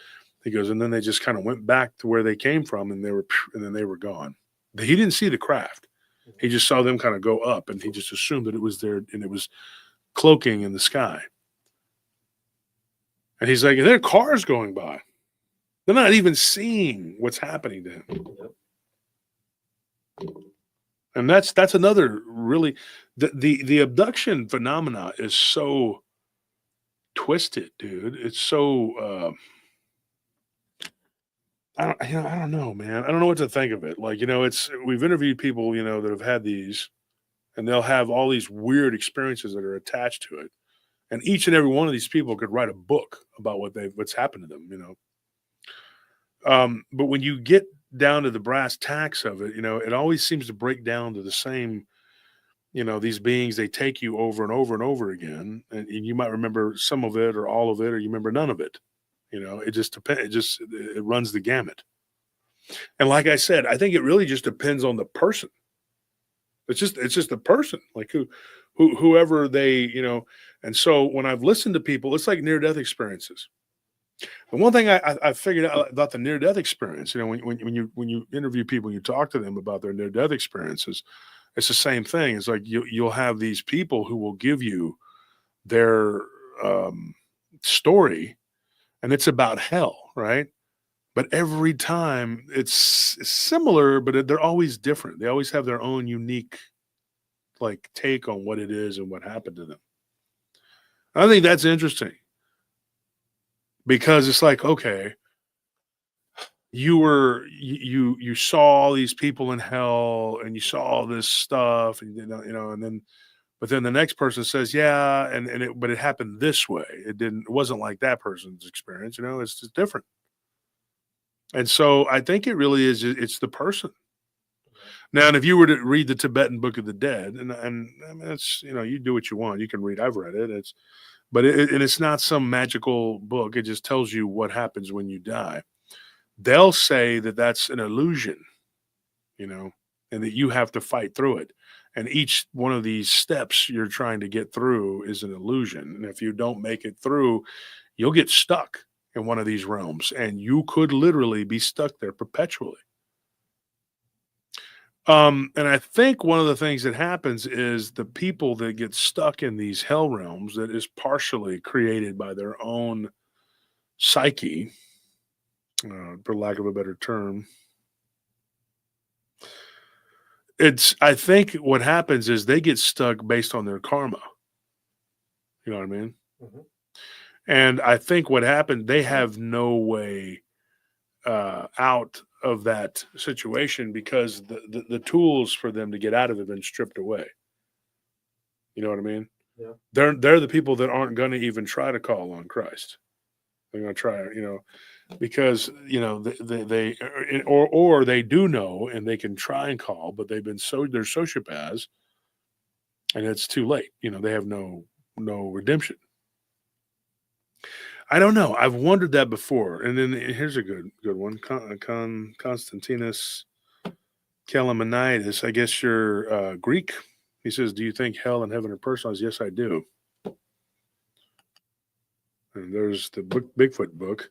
He goes, and then they just kind of went back to where they came from, and then they were gone. He didn't see the craft. He just saw them kind of go up, and he just assumed that it was there, and it was cloaking in the sky. And he's like, and there are cars going by. They're not even seeing what's happening to him. And that's another really, the abduction phenomena is so twisted, dude. It's so I don't know, man. I don't know what to think of it. Like, you know, we've interviewed people, you know, that have had these, and they'll have all these weird experiences that are attached to it. And each and every one of these people could write a book about what's happened to them, you know. But when you get down to the brass tacks of it, you know, it always seems to break down to the same, you know, these beings, they take you over and over and over again. And you might remember some of it or all of it, or you remember none of it. You know, it just depends. It runs the gamut. And like I said, I think it really just depends on the person. It's just the person, like whoever they, you know. And so when I've listened to people, it's like near-death experiences. And one thing I figured out about the near-death experience, you know, when you interview people, you talk to them about their near-death experiences, it's the same thing. It's like you'll have these people who will give you their story, and it's about hell, right? But every time it's similar, but they're always different. They always have their own unique, like, take on what it is and what happened to them. I think that's interesting, because it's like, okay, you saw all these people in hell, and you saw all this stuff, and you know, and then, But then the next person says, yeah, but it happened this way. It wasn't like that person's experience, it's just different. And so I think it really is, it's the person. Now, and if you were to read the Tibetan Book of the Dead, and I mean, it's, you do what you want, you can read, I've read it. But it's not some magical book. It just tells you what happens when you die. They'll say that that's an illusion, and that you have to fight through it. And each one of these steps you're trying to get through is an illusion. And if you don't make it through, you'll get stuck in one of these realms, and you could literally be stuck there perpetually. And I think one of the things that happens is the people that get stuck in these hell realms that is partially created by their own psyche, for lack of a better term. I think what happens is they get stuck based on their karma. You know what I mean? Mm-hmm. And I think what happened, they have no way out of that situation because the tools for them to get out of it have been stripped away. You know what I mean? Yeah. They're the people that aren't going to even try to call on Christ. They're going to try, because they or they do know and they can try and call, but they're sociopaths, and it's too late. They have no redemption. I don't know. I've wondered that before. And then here's a good one. Constantinos Kalamanitis. I guess you're Greek. He says, do you think hell and heaven are personalized? Yes, I do. And there's the Bigfoot book.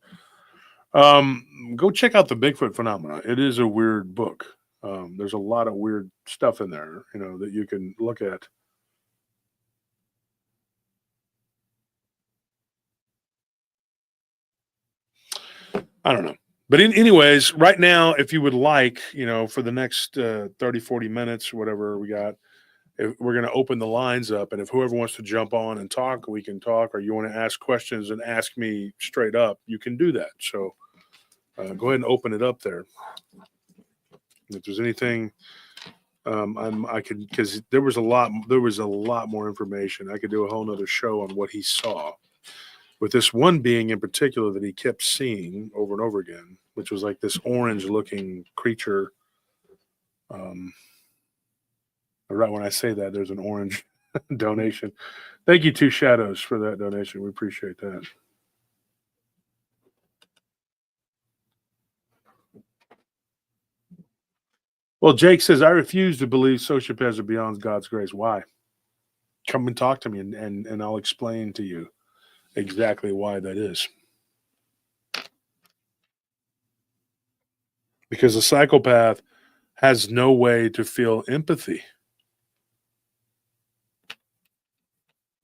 Go check out the Bigfoot Phenomena. It is a weird book. There's a lot of weird stuff in there, that you can look at. I don't know. But anyways, right now, if you would like, for the next 30, 40 minutes, whatever we got, we're going to open the lines up. And if whoever wants to jump on and talk, we can talk. Or you want to ask questions and ask me straight up, you can do that. So go ahead and open it up there. If there's anything, I could, because there was a lot more information. I could do a whole nother show on what he saw. With this one being in particular that he kept seeing over and over again, which was like this orange-looking creature. Right when I say that, there's an orange donation. Thank you, Two Shadows, for that donation. We appreciate that. Well, Jake says, I refuse to believe sociopaths are beyond God's grace. Why? Come and talk to me, and I'll explain to you exactly why that is. Because a psychopath has no way to feel empathy.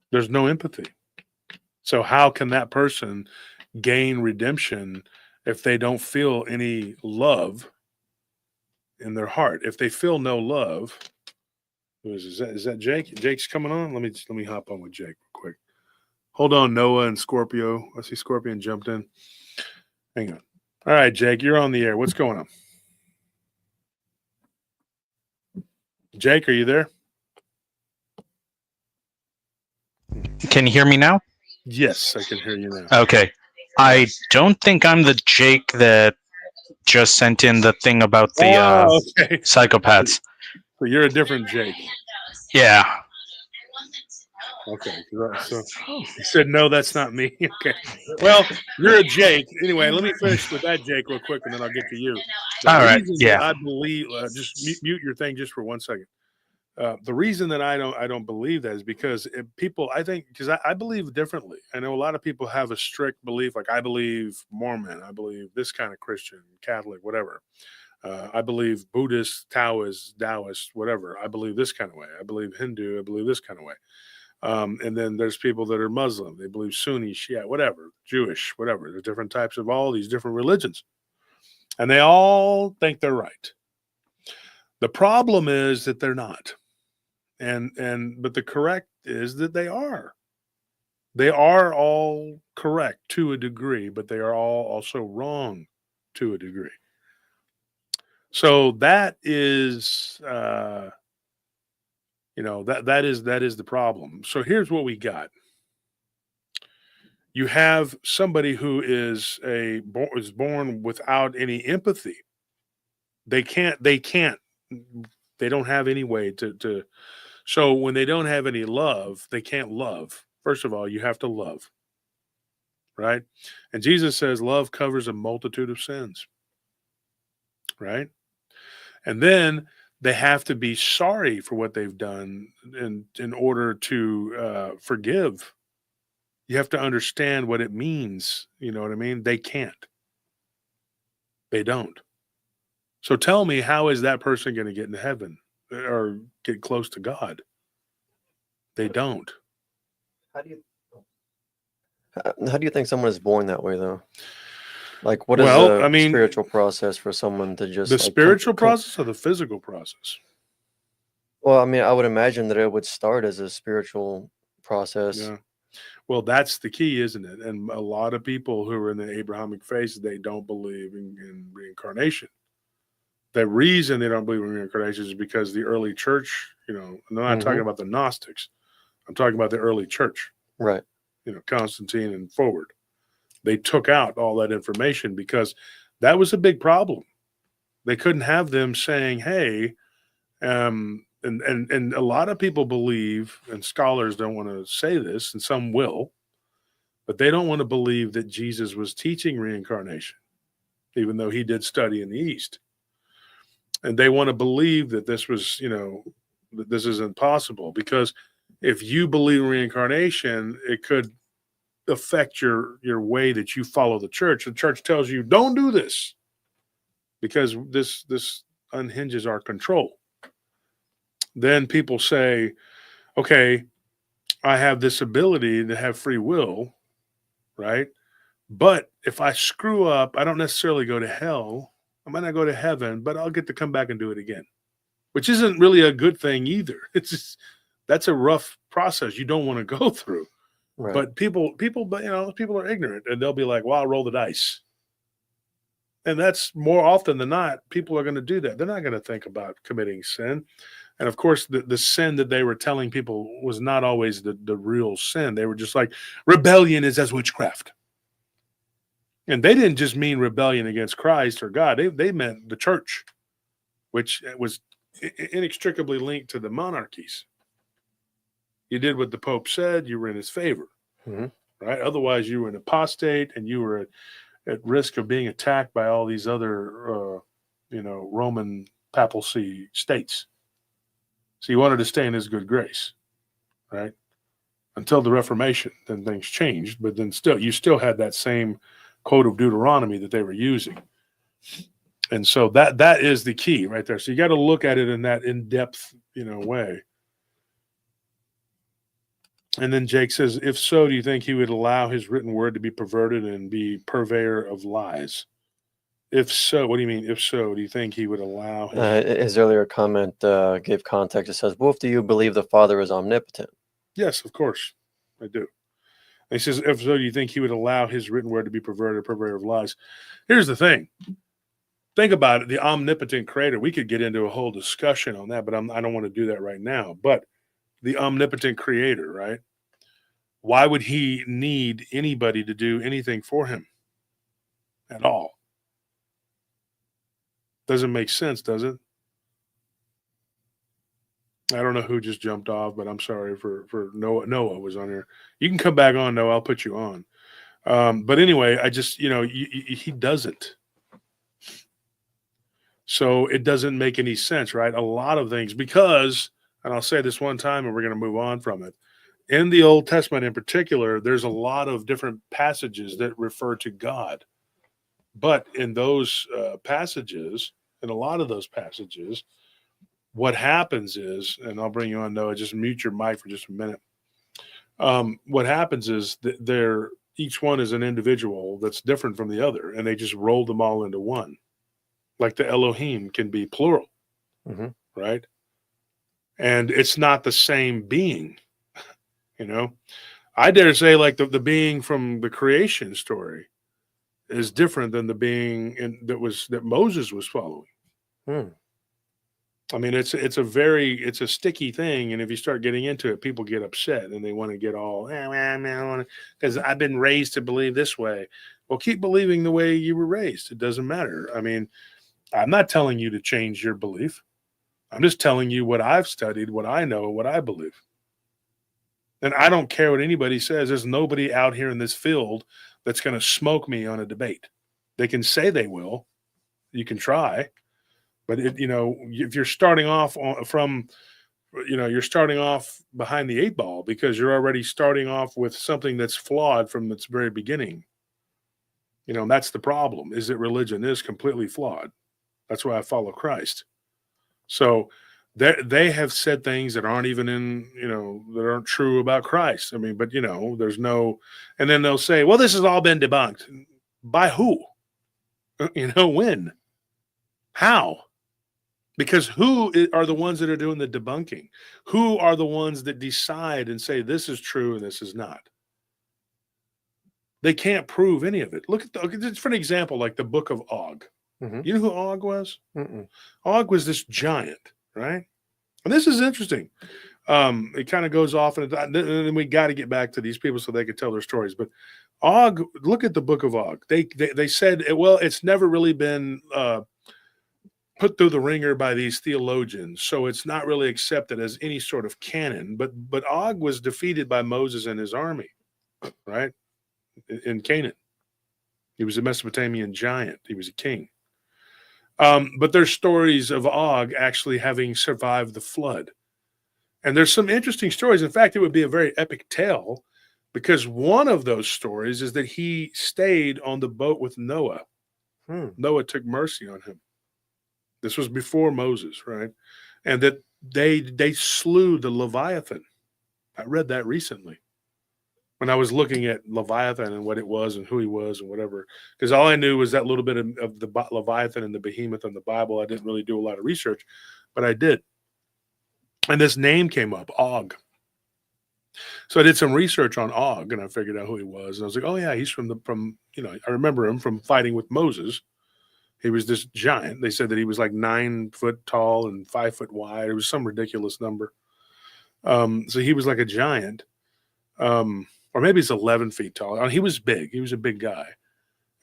There's no empathy. So how can that person gain redemption if they don't feel any love in their heart? If they feel no love, is that Jake? Jake's coming on? Let me hop on with Jake real quick. Hold on, Noah and Scorpio. I see Scorpion jumped in. Hang on. All right, Jake, you're on the air. What's going on? Jake, are you there? Can you hear me now? Yes, I can hear you now. Okay. I don't think I'm the Jake that just sent in the thing about the psychopaths. So you're a different Jake. Yeah. Okay. So he said, no, that's not me. Okay. Well, you're a Jake. Anyway, let me finish with that Jake real quick, and then I'll get to you. All right. Yeah. I believe, just mute your thing just for 1 second. The reason that I don't believe that is because I believe differently. I know a lot of people have a strict belief, like I believe Mormon, I believe this kind of Christian, Catholic, whatever. I believe Buddhist, Taoist, whatever. I believe this kind of way. I believe Hindu, I believe this kind of way. And then there's people that are Muslim. They believe Sunni, Shia, whatever, Jewish, whatever. There's different types of all these different religions. And they all think they're right. The problem is that they're not. But the correct is that they are. They are all correct to a degree, but they are all also wrong to a degree. So that is, that is the problem. So here's what we got. You have somebody who is born without any empathy. They don't have any way to. So when they don't have any love, they can't love. First of all, you have to love, right? And Jesus says love covers a multitude of sins, right? And then they have to be sorry for what they've done in order to forgive. You have to understand what it means. You know what I mean? They can't. They don't. So tell me, how is that person going to get into heaven or get close to God? They don't. How do you think someone is born that way, though? Like, what is the spiritual process for someone to just... The spiritual process or the physical process? Well, I mean, I would imagine that it would start as a spiritual process. Yeah. Well, that's the key, isn't it? And a lot of people who are in the Abrahamic faith, they don't believe in reincarnation. The reason they don't believe in reincarnation is because the early church, I'm not talking about the Gnostics. I'm talking about the early church. Right. Constantine and forward. They took out all that information because that was a big problem. They couldn't have them saying, hey, and a lot of people believe, and scholars don't want to say this, and some will, but they don't want to believe that Jesus was teaching reincarnation, even though he did study in the East. And they want to believe that this was, that this isn't possible, because if you believe in reincarnation, it could affect your way that you follow the church. The church tells you, don't do this, because this unhinges our control. Then people say, okay, I have this ability to have free will, right? But if I screw up, I don't necessarily go to hell. I might not go to heaven, but I'll get to come back and do it again, which isn't really a good thing either. It's just, that's a rough process you don't want to go through. Right. But people are ignorant, and they'll be like, well, I'll roll the dice. And that's more often than not, people are going to do that. They're not going to think about committing sin. And of course, the sin that they were telling people was not always the real sin. They were just like, rebellion is as witchcraft. And they didn't just mean rebellion against Christ or God. They meant the church, which was inextricably linked to the monarchies. You did what the Pope said, you were in his favor, right? Otherwise, you were an apostate, and you were at risk of being attacked by all these other, Roman papacy states. So you wanted to stay in his good grace, right? Until the Reformation, then things changed, but then you still had that same code of Deuteronomy that they were using. And so that is the key right there. So you got to look at it in that in-depth, way. And then Jake says, if so, do you think he would allow his written word to be perverted and be purveyor of lies? If so, what do you mean? If so, do you think he would allow his earlier comment gave context. It says, Wolf, do you believe the Father is omnipotent? Yes, of course, I do. And he says, if so, do you think he would allow his written word to be perverted, purveyor of lies? Here's the thing. Think about it. The omnipotent creator, we could get into a whole discussion on that, but I don't want to do that right now. But the omnipotent creator, right? Why would he need anybody to do anything for him at all? Doesn't make sense, does it? I don't know who just jumped off, but I'm sorry for Noah. Noah was on here. You can come back on, Noah. I'll put you on. But anyway, I just, he doesn't. So it doesn't make any sense, right? A lot of things, because, and I'll say this one time and we're going to move on from it. In the Old Testament in particular, there's a lot of different passages that refer to God. But in those passages, in a lot of those passages, what happens is, and I'll bring you on, Noah, just mute your mic for just a minute. What happens is that each one is an individual that's different from the other, and they just roll them all into one. Like the Elohim can be plural, right? And it's not the same being, I dare say, like the being from the creation story is different than the being that Moses was following. I mean, it's a sticky thing, and if you start getting into it, people get upset and they want to get all because I've been raised to believe this way. Well, keep believing the way you were raised. It doesn't matter. I mean, I'm not telling you to change your belief. I'm just telling you what I've studied, what I know, what I believe. And I don't care what anybody says. There's nobody out here in this field that's going to smoke me on a debate. They can say they will. You can try. But if you're starting off you're starting off behind the 8 ball because you're already starting off with something that's flawed from its very beginning. And that's the problem, is that religion is completely flawed. That's why I follow Christ. So they have said things that aren't even that aren't true about Christ. I mean, but there's no, and then they'll say, well, this has all been debunked. By who? When? How? Because who are the ones that are doing the debunking? Who are the ones that decide and say this is true and this is not? They can't prove any of it. Look at for an example, like the Book of Og. Mm-hmm. You know who Og was? Mm-mm. Og was this giant, right? And this is interesting. It kind of goes off, and then we got to get back to these people so they can tell their stories. But Og, look at the Book of Og. They said, well, it's never really been put through the ringer by these theologians, so it's not really accepted as any sort of canon. But Og was defeated by Moses and his army, right, in Canaan. He was a Mesopotamian giant. He was a king. But there's stories of Og actually having survived the flood. And there's some interesting stories. In fact, it would be a very epic tale, because one of those stories is that he stayed on the boat with Noah. Noah took mercy on him. This was before Moses, right? And that they slew the Leviathan. I read that recently when I was looking at Leviathan and what it was and who he was and whatever. Because all I knew was that little bit of the Leviathan and the behemoth in the Bible. I didn't really do a lot of research, but I did. And this name came up, Og. So I did some research on Og, and I figured out who he was. And I was like, oh yeah, he's I remember him from fighting with Moses. He was this giant. They said that he was like 9 foot tall and 5 foot wide. It was some ridiculous number. So he was like a giant. Or maybe he's 11 feet tall. He was big. He was a big guy.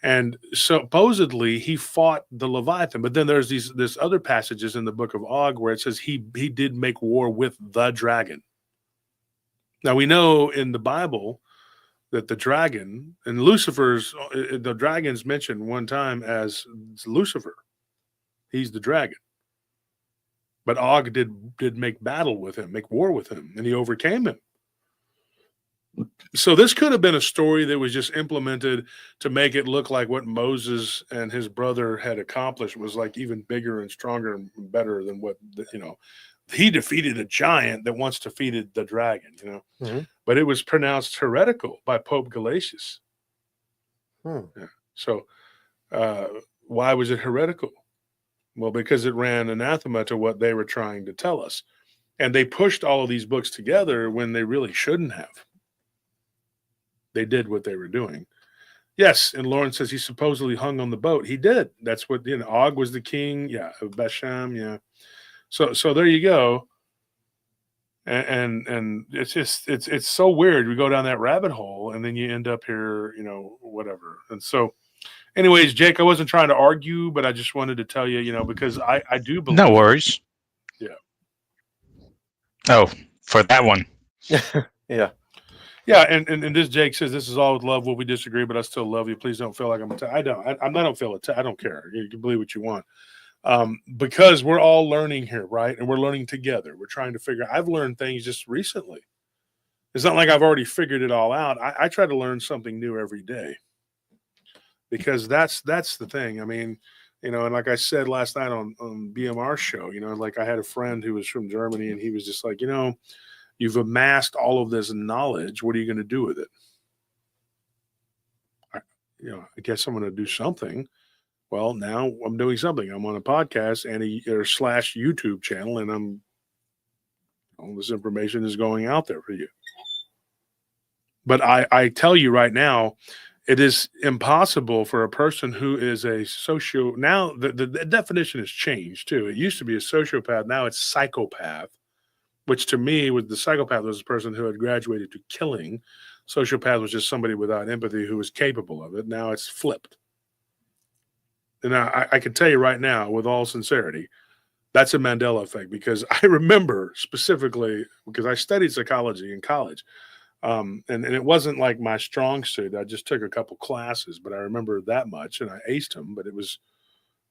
And supposedly he fought the Leviathan. But then there's this other passages in the Book of Og where it says he did make war with the dragon. Now we know in the Bible that the dragon and the dragon's mentioned one time as Lucifer. He's the dragon. But Og did make battle with him, make war with him, and he overcame him. So this could have been a story that was just implemented to make it look like what Moses and his brother had accomplished was like even bigger and stronger and better than what, he defeated a giant that once defeated the dragon, Mm-hmm. But it was pronounced heretical by Pope Gelasius. Yeah. So why was it heretical? Well, because it ran anathema to what they were trying to tell us. And they pushed all of these books together when they really shouldn't have. They did what they were doing. Yes, and Lauren says he supposedly hung on the boat. He did. That's what, Og was the king, of Bashan, So there you go. And it's just it's so weird. We go down that rabbit hole and then you end up here, whatever. And so anyways, Jake, I wasn't trying to argue, but I just wanted to tell you, because I do believe. No worries. Yeah. Oh, for that one. Yeah. Yeah, and this Jake says this is all with love. Will we disagree? But I still love you. Please don't feel like I'm attacked. I don't feel attacked. I don't care. You can believe what you want. Because we're all learning here, right? And we're learning together. We're trying to figure. I've learned things just recently. It's not like I've already figured it all out. I try to learn something new every day. Because that's the thing. I mean, and like I said last night on BMR's show, like I had a friend who was from Germany, and he was just like, you've amassed all of this knowledge. What are you going to do with it? I guess I'm going to do something. Well, now I'm doing something. I'm on a podcast and / YouTube channel, and all this information is going out there for you. But I tell you right now, it is impossible for a person who is a now the definition has changed too. It used to be a sociopath, now it's psychopath, which to me was the psychopath was a person who had graduated to killing. Sociopath was just somebody without empathy who was capable of it. Now it's flipped. And I can tell you right now, with all sincerity, that's a Mandela effect, because I remember specifically, because I studied psychology in college. And it wasn't like my strong suit. I just took a couple classes, but I remember that much, and I aced them. But it was,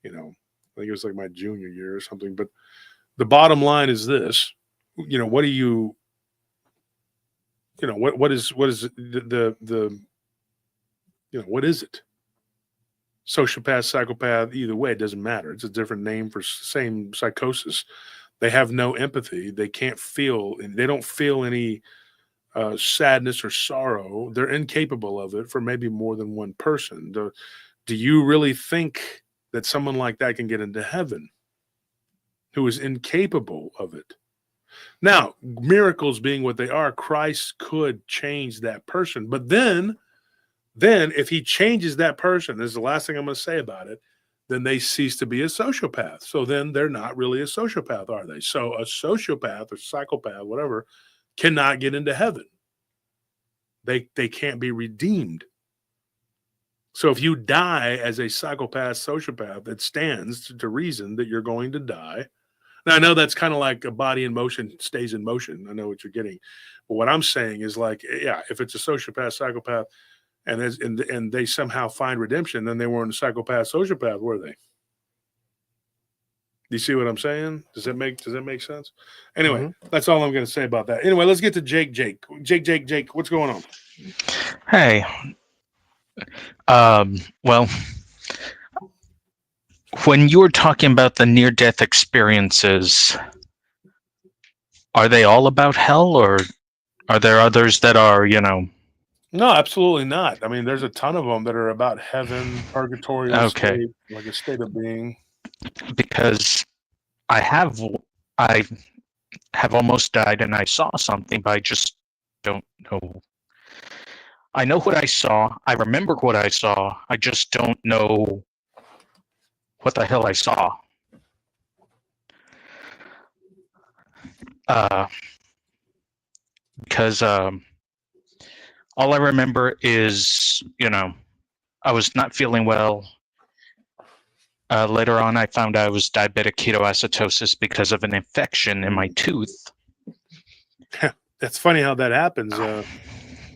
I think it was like my junior year or something. But the bottom line is this: what do you, what is the what is it? Sociopath, psychopath, either way, it doesn't matter. It's a different name for same psychosis. They have no empathy. They can't feel, and they don't feel any sadness or sorrow. They're incapable of it for maybe more than one person. Do you really think that someone like that can get into heaven who is incapable of it? Now, miracles being what they are, Christ could change that person. But then if he changes that person, this is the last thing I'm going to say about it, then they cease to be a sociopath. So then they're not really a sociopath, are they? So a sociopath or psychopath, whatever, cannot get into heaven. They can't be redeemed. So if you die as a psychopath, sociopath, it stands to reason that you're going to die. Now, I know that's kind of like a body in motion stays in motion. I know what you're getting. But what I'm saying is, like, yeah, if it's a sociopath, psychopath, and they somehow find redemption, then they weren't a psychopath, sociopath, were they? Do you see what I'm saying? Does that make sense? Anyway, That's all I'm going to say about that. Anyway, let's get to Jake. Jake, what's going on? Hey. Well, when you were talking about the near-death experiences, are they all about hell, or are there others that are, No, absolutely not. I mean, there's a ton of them that are about heaven, purgatory, state, like a state of being. Because I have almost died and I saw something, but I just don't know. I know what I saw. I remember what I saw. I just don't know what the hell I saw. Because all I remember is, I was not feeling well. Later on, I found I was diabetic ketoacidosis because of an infection in my tooth. That's funny how that happens.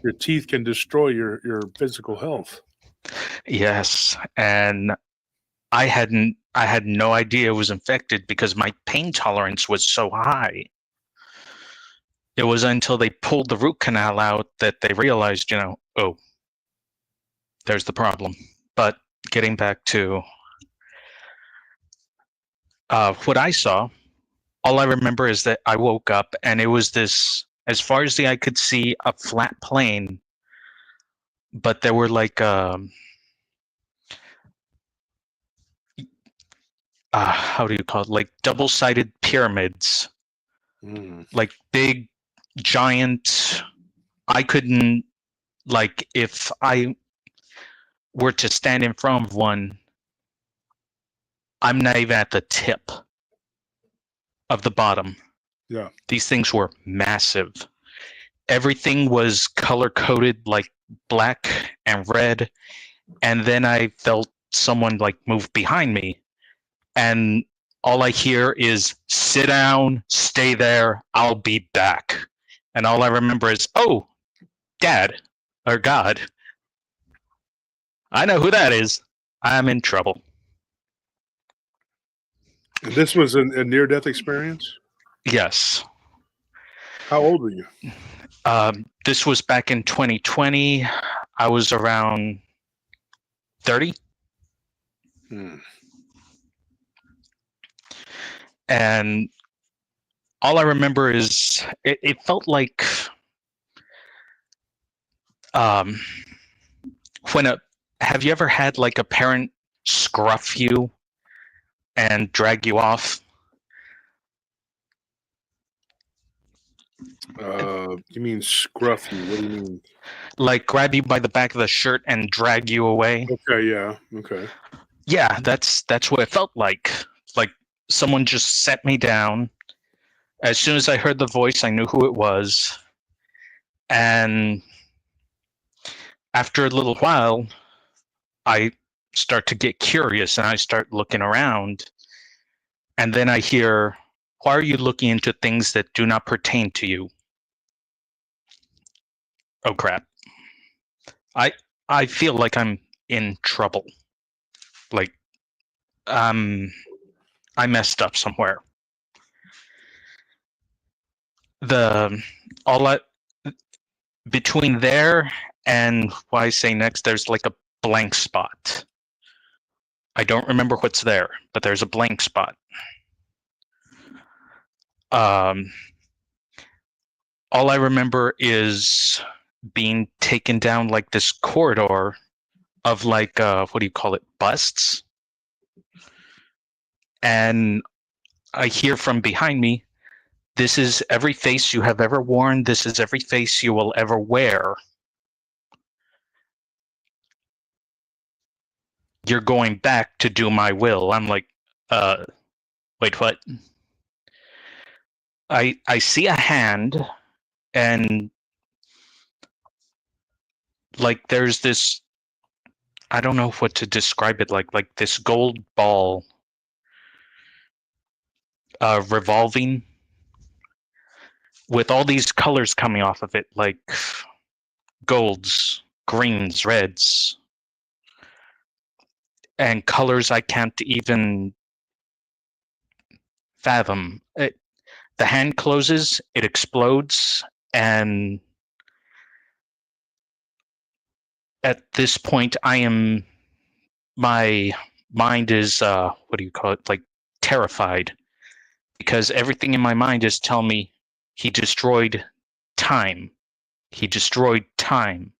Your teeth can destroy your physical health. Yes, and I had no idea it was infected because my pain tolerance was so high. It was until they pulled the root canal out that they realized, oh, there's the problem. But getting back to what I saw, all I remember is that I woke up and it was this, as far as the eye could see, a flat plane, but there were like how do you call it? Like double-sided pyramids, like big, giant. I couldn't, like, if I were to stand in front of one, I'm not even at the tip of the bottom. Yeah. These things were massive. Everything was color-coded, like black and red. And then I felt someone like move behind me. And all I hear is, sit down, stay there, I'll be back. And all I remember is, oh, Dad, or God. I know who that is. I'm in trouble. This was a near-death experience? Yes. How old were you? This was back in 2020. I was around 30. And all I remember is it felt like have you ever had like a parent scruff you and drag you off? You mean scruff you? What do you mean? Like grab you by the back of the shirt and drag you away. Okay, yeah, okay. Yeah, that's what it felt like. Like someone just set me down. As soon as I heard the voice, I knew who it was. And after a little while, I start to get curious and I start looking around. And then I hear, "Why are you looking into things that do not pertain to you?" Oh crap. I feel like I'm in trouble. Like I messed up somewhere. The all I between there and what I say next, there's like a blank spot. I don't remember what's there, but there's a blank spot. All I remember is being taken down like this corridor of like what do you call it, busts, and I hear from behind me, "This is every face you have ever worn. This is every face you will ever wear. You're going back to do my will." I'm like, wait, what? I see a hand, and like there's this, I don't know what to describe it like this gold ball revolving with all these colors coming off of it, like golds, greens, reds, and colors I can't even fathom. The hand closes, it explodes, and at this point my mind is what do you call it, like terrified, because everything in my mind is telling me he destroyed time. He destroyed time.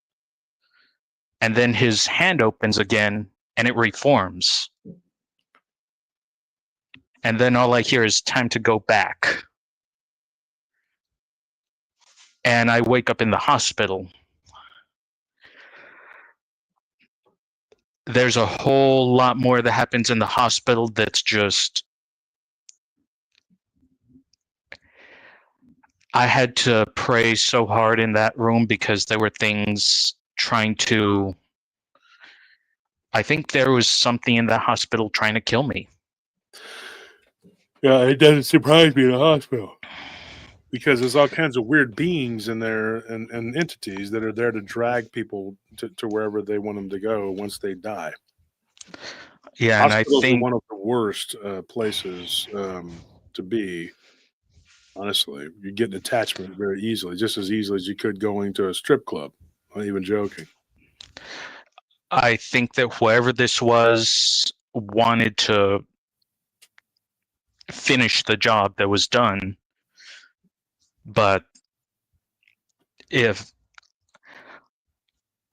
And then his hand opens again and it reforms. And then all I hear is time to go back. And I wake up in the hospital. There's a whole lot more that happens in the hospital that's just, I had to pray so hard in that room because there were things trying to, I think there was something in that hospital trying to kill me. Yeah, it doesn't surprise me in a hospital because there's all kinds of weird beings in there and entities that are there to drag people to wherever they want them to go once they die. Yeah, and I Hospitals are think one of the worst places to be. Honestly, you get an attachment very easily, just as easily as you could going to a strip club. I'm not even joking. I think that whoever this was wanted to finish the job that was done, but if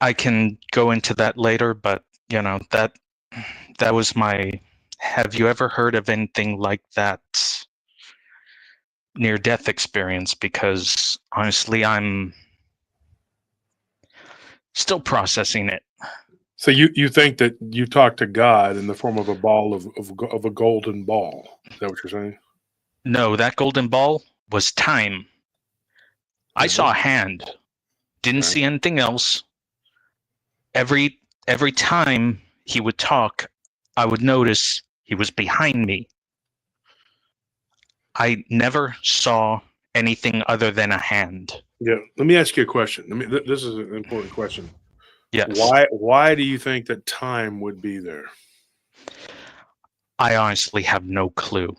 I can go into that later, but you know, that was my, have you ever heard of anything like that near death experience? Because honestly, I'm still processing it. So you think that you talked to God in the form of a ball of a golden ball? Is that what you're saying? No, that golden ball was time. I saw a hand, didn't Okay. see anything else. Every time he would talk, I would notice he was behind me. I never saw anything other than a hand. Yeah. Let me ask you a question. This is an important question. Yes. Why do you think that time would be there? I honestly have no clue.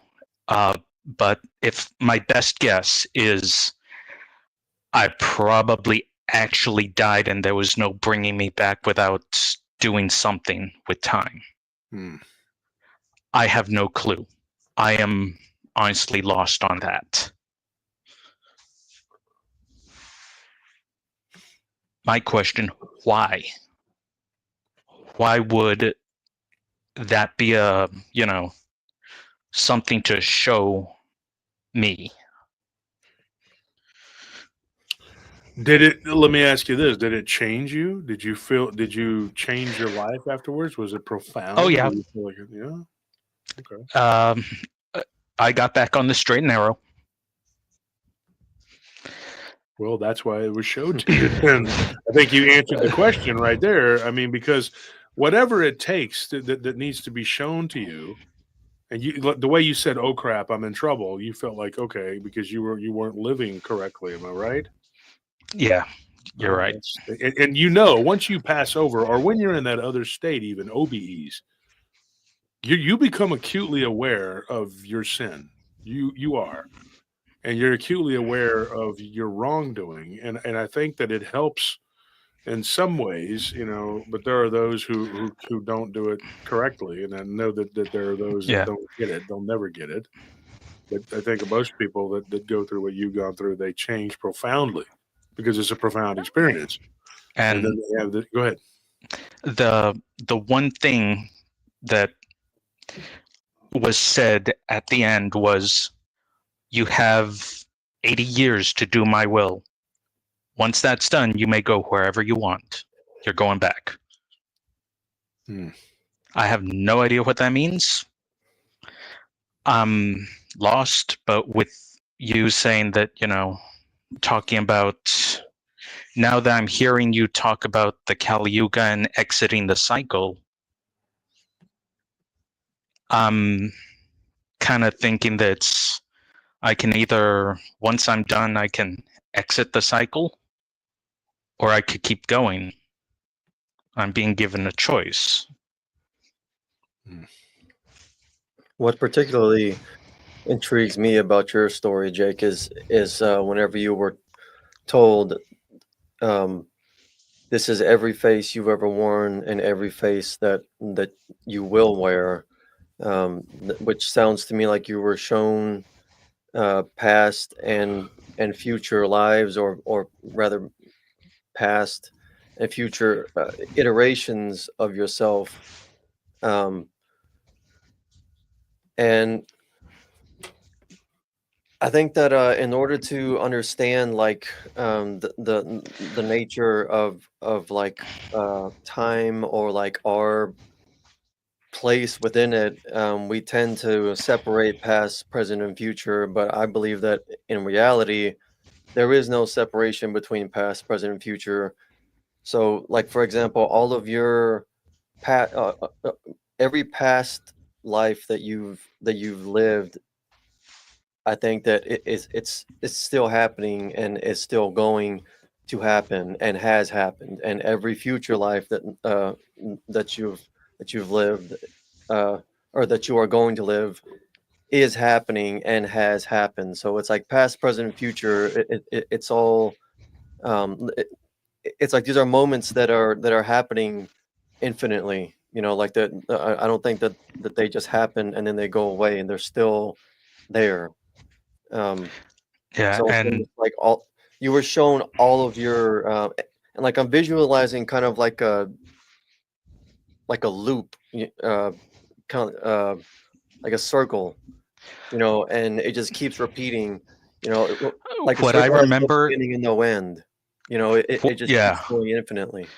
But if my best guess is I probably actually died and there was no bringing me back without doing something with time. I have no clue. I am honestly lost on that. My question, why? Why would that be a, you know, something to show me? Did it? Let me ask you this: did it change you? Did you feel? Did you change your life afterwards? Was it profound? Oh yeah. Did you feel like, yeah. Okay. Um, I got back on the straight and narrow. Well, that's why it was showed to you. And I think you answered the question right there. I mean, because whatever it takes that needs to be shown to you, and you, the way you said, "Oh crap, I'm in trouble," you felt like okay because you weren't living correctly. Am I right? Yeah, you're right. And you know, once you pass over, or when you're in that other state, even OBEs, you become acutely aware of your sin. You are, and you're acutely aware of your wrongdoing, and I think that it helps in some ways, you know. But there are those who don't do it correctly, and I know that there are those that Yeah. don't get it. They'll never get it. But I think most people that go through what you've gone through, they change profoundly because it's a profound experience. And then And they have go ahead. the one thing that was said at the end was, "You have 80 years to do my will. Once that's done, you may go wherever you want. You're going back." Hmm. I have no idea what that means. I'm lost, but with you saying that, talking about, now that I'm hearing you talk about the Kali Yuga and exiting the cycle, I'm kind of thinking that I can either, once I'm done, I can exit the cycle, or I could keep going. I'm being given a choice. What particularly intrigues me about your story, Jake, is whenever you were told, this is every face you've ever worn and every face that you will wear, which sounds to me like you were shown past and future lives, or rather past and future iterations of yourself, and I think that in order to understand like the nature of like time, or like our place within it, we tend to separate past, present, and future. But I believe that in reality, there is no separation between past, present, and future. So, like for example, all of your every past life that you've lived, I think that it's still happening and it's still going to happen and has happened, and every future life that you've lived, or that you are going to live, is happening and has happened. So it's like past, present, and future. It's all it's like these are moments that are happening infinitely. Like that. I don't think that they just happen and then they go away and they're still there. Yeah, So and it's like all you were shown all of your and like I'm visualizing kind of like a loop, kind of like a circle, and it just keeps repeating, like a what I circle has no remember, beginning and no end. It just keeps yeah, going infinitely.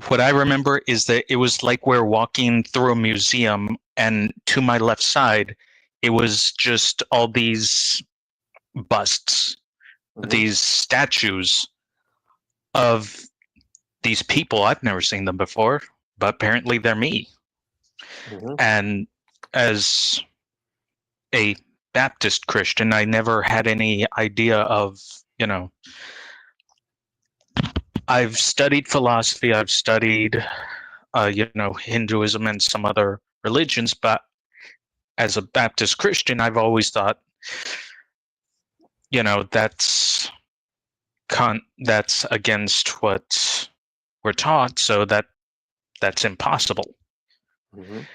what I remember is that it was like we're walking through a museum, and to my left side, it was just all these busts, Mhm, these statues of these people. I've never seen them before, but apparently they're me. mhm, And as a Baptist Christian, I never had any idea of, you know, I've studied philosophy, I've studied, Hinduism and some other religions, but as a Baptist Christian, I've always thought, that's that's against what we're taught, so that's impossible. mhm.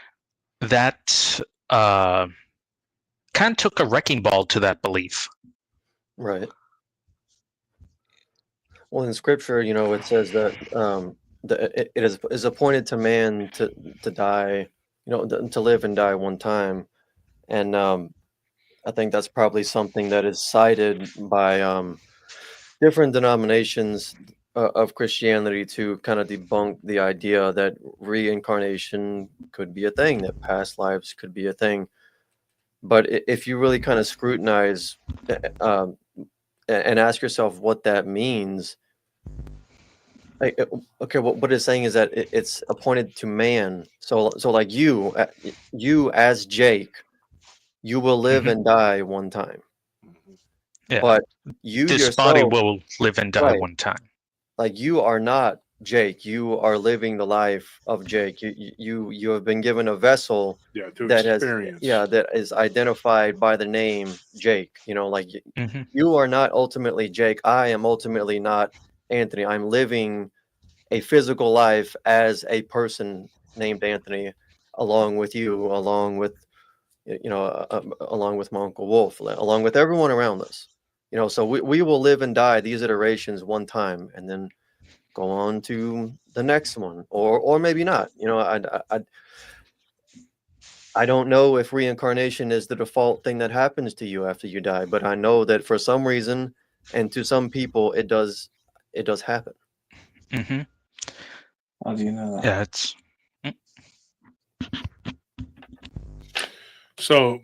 That kind of took a wrecking ball to that belief. Right. Well, in scripture, it says that it is appointed to man to die, to live and die one time, and I think that's probably something that is cited by different denominations of Christianity to kind of debunk the idea that reincarnation could be a thing, that past lives could be a thing. But if you really kind of scrutinize and ask yourself what that means, okay, what it's saying is that it's appointed to man. So like you as Jake, you will live and die one time. Yeah. But you This yourself, body will live and die right, one time. like you are not Jake. You are living the life of Jake. You have been given a vessel to that experience. that is identified by the name Jake. You know, like Mhm. you are not ultimately Jake. I am ultimately not Anthony. I'm living a physical life as a person named Anthony, along with you, along with along with my Uncle Wolf, along with everyone around us. You know, so we will live and die these iterations one time, and then go on to the next one, or maybe not. You know, I don't know if reincarnation is the default thing that happens to you after you die, but I know that for some reason, and to some people, it does happen. Mhm. How do you know that? Yeah, it's So,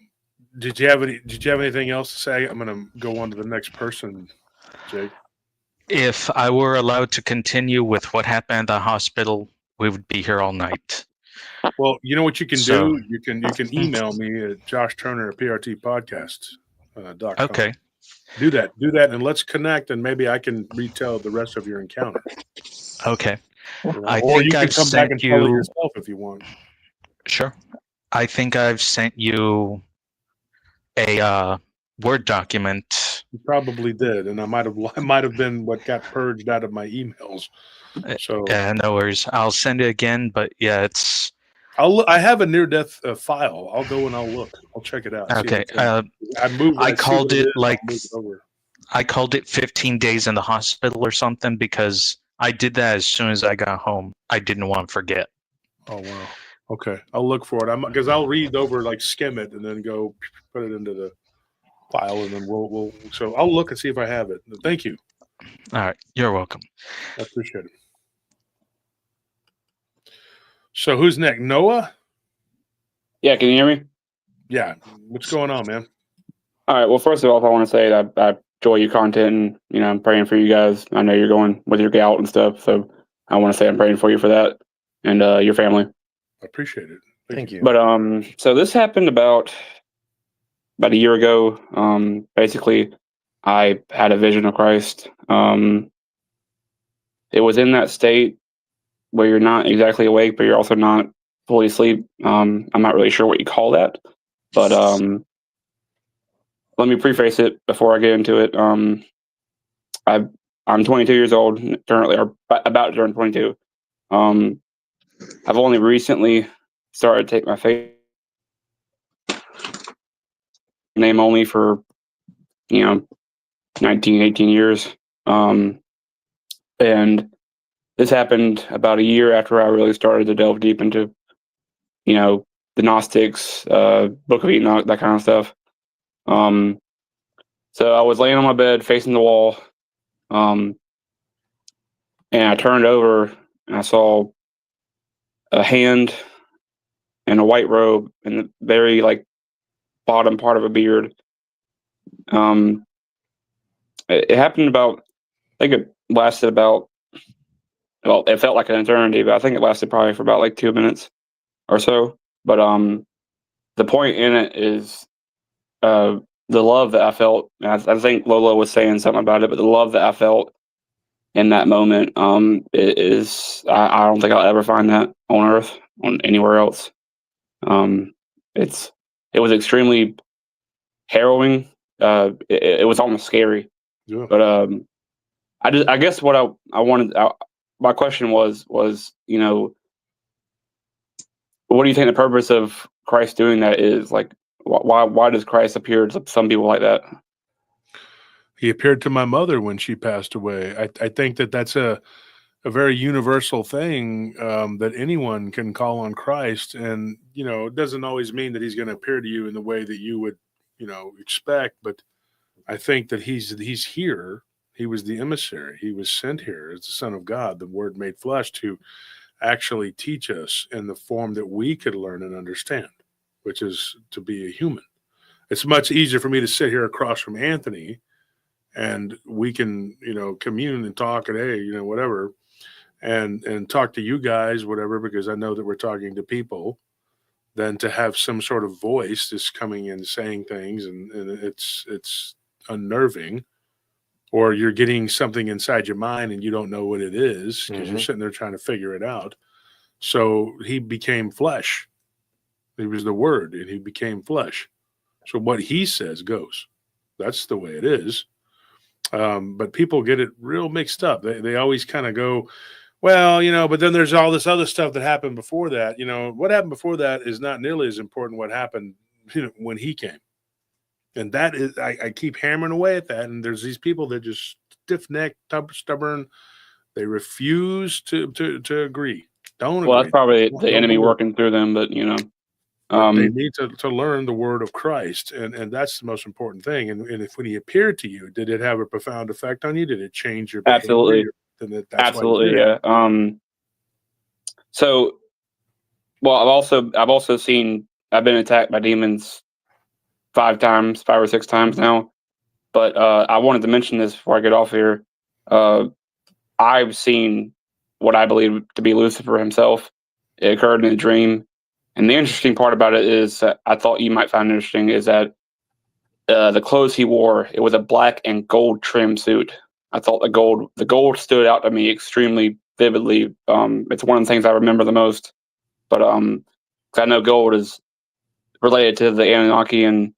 did you have anything else to say? I'm going to go on to the next person, Jake. if I were allowed to continue with what happened at the hospital, we would be here all night. Well, you know what you can So- do? You can email me at joshturner@prtpodcast.com. Okay. Do that, and let's connect, and maybe I can retell the rest of your encounter. Okay. You know? I Or think you can I've come back sent and tell it you. yourself if you want. Sure. I think I've sent you a Word document. You probably did, and I might have been what got purged out of my emails. So No worries. I'll send it again, but yeah, it's I have a near-death file. I'll go and I'll look. I'll check it out. See if okay. it's in- I moved. I see called what it is, like I'll move it over. I called it 15 days in the hospital or something because I did that as soon as I got home. I didn't want to forget. Oh wow. Okay, I'll look for it. Because I'll read over, like skim it, and then go put it into the file, and then we'll. So I'll look and see if I have it. Thank you. All right, you're welcome. I appreciate it. So who's next? Noah? Yeah, can you hear me? Yeah. What's going on, man? All right. Well, first of all, I want to say that I enjoy your content, and I'm praying for you guys. I know you're going with your gout and stuff, so I want to say I'm praying for you for that and your family. I appreciate it. Thank you. But so this happened about a year ago. Basically, I had a vision of Christ. It was in that state where you're not exactly awake, but you're also not fully asleep. I'm not really sure what you call that, but let me preface it before I get into it. I'm 22 years old currently, or about to turn 22. I've only recently started to take my faith name only for 19, 18 years. And this happened about a year after I really started to delve deep into the Gnostics, Book of Enoch, that kind of stuff. So I was laying on my bed facing the wall, and I turned over and I saw a hand and a white robe and the very bottom part of a beard. It happened about, I think it lasted about, well, it felt like an eternity, but I think it lasted probably for about 2 minutes or so. But the point in it is the love that I felt. And I think Lola was saying something about it, but the love that I felt in that moment I don't think I'll ever find that on Earth, on anywhere else. It was extremely harrowing. It was almost scary. Yeah. But I guess what I wanted, my question was what do you think the purpose of Christ doing that is? Like, why does Christ appear to some people like that? He appeared to my mother when she passed away. I think that's a very universal thing, that anyone can call on Christ. And, it doesn't always mean that he's going to appear to you in the way that you would, expect. But I think that he's here. He was the emissary. He was sent here as the Son of God, the Word made flesh, to actually teach us in the form that we could learn and understand, which is to be a human. It's much easier for me to sit here across from Anthony and we can, commune and talk and, hey, whatever, and talk to you guys, whatever, because I know that we're talking to people, than to have some sort of voice just coming in saying things, and it's unnerving. Or you're getting something inside your mind and you don't know what it is because you're sitting there trying to figure it out. So he became flesh. He was the Word, and he became flesh. So what he says goes. That's the way it is. But people get it real mixed up. They always kind of go, well, but then there's all this other stuff that happened before that. What happened before that is not nearly as important what happened when he came. And that is, I keep hammering away at that. And there's these people that just stiff-necked, stubborn. They refuse to agree. Don't agree. Well, that's probably the enemy working through them, but they need to learn the word of Christ, and that's the most important thing. And if when he appeared to you, did it have a profound effect on you? Did it change your behavior? Absolutely, that's absolutely, yeah. So, well, I've also seen, I've been attacked by demons 5 or 6 times now. But I wanted to mention this before I get off here. I've seen what I believe to be Lucifer himself. It occurred in a dream. And the interesting part about it is that I thought you might find interesting is that the clothes he wore, it was a black and gold trim suit. I thought the gold stood out to me extremely vividly. It's one of the things I remember the most. But 'cause I know gold is related to the Anunnaki and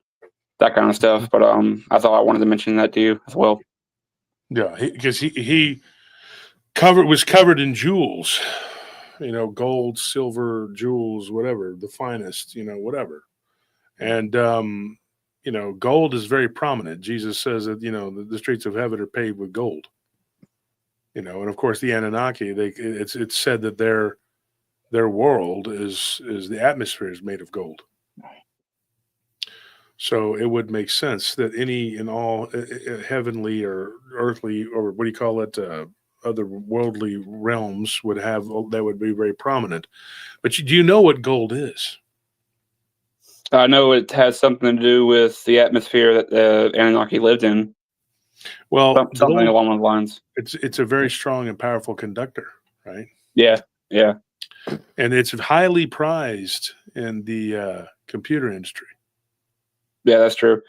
that kind of stuff. But I thought I wanted to mention that to you as well. Yeah, because he was covered in jewels, gold, silver, jewels, whatever, the finest, whatever. And gold is very prominent. Jesus says that the streets of heaven are paved with gold. And of course the Anunnaki, it's said that their world is the atmosphere is made of gold. So it would make sense that any and all heavenly or earthly, or what do you call it, other worldly realms would have, that would be very prominent. But do you know what gold is? I know it has something to do with the atmosphere that the Anunnaki lived in. Well, something gold, along those lines. It's a very strong and powerful conductor, right? Yeah. And it's highly prized in the computer industry. Yeah, that's true.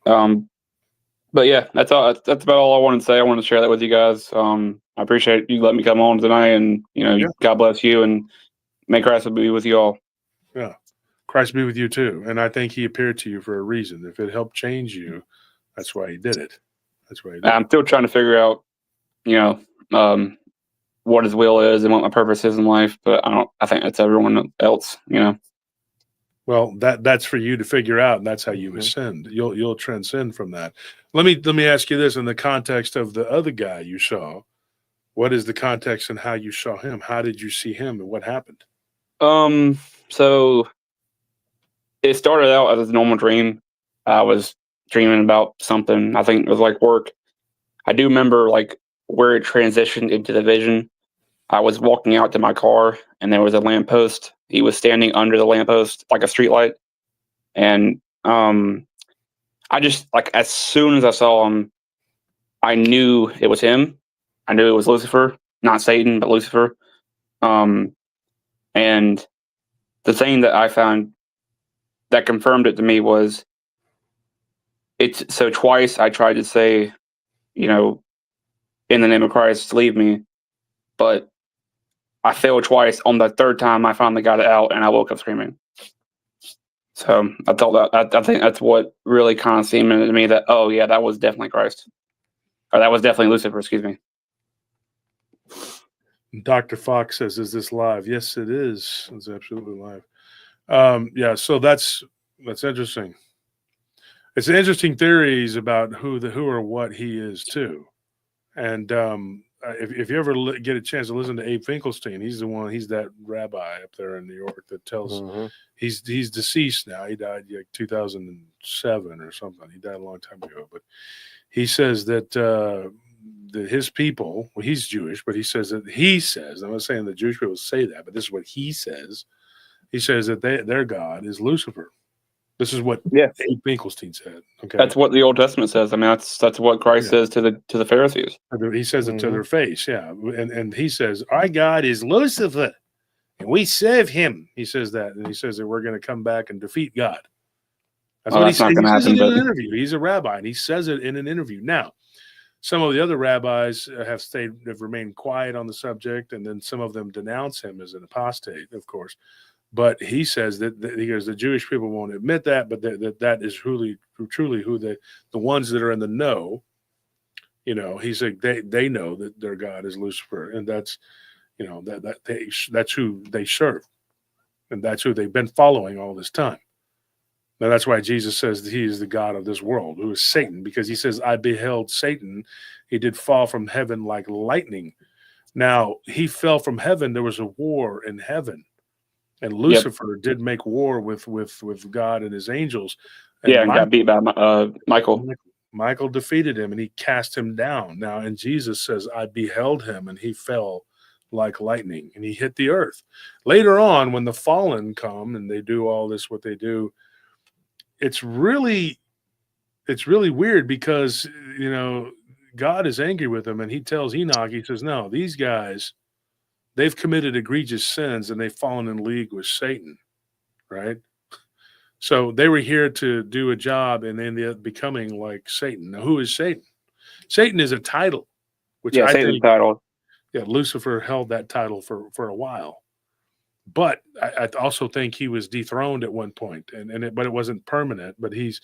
But yeah, that's all. That's about all I wanted to say. I wanted to share that with you guys. I appreciate you letting me come on tonight, and God bless you, and may Christ be with you all. Yeah, Christ be with you too. And I think he appeared to you for a reason. If it helped change you, that's why he did it. That's why he did it. I'm still trying to figure out, what his will is and what my purpose is in life. But I think that's everyone else. Well, that's for you to figure out, and that's how you ascend. You'll transcend from that. Let me ask you this: in the context of the other guy you saw, what is the context and how you saw him? How did you see him, and what happened? So it started out as a normal dream. I was dreaming about something. I think it was like work. I do remember like where it transitioned into the vision. I was walking out to my car, and there was a lamppost. He was standing under the lamppost, like a street light. And I just, like, as soon as I saw him, I knew it was him. I knew it was Lucifer, not Satan, but Lucifer. And the thing that I found that confirmed it to me was, so twice I tried to say, in the name of Christ, leave me. But I failed twice. On the third time, I finally got it out, and I woke up screaming. So I thought that I think that's what really kind of seemed to me that, oh yeah, that was definitely Christ, or that was definitely Lucifer. Excuse me. Dr. Fox says, "Is this live?" Yes, it is. It's absolutely live. Yeah, so that's interesting. It's interesting theories about who or what he is too, and if you ever get a chance to listen to Abe Finkelstein, he's that rabbi up there in New York that tells he's deceased now. He died like 2007 or something. He died a long time ago, but he says that his people, well, he's Jewish, but he says, I'm not saying the Jewish people say that, but this is what he says. He says that their God is Lucifer. This is what Abe Finkelstein said. Okay, That's what the Old Testament says. I mean, that's what Christ says to the Pharisees. He says it to their face, and he says, our God is Lucifer, and we serve him. He says that, and he says that we're going to come back and defeat God. That's what he says. He says it in an interview. He's a rabbi, and he says it in an interview. Now, some of the other rabbis have remained quiet on the subject, and then some of them denounce him as an apostate, of course. But he says that he goes, the Jewish people won't admit that, but that is truly who the ones that are in the know. You know, he said they know that their God is Lucifer, and that's, you know, that's who they serve, and that's who they've been following all this time. Now that's why Jesus says that he is the God of this world, who is Satan, because he says, I beheld Satan. He did fall from heaven like lightning. Now he fell from heaven. There was a war in heaven. And Lucifer did make war with God and his angels. And and got beat by Michael. Michael defeated him, and he cast him down. Now, and Jesus says, I beheld him, and he fell like lightning, and he hit the earth. Later on, when the fallen come and they do all this, what they do, it's really weird, because, you know, God is angry with them, and he tells Enoch, he says, no, these guys, they've committed egregious sins, and they've fallen in league with Satan, right? So they were here to do a job, and they ended up becoming like Satan. Now, who is Satan? Satan is a title, which I think, Lucifer held that title for a while. But I also think he was dethroned at one point, but it wasn't permanent. But he's,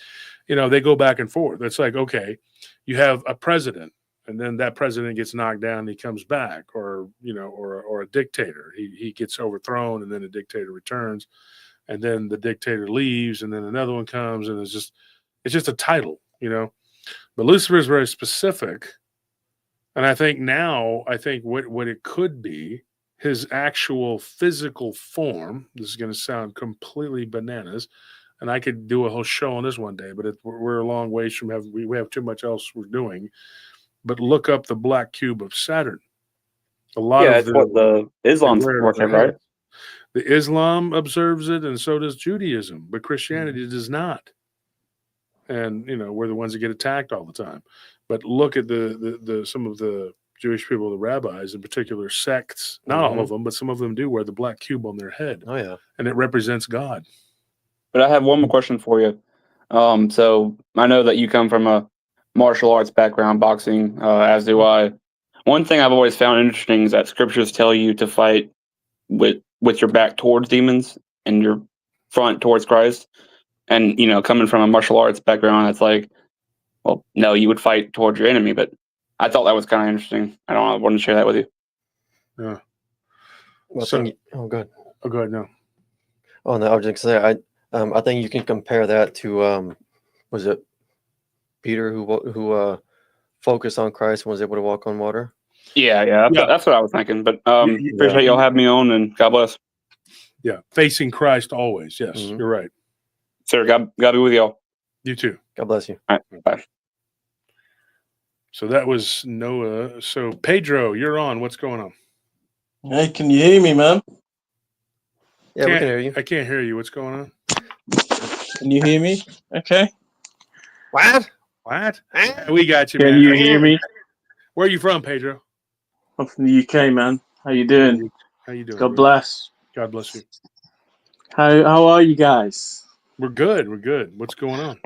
you know, they go back and forth. It's like, okay, you have a president, and then that president gets knocked down, and he comes back, or, you know, or a dictator. He gets overthrown, and then a dictator returns, and then the dictator leaves, and then another one comes, and it's just a title, you know. But Lucifer is very specific, and I think what it could be, his actual physical form. This is going to sound completely bananas, and I could do a whole show on this one day, but we're a long ways from we have too much else we're doing. But look up the black cube of Saturn. A lot of what the Islam's worship, right? The Islam observes it, and so does Judaism, but Christianity does not. And, you know, we're the ones that get attacked all the time. But look at the some of the Jewish people, the rabbis, in particular sects, not all of them, but some of them do wear the black cube on their head. Oh, yeah. And it represents God. But I have one more question for you. So I know that you come from a martial arts background, boxing, as do I. One thing I've always found interesting is that scriptures tell you to fight with your back towards demons and your front towards Christ. And, you know, coming from a martial arts background, it's like, well, no, you would fight towards your enemy. But I thought that was kind of interesting. I wanted to share that with you. Yeah. Well, go ahead. Oh, go ahead. No. Oh, no, I was just going to say, I think you can compare that to, was it Peter who focused on Christ and was able to walk on water? Yeah. That's what I was thinking. But appreciate y'all having me on, and God bless. Yeah, facing Christ always. Yes, You're right. Sir, God be with y'all. You too. God bless you. All right, bye. So that was Noah. So Pedro, you're on. What's going on? Hey, can you hear me, man? Yeah, we can hear you. I can't hear you. What's going on? Can you hear me? Okay. What? We got you, Can man. you hear me? Where are you from, Pedro? I'm from the UK, man. How you doing? How you doing? God bless. God bless you. How are you guys? We're good. What's going on?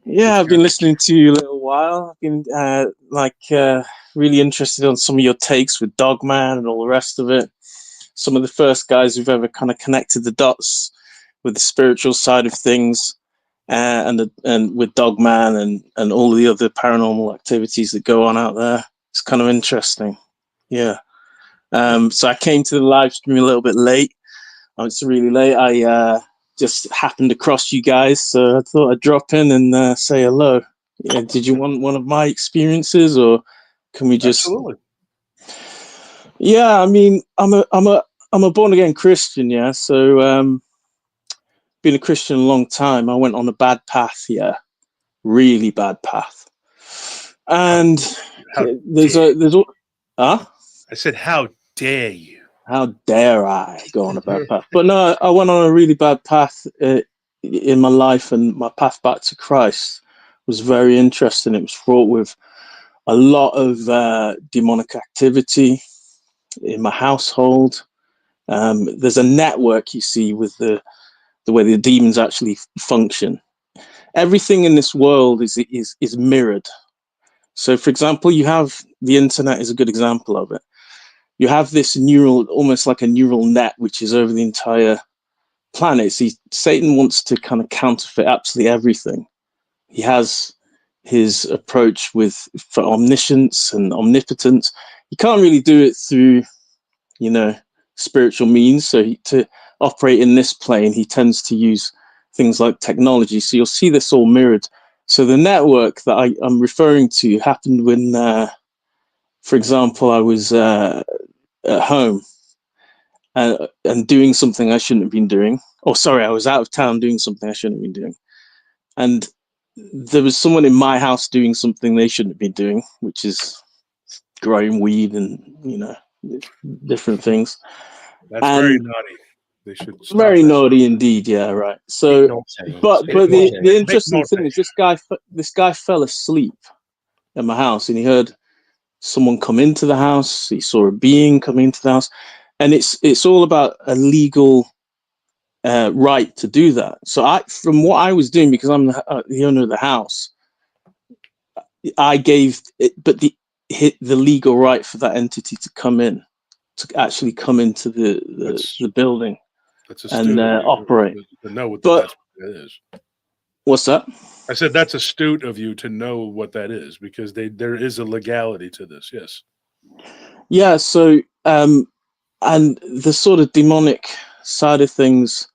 Yeah, I've been listening to you a little while. I've been really interested on some of your takes with Dogman and all the rest of it. Some of the first guys who've ever kind of connected the dots with the spiritual side of things, and with Dogman and all the other paranormal activities that go on out there. It's kind of interesting. Yeah. So I came to the live stream a little bit late. It's really late. I just happened across you guys, so I thought I'd drop in and say hello. Yeah, did you want one of my experiences, or can we just? Absolutely. Yeah, I mean, I'm a born again Christian. Yeah, so been a Christian a long time. I went on a bad path. Yeah, really bad path. And I said, how dare you? How dare I go on a bad path? But no, I went on a really bad path in my life, and my path back to Christ was very interesting. It was fraught with a lot of demonic activity in my household. There's a network, you see, with the way the demons actually function. Everything in this world is mirrored. So, for example, you have the internet is a good example of it. You have this almost like a neural net, which is over the entire planet. See, Satan wants to kind of counterfeit absolutely everything. He has his approach for omniscience and omnipotence. You can't really do it through, spiritual means. So to operate in this plane, he tends to use things like technology. So you'll see this all mirrored. So the network that I'm referring to happened when, for example, I was at home and doing something I shouldn't have been doing. Or sorry, I was out of town doing something I shouldn't have been doing. And there was someone in my house doing something they shouldn't have been doing, which is growing weed and, different things. That's very naughty. They should stop Very that. naughty indeed. Yeah, right. So, but the interesting thing is this guy fell asleep at my house, and he heard someone come into the house. He saw a being come into the house, and it's all about a legal right to do that. So from what I was doing, because I'm the owner of the house, I gave it, but the legal right for that entity to come in, to actually come into the building. That's and operate. To know what that is. What's that? I said that's astute of you to know what that is, because there is a legality to this. Yes. Yeah. So, and the sort of demonic side of things,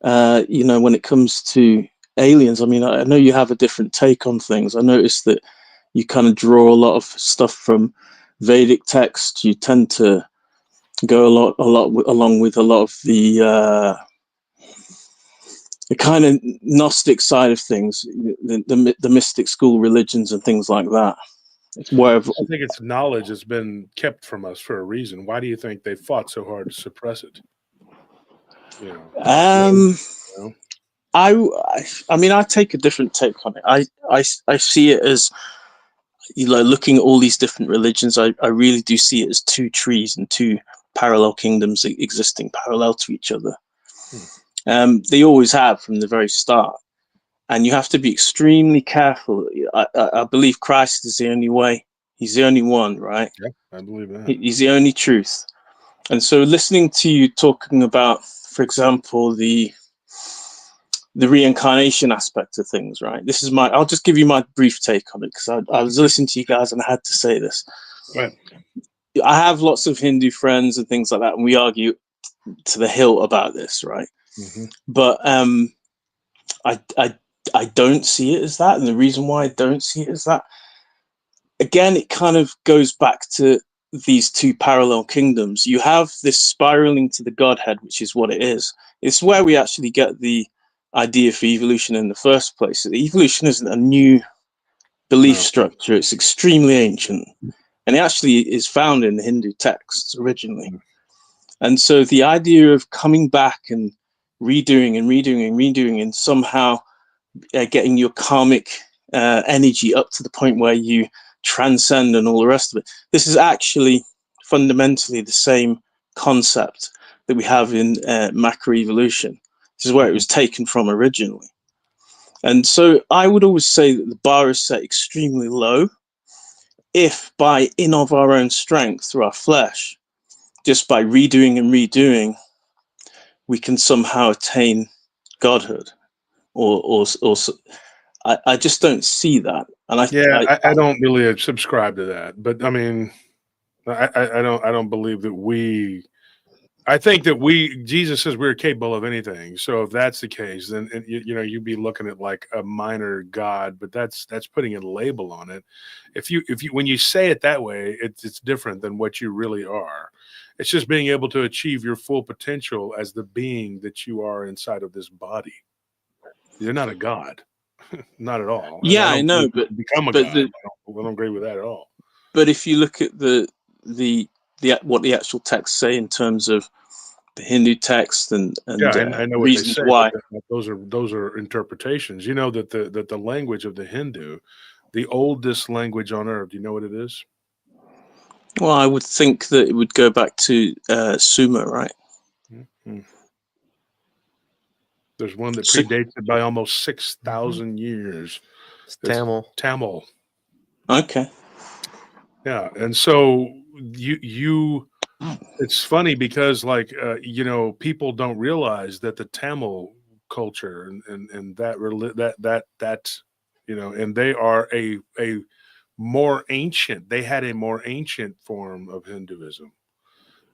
when it comes to aliens, I mean, I know you have a different take on things. I noticed that you kind of draw a lot of stuff from Vedic text. You tend to go along with a lot of the kind of Gnostic side of things, the mystic school religions and things like that. It's where I think it's knowledge that's been kept from us for a reason. Why do you think they fought so hard to suppress it? I mean, I take a different take on it. I see it as, looking at all these different religions, I really do see it as two trees and two parallel kingdoms existing parallel to each other. They always have from the very start. And you have to be extremely careful. I believe Christ is the only way. He's the only one, right? Yeah, I believe that. He's the only truth. And so listening to you talking about, for example, the reincarnation aspect of things, right? I'll just give you my brief take on it, because I was listening to you guys and I had to say this. Right. I have lots of Hindu friends and things like that, and we argue to the hilt about this, right? Mm-hmm. But I don't see it as that. And the reason why I don't see it as that, again, it kind of goes back to these two parallel kingdoms. You have this spiraling to the Godhead, which is what it is. It's where we actually get the idea for evolution in the first place. Evolution isn't a new belief structure. It's extremely ancient. And it actually is found in the Hindu texts originally. And so the idea of coming back and redoing and somehow getting your karmic energy up to the point where you transcend and all the rest of it. This is actually fundamentally the same concept that we have in macroevolution. This is where it was taken from originally. And so I would always say that the bar is set extremely low. If by in of our own strength through our flesh, just by redoing, we can somehow attain godhood, or I just don't see that. And I don't really subscribe to that. But I mean, I don't believe that I think that Jesus says we're capable of anything. So if that's the case, then you'd be looking at like a minor God, but that's putting a label on it. If you when you say it that way, it's different than what you really are. It's just being able to achieve your full potential as the being that you are inside of this body. You're not a God, not at all. Yeah, I know, but become a God. I don't agree with that at all. But if you look at the what the actual texts say in terms of the Hindu text and Yeah, I know what they reasons say, why. but those are interpretations. You know that the language of the Hindu, the oldest language on earth. Do you know what it is? Well, I would think that it would go back to Sumer, right? Mm-hmm. There's one that So- predates it by almost 6,000 years. It's Tamil. Tamil. Okay. Yeah, and so you it's funny because like you know, people don't realize that the Tamil culture and that you know, and they are a more ancient. They had a more ancient form of Hinduism.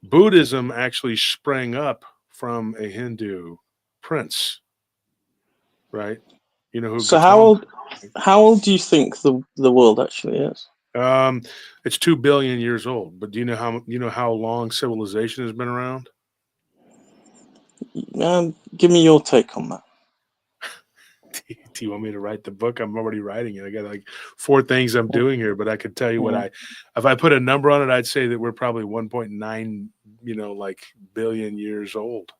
Buddhism actually sprang up from a Hindu prince, right? You know who So Gautama? how old do you think the world actually is? It's 2 billion years old. But do you know how long civilization has been around? Give me your take on that. Do you want me to write the book? I'm already writing it. I got like 4 things I'm doing here, but I could tell you what if I put a number on it, I'd say that we're probably 1.9, you know, like billion years old.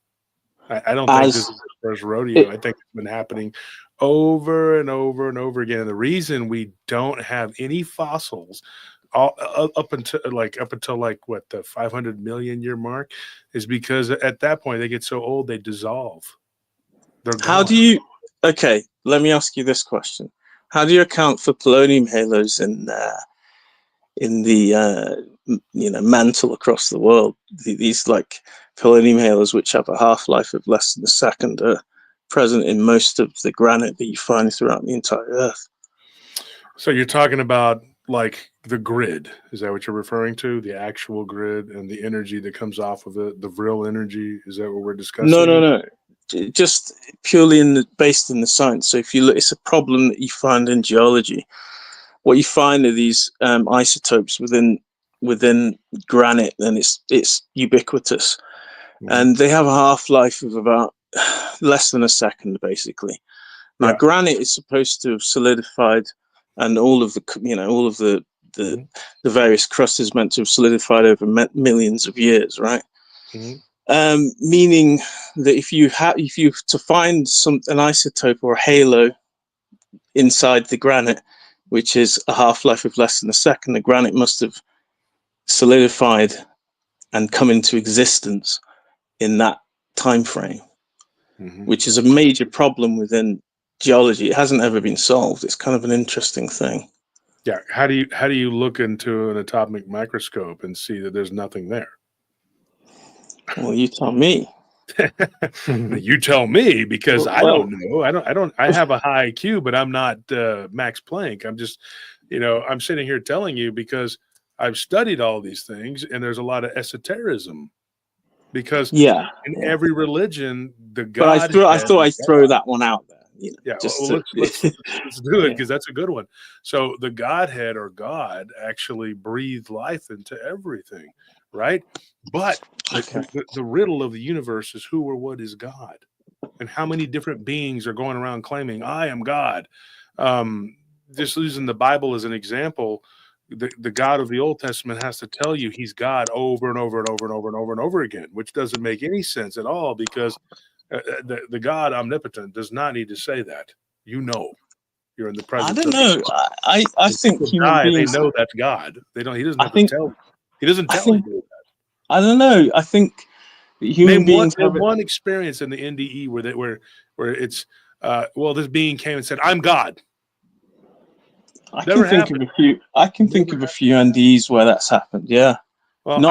I don't think this is the first rodeo. I think it's been happening over and over and over again. And the reason we don't have any fossils up until what, the 500 million year mark is because at that point they get so old they dissolve. They're gone. How do you? Okay, let me ask you this question: how do you account for polonium halos in the mantle across the world? These like polonium halos, which have a half-life of less than a second, are present in most of the granite that you find throughout the entire Earth. So you're talking about like the grid? Is that what you're referring to? The actual grid and the energy that comes off of it, the real energy? Is that what we're discussing? No. Just purely based in the science. So if you look, it's a problem that you find in geology. What you find are these isotopes within granite, and it's ubiquitous, and they have a half-life of about less than a second, basically. Now, granite is supposed to have solidified, and all of the various crust is meant to have solidified over millions of years, right? Meaning that if you to find an isotope or a halo inside the granite, which is a half-life of less than a second, the granite must have solidified and come into existence in that time frame, which is a major problem within geology. It hasn't ever been solved. It's kind of an interesting thing. Yeah. How do you look into an atomic microscope and see that there's nothing there? Well, you tell me. You tell me, because I don't know. I have a high IQ, but I'm not Max Planck. I'm just, I'm sitting here telling you because I've studied all these things, and there's a lot of esotericism. Because in every religion, the God. But I thought I'd throw that one out there. Let's do it, because that's a good one. So the Godhead or God actually breathed life into everything, right? But the riddle of the universe is who or what is God, and how many different beings are going around claiming I am God. Just using the Bible as an example, the God of the Old Testament has to tell you he's God over and over and over and over and over and over again, which doesn't make any sense at all, because the God omnipotent does not need to say that. You're in the presence. I don't know. I think human beings. They know that's God. They don't. He doesn't have to tell. He doesn't tell you that. I don't know. I think human beings have one experience in the NDE where it's this being came and said, "I'm God." I can think of a few NDEs where that's happened. Yeah. Well,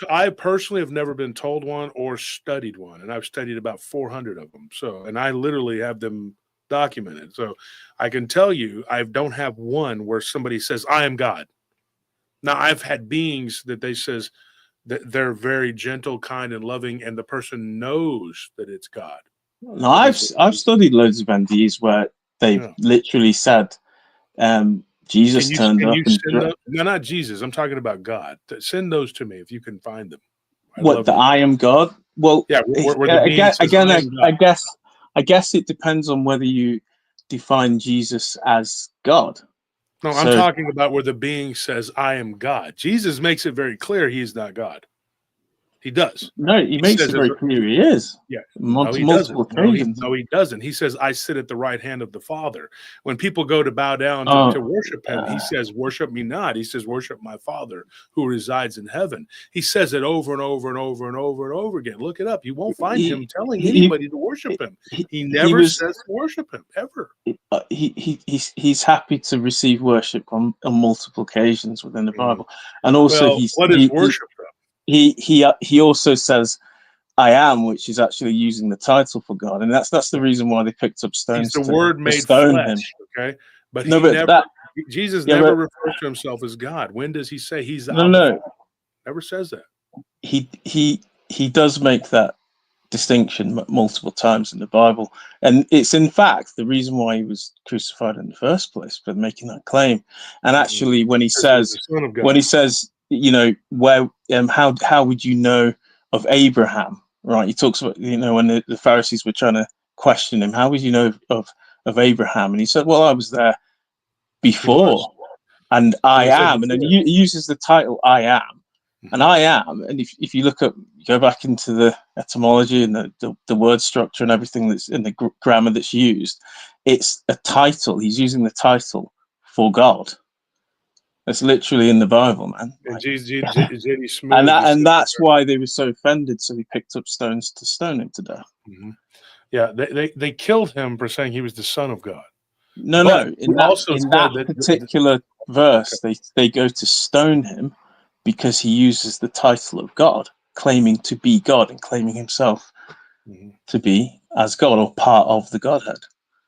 I personally have never been told one or studied one, and I've studied about 400 of them. So, and I literally have them documented. So, I can tell you, I don't have one where somebody says, "I am God." Now, I've had beings that they says that they're very gentle, kind, and loving, and the person knows that it's God. No, I've studied loads of NDEs where they've literally said, Jesus turned up. No, not Jesus. I'm talking about God. Send those to me if you can find them. I am God? Well, yeah. I guess it depends on whether you define Jesus as God. No, I'm So- talking about where the being says, I am God. Jesus makes it very clear he's not God. He does. No, he makes says it very clear he is. Yeah. No, he Multiple doesn't. occasions. No, he doesn't. He says, I sit at the right hand of the Father. When people go to bow down to worship him, he says, worship me not. He says, worship my Father who resides in heaven. He says it over and over and over and over and over again. Look it up. You won't find him telling anybody to worship him. He never says to worship him, ever. He's happy to receive worship on multiple occasions within the Bible. And also what is worship though? He also says, I am, which is actually using the title for God, and that's the reason why they picked up stones. He's the Word made stone flesh. him. Okay, but Jesus Yeah, never but- refers to himself as God. When does he say he's the No. Never says that. He does make that distinction multiple times in the Bible, and it's in fact the reason why he was crucified in the first place, for making that claim. And actually, when he says, you know, where how would you know of Abraham, right? He talks about, you know, when the Pharisees were trying to question him, how would you know of Abraham? And he said, well, I was there before, and I am. And then he uses the title I am. And I am, and if you go back into the etymology and the word structure and everything that's in the grammar that's used, it's a title. He's using the title for God. It's literally in the Bible, man. And that's why they were so offended. So he picked up stones to stone him to death. Mm-hmm. Yeah, they killed him for saying he was the Son of God. No. In that particular verse, they go to stone him because he uses the title of God, claiming to be God and claiming himself to be as God or part of the Godhead.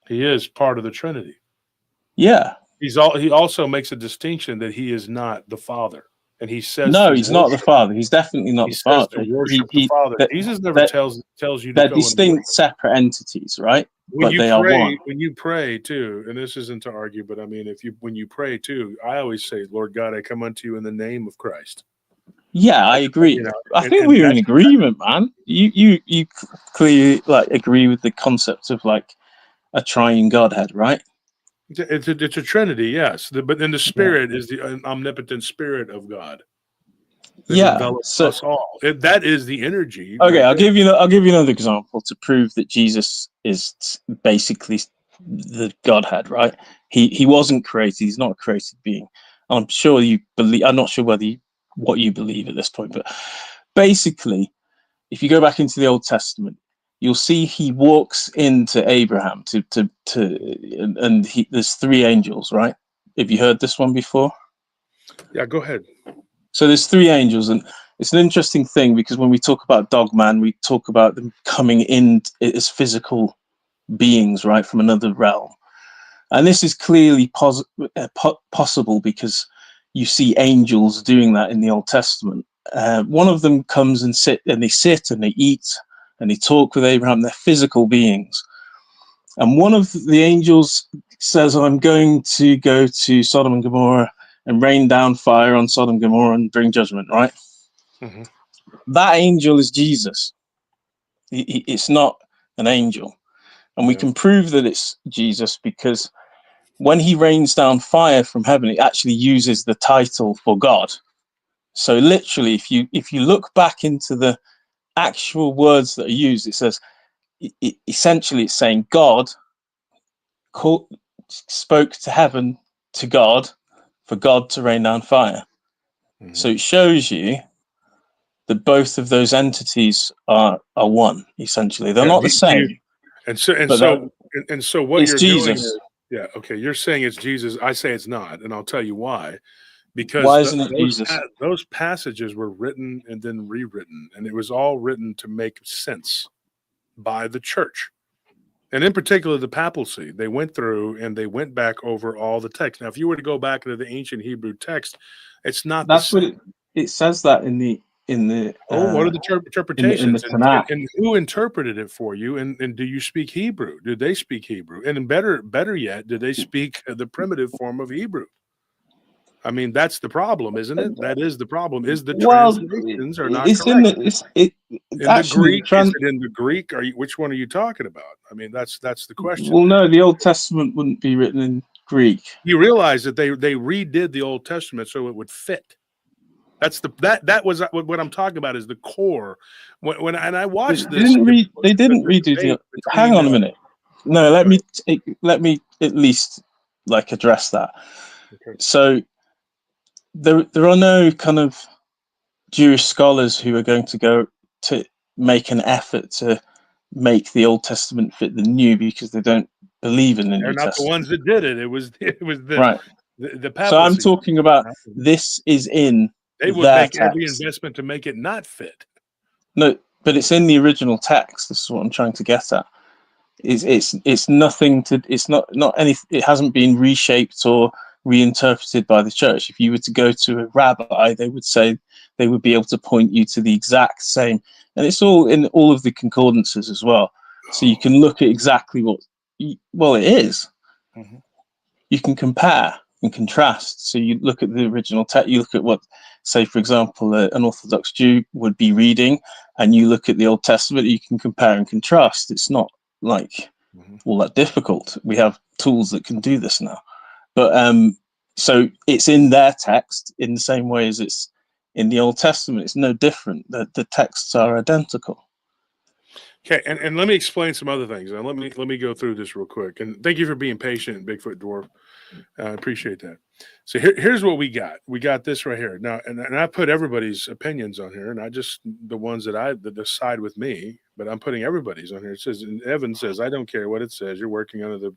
He is part of the Trinity. Yeah. He also makes a distinction that he is not the Father. And he says no, he's not the Father. He's definitely not the Father. To worship the Father. Jesus never tells you to they're go distinct, separate entities, right? When but you they pray, are one. When you pray too, and this isn't to argue, but I mean, when you pray too, I always say, "Lord God, I come unto you in the name of Christ." Yeah, I agree. You know, I think we're in agreement, man. You clearly agree with the concept of a triune Godhead, right? It's a Trinity, yes. But then the Spirit is the omnipotent Spirit of God. That envelops us all. That is the energy. Okay, I'll give you another example to prove that Jesus is basically the Godhead, right? He wasn't created. He's not a created being. I'm sure you believe. I'm not sure what you believe at this point, but basically, if you go back into the Old Testament, you'll see he walks into Abraham there's three angels, right? Have you heard this one before? Yeah, go ahead. So there's three angels, and it's an interesting thing because when we talk about Dogman, we talk about them coming in as physical beings, right, from another realm. And this is clearly possible because you see angels doing that in the Old Testament. One of them comes and they sit and they eat and they talk with Abraham. They're physical beings. And one of the angels says, I'm going to go to Sodom and Gomorrah and rain down fire on Sodom and Gomorrah and bring judgment, right? Mm-hmm. That angel is Jesus. It's not an angel. And we can prove that it's Jesus because when he rains down fire from heaven, it actually uses the title for God. So literally, if you look back into the actual words that are used, it says, essentially it's saying God spoke to heaven, to God, for God to rain down fire. Mm-hmm. So it shows you that both of those entities are one, essentially. They're not the same. And so what you're Jesus. doing is, you're saying it's Jesus. I say it's not, and I'll tell you why. Because why isn't it Jesus? Those passages were written and then rewritten, and it was all written to make sense by the church. And in particular, the papacy. They went through and they went back over all the text. Now, if you were to go back into the ancient Hebrew text, it's not. That's what it says that in the. What are the interpretations? In the Tanakh. And who interpreted it for you? And do you speak Hebrew? Did they speak Hebrew? And better yet, did they speak the primitive form of Hebrew? I mean, that's the problem, isn't it? That is the problem. Is the translations are not correct. In the Greek, is it in the Greek? Which one are you talking about? I mean, that's the question. Well, no, the Old Testament wouldn't be written in Greek. You realize that they redid the Old Testament so it would fit. That's that was what I'm talking about is the core. When and I watched They this. didn't redo the. Hang on a minute. No, let me at least like address that. Okay. So there are no kind of Jewish scholars who are going to go to make an effort to make the Old Testament fit the New because they don't believe in the They're New not Testament. the ones that did it. It was the Right. the So I'm papacy. talking about this is in They would their make every text. investment to make it not fit. No, but it's in the original text. This is what I'm trying to get at. It's nothing to. It's not any. It hasn't been reshaped or reinterpreted by the church. If you were to go to a rabbi, they would say they would be able to point you to the exact same, and it's all in all of the concordances as well. So you can look at exactly what. Well, it is. Mhm. You can compare and contrast. So you look at the original text. You look at what, say, for example, an Orthodox Jew would be reading, and you look at the Old Testament. You can compare and contrast. It's not like all that difficult. We have tools that can do this now. But so it's in their text in the same way as it's in the Old Testament. It's no different. The texts are identical. Okay, and let me explain some other things. And let me go through this real quick. And thank you for being patient, Bigfoot Dwarf. I appreciate that. So here's what we got. We got this right here. Now, and I put everybody's opinions on here, not just the ones that side with me, but I'm putting everybody's on here. It says, and Evan says, I don't care what it says. You're working under the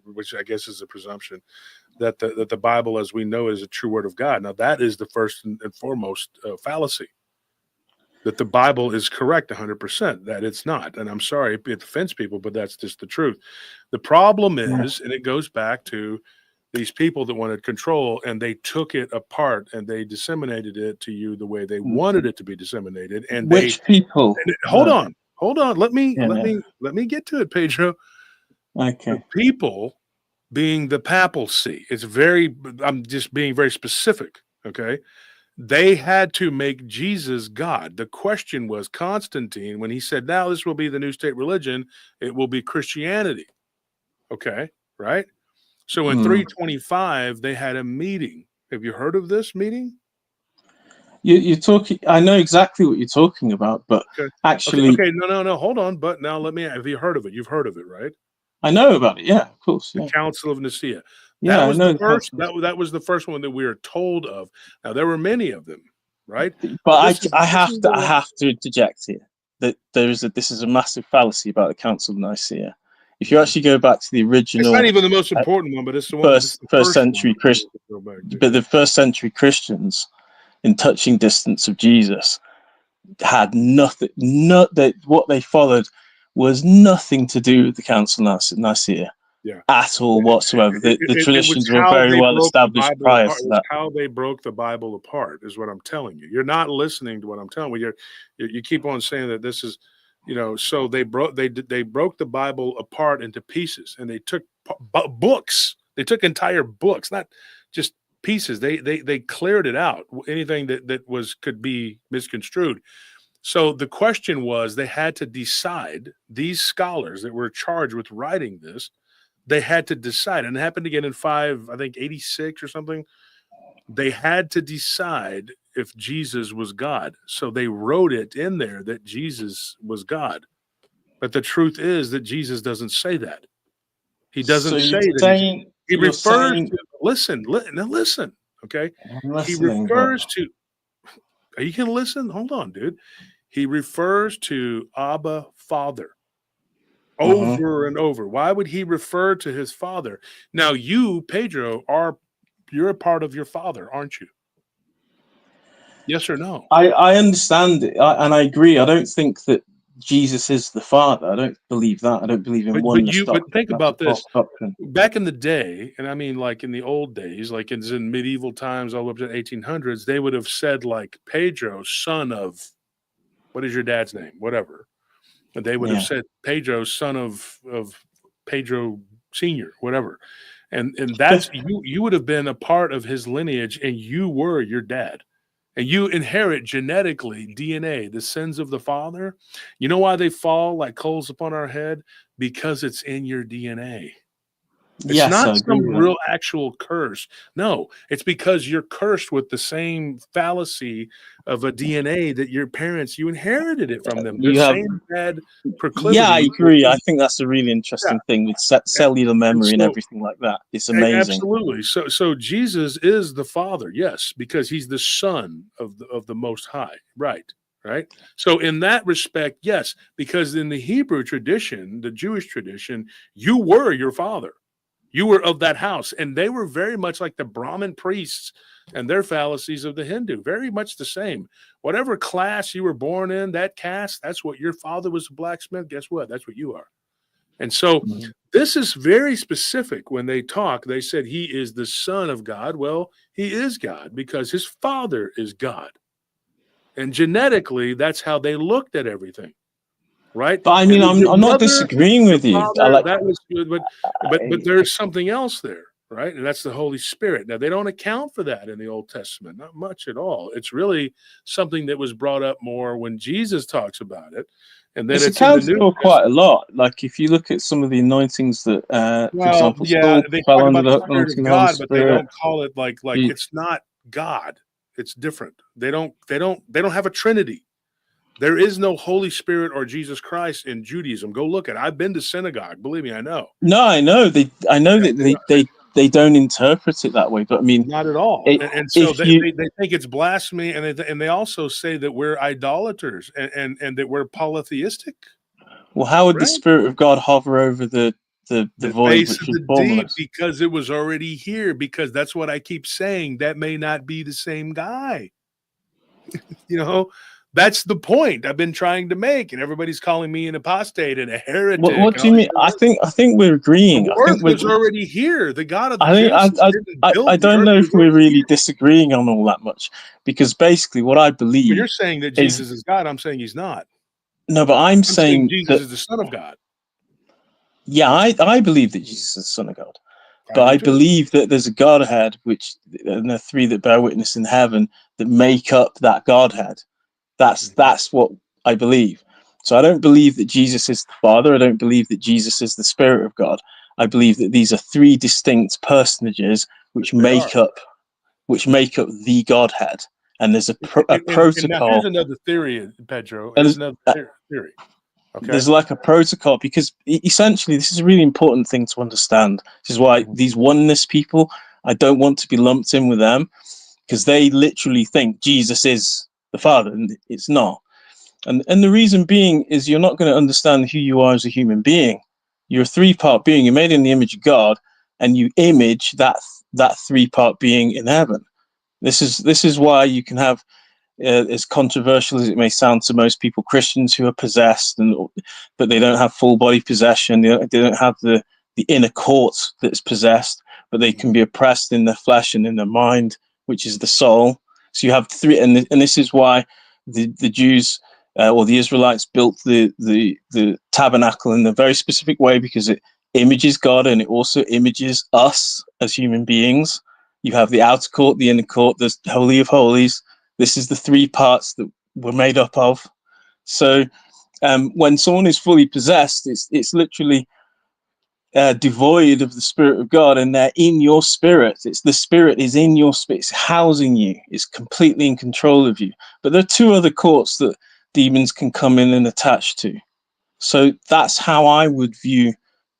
which I guess is the presumption that the Bible as we know is a true word of God. Now, that is the first and foremost fallacy. That the Bible is correct 100%, that it's not. And I'm sorry, it offends people, but that's just the truth. The problem is, and it goes back to these people that wanted control, and they took it apart and they disseminated it to you the way they wanted it to be disseminated. And Which people? Hold on. Let me get to it, Pedro. Okay. The people being the papacy. I'm just being very specific, okay? They had to make Jesus God. The question was Constantine, when he said, now this will be the new state religion, it will be Christianity. Okay, right? So in 325, they had a meeting. Have you heard of this meeting? You're talking. I know exactly what you're talking about, but actually, okay. No. Hold on. But now have you heard of it? You've heard of it, right? I know about it. Yeah, of course. Yeah. The Council of Nicaea. Yeah, That was I know the first. That was the first one that we were told of. Now there were many of them, right? But I have to interject here that this is a massive fallacy about the Council of Nicaea. If you actually go back to the original, it's not even the most important one, but it's the one first century Christian. But the first century Christians, in touching distance of Jesus, had nothing. What they followed was nothing to do with the Council of Nicaea. Yeah. At all whatsoever. The traditions were very well established prior to that. How they broke the Bible apart is what I'm telling you. You're not listening to what I'm telling you. You keep on saying that this is, so they broke the Bible apart into pieces, and they took books. They took entire books, not just pieces. They cleared it out. Anything that could be misconstrued. So the question was, they had to decide, these scholars that were charged with writing this, they had to decide, and it happened again in 86 or something. They had to decide if Jesus was God. So they wrote it in there that Jesus was God. But the truth is that Jesus doesn't say that. He doesn't say that. He refers to, listen, okay? He refers to, are you going to listen? Hold on, dude. He refers to Abba, Father. Over and over. Why would he refer to his father? Now, you, Pedro, you're a part of your father, aren't you? Yes or no? I understand it, and I agree. I don't think that Jesus is the Father. I don't believe that. I don't believe in oneness. But think about this. Back in the day, and I mean like in the old days, like in medieval times, all up to the 1800s, they would have said like Pedro, son of, what is your dad's name? Whatever. And they would have said Pedro, son of Pedro Senior, whatever. And that's you would have been a part of his lineage, and you were your dad. And you inherit genetically DNA, the sins of the father. You know why they fall like coals upon our head? Because it's in your DNA. It's Yes, I not agree some with real actual curse. No, it's because you're cursed with the same fallacy of a DNA that your parents, you inherited it from them. The You have, same bad yeah, I proclivity. agree. I think that's a really Yeah. interesting thing with cellular And memory and so, everything like that. It's amazing. absolutely. So Jesus is the Father, yes, because he's the Son of the Most High. Right. So in that respect, yes, because in the Hebrew tradition, the Jewish tradition, you were your father. You were of that house, and they were very much like the Brahmin priests and their fallacies of the Hindu, very much the same. Whatever class you were born in, that caste, that's what your father was a blacksmith. Guess what? That's what you are. And so Mhm. this is very specific. When they talk, they said he is the Son of God. Well, he is God because his father is God. And genetically, that's how they looked at everything. Right. But I And mean, your I'm not mother, disagreeing your with you. I father, like, that was good, but there's something else there, right? And that's the Holy Spirit. Now they don't account for that in the Old Testament, not much at all. It's really something that was brought up more when Jesus talks about it, and then it's it's in the accounted New for quite a Testament. lot. Like if you look at some of the anointings that, for Well, example, yeah, Saul they fell talk under about the the Spirit anointing of of the Holy God, but they Spirit. don't call it like You- it's not God. It's different. They don't have a Trinity. There is no Holy Spirit or Jesus Christ in Judaism. Go look at it. I've been to synagogue. Believe me, I know. No, I know that they don't interpret it that way. But I mean, Not at all. And so if you, they think it's blasphemy, and they also say that we're idolaters and that we're polytheistic, well, how would the right? Spirit of God hover over the The void face which of was the deep, formless? because it was already here, because that's what I keep saying. That may not be the same guy. You know, that's the point I've been trying to make, and everybody's calling me an apostate and a heretic What and do all you these mean? different things. I think we're agreeing. The I word think was already here. The God of the I think Genesis didn't I build the don't earth. know It if was we're already really here. disagreeing on all that much, because basically what I Well, you're believe saying that is, Jesus is God. I'm saying he's not. no, but I'm I'm saying saying Jesus that, is the Son of God. yeah, I believe that Jesus is the Son of God, I but do I too. believe that there's a Godhead, which, and the three that bear witness in heaven, that make up that Godhead. That's what I believe. So I don't believe that Jesus is the Father. I don't believe that Jesus is the Spirit of God. I believe that these are three distinct personages which They are. make up the Godhead. And there's a And now here's protocol, another theory, Pedro. and Here's another theory. Okay. there's like a protocol, because essentially this is a really important thing to understand. This is why Mhm. these oneness people, I don't want to be lumped in with them, because they literally think Jesus is the Father, and it's not. And the reason being is you're not going to understand who you are as a human being. You're a three-part being. You're made in the image of God, and you image that three-part being in heaven. This is why you can have, as controversial as it may sound to most people, Christians who are possessed, but they don't have full body possession. They don't have the inner court that's possessed, but they can be oppressed in their flesh and in their mind, which is the soul. So you have three, and this is why the Jews, or the Israelites, built the tabernacle in a very specific way, because it images God and it also images us as human beings. You have the outer court, the inner court, the Holy of Holies. This is the three parts that we're made up of. So when someone is fully possessed, it's literally devoid of the Spirit of God, and they're in your spirit. It's the Spirit is in your spirit. It's housing you. It's completely in control of you. But there are two other courts that demons can come in and attach to. So that's how I would view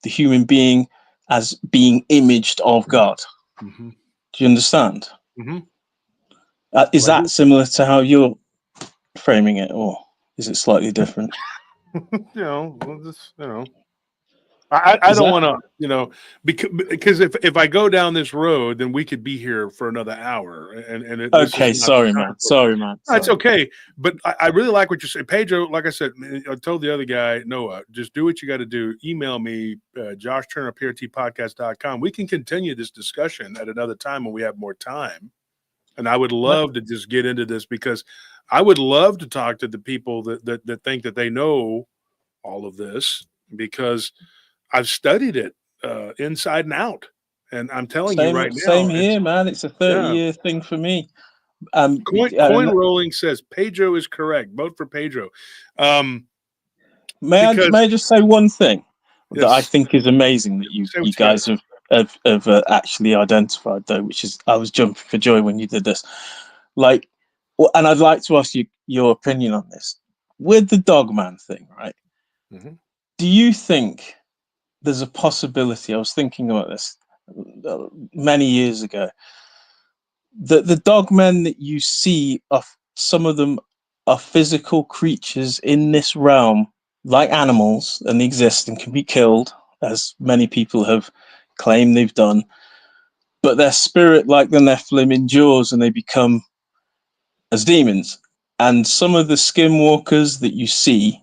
the human being, as being imaged of God. Mm-hmm. Do you understand? Mm-hmm. Is Well, I that similar to how you're framing it, or is it slightly different? I Is don't that want to, because if I go down this road, then we could be here for another hour, and this is okay? not the Sorry, time man. for it. Sorry, man. That's Sorry. okay, but I really like what you say, Pedro. Like I said, I told the other guy, Noah, just do what you got to do. Email me, joshturnerprtpodcast.com. We can continue this discussion at another time when we have more time. And I would love to just get into this, because I would love to talk to the people that think that they know all of this, because I've studied it inside and out. And I'm telling you right Same now, here, man. It's a 30-year thing for me. Coin Rolling says Pedro is correct. Vote for Pedro. May Because I just say one thing that I yes, think is amazing that say you what you got to guys say. have actually identified, though, which is I was jumping for joy when you did this. Like, and I'd like to ask you your opinion on this with the Dogman thing, right? Mhm. Do you think there's a possibility? I was thinking about this many years ago. That the dogmen that you see are some of them are physical creatures in this realm, like animals, and exist and can be killed, as many people have claimed they've done. But their spirit, like the Nephilim, endures and they become as demons. And some of the skinwalkers that you see,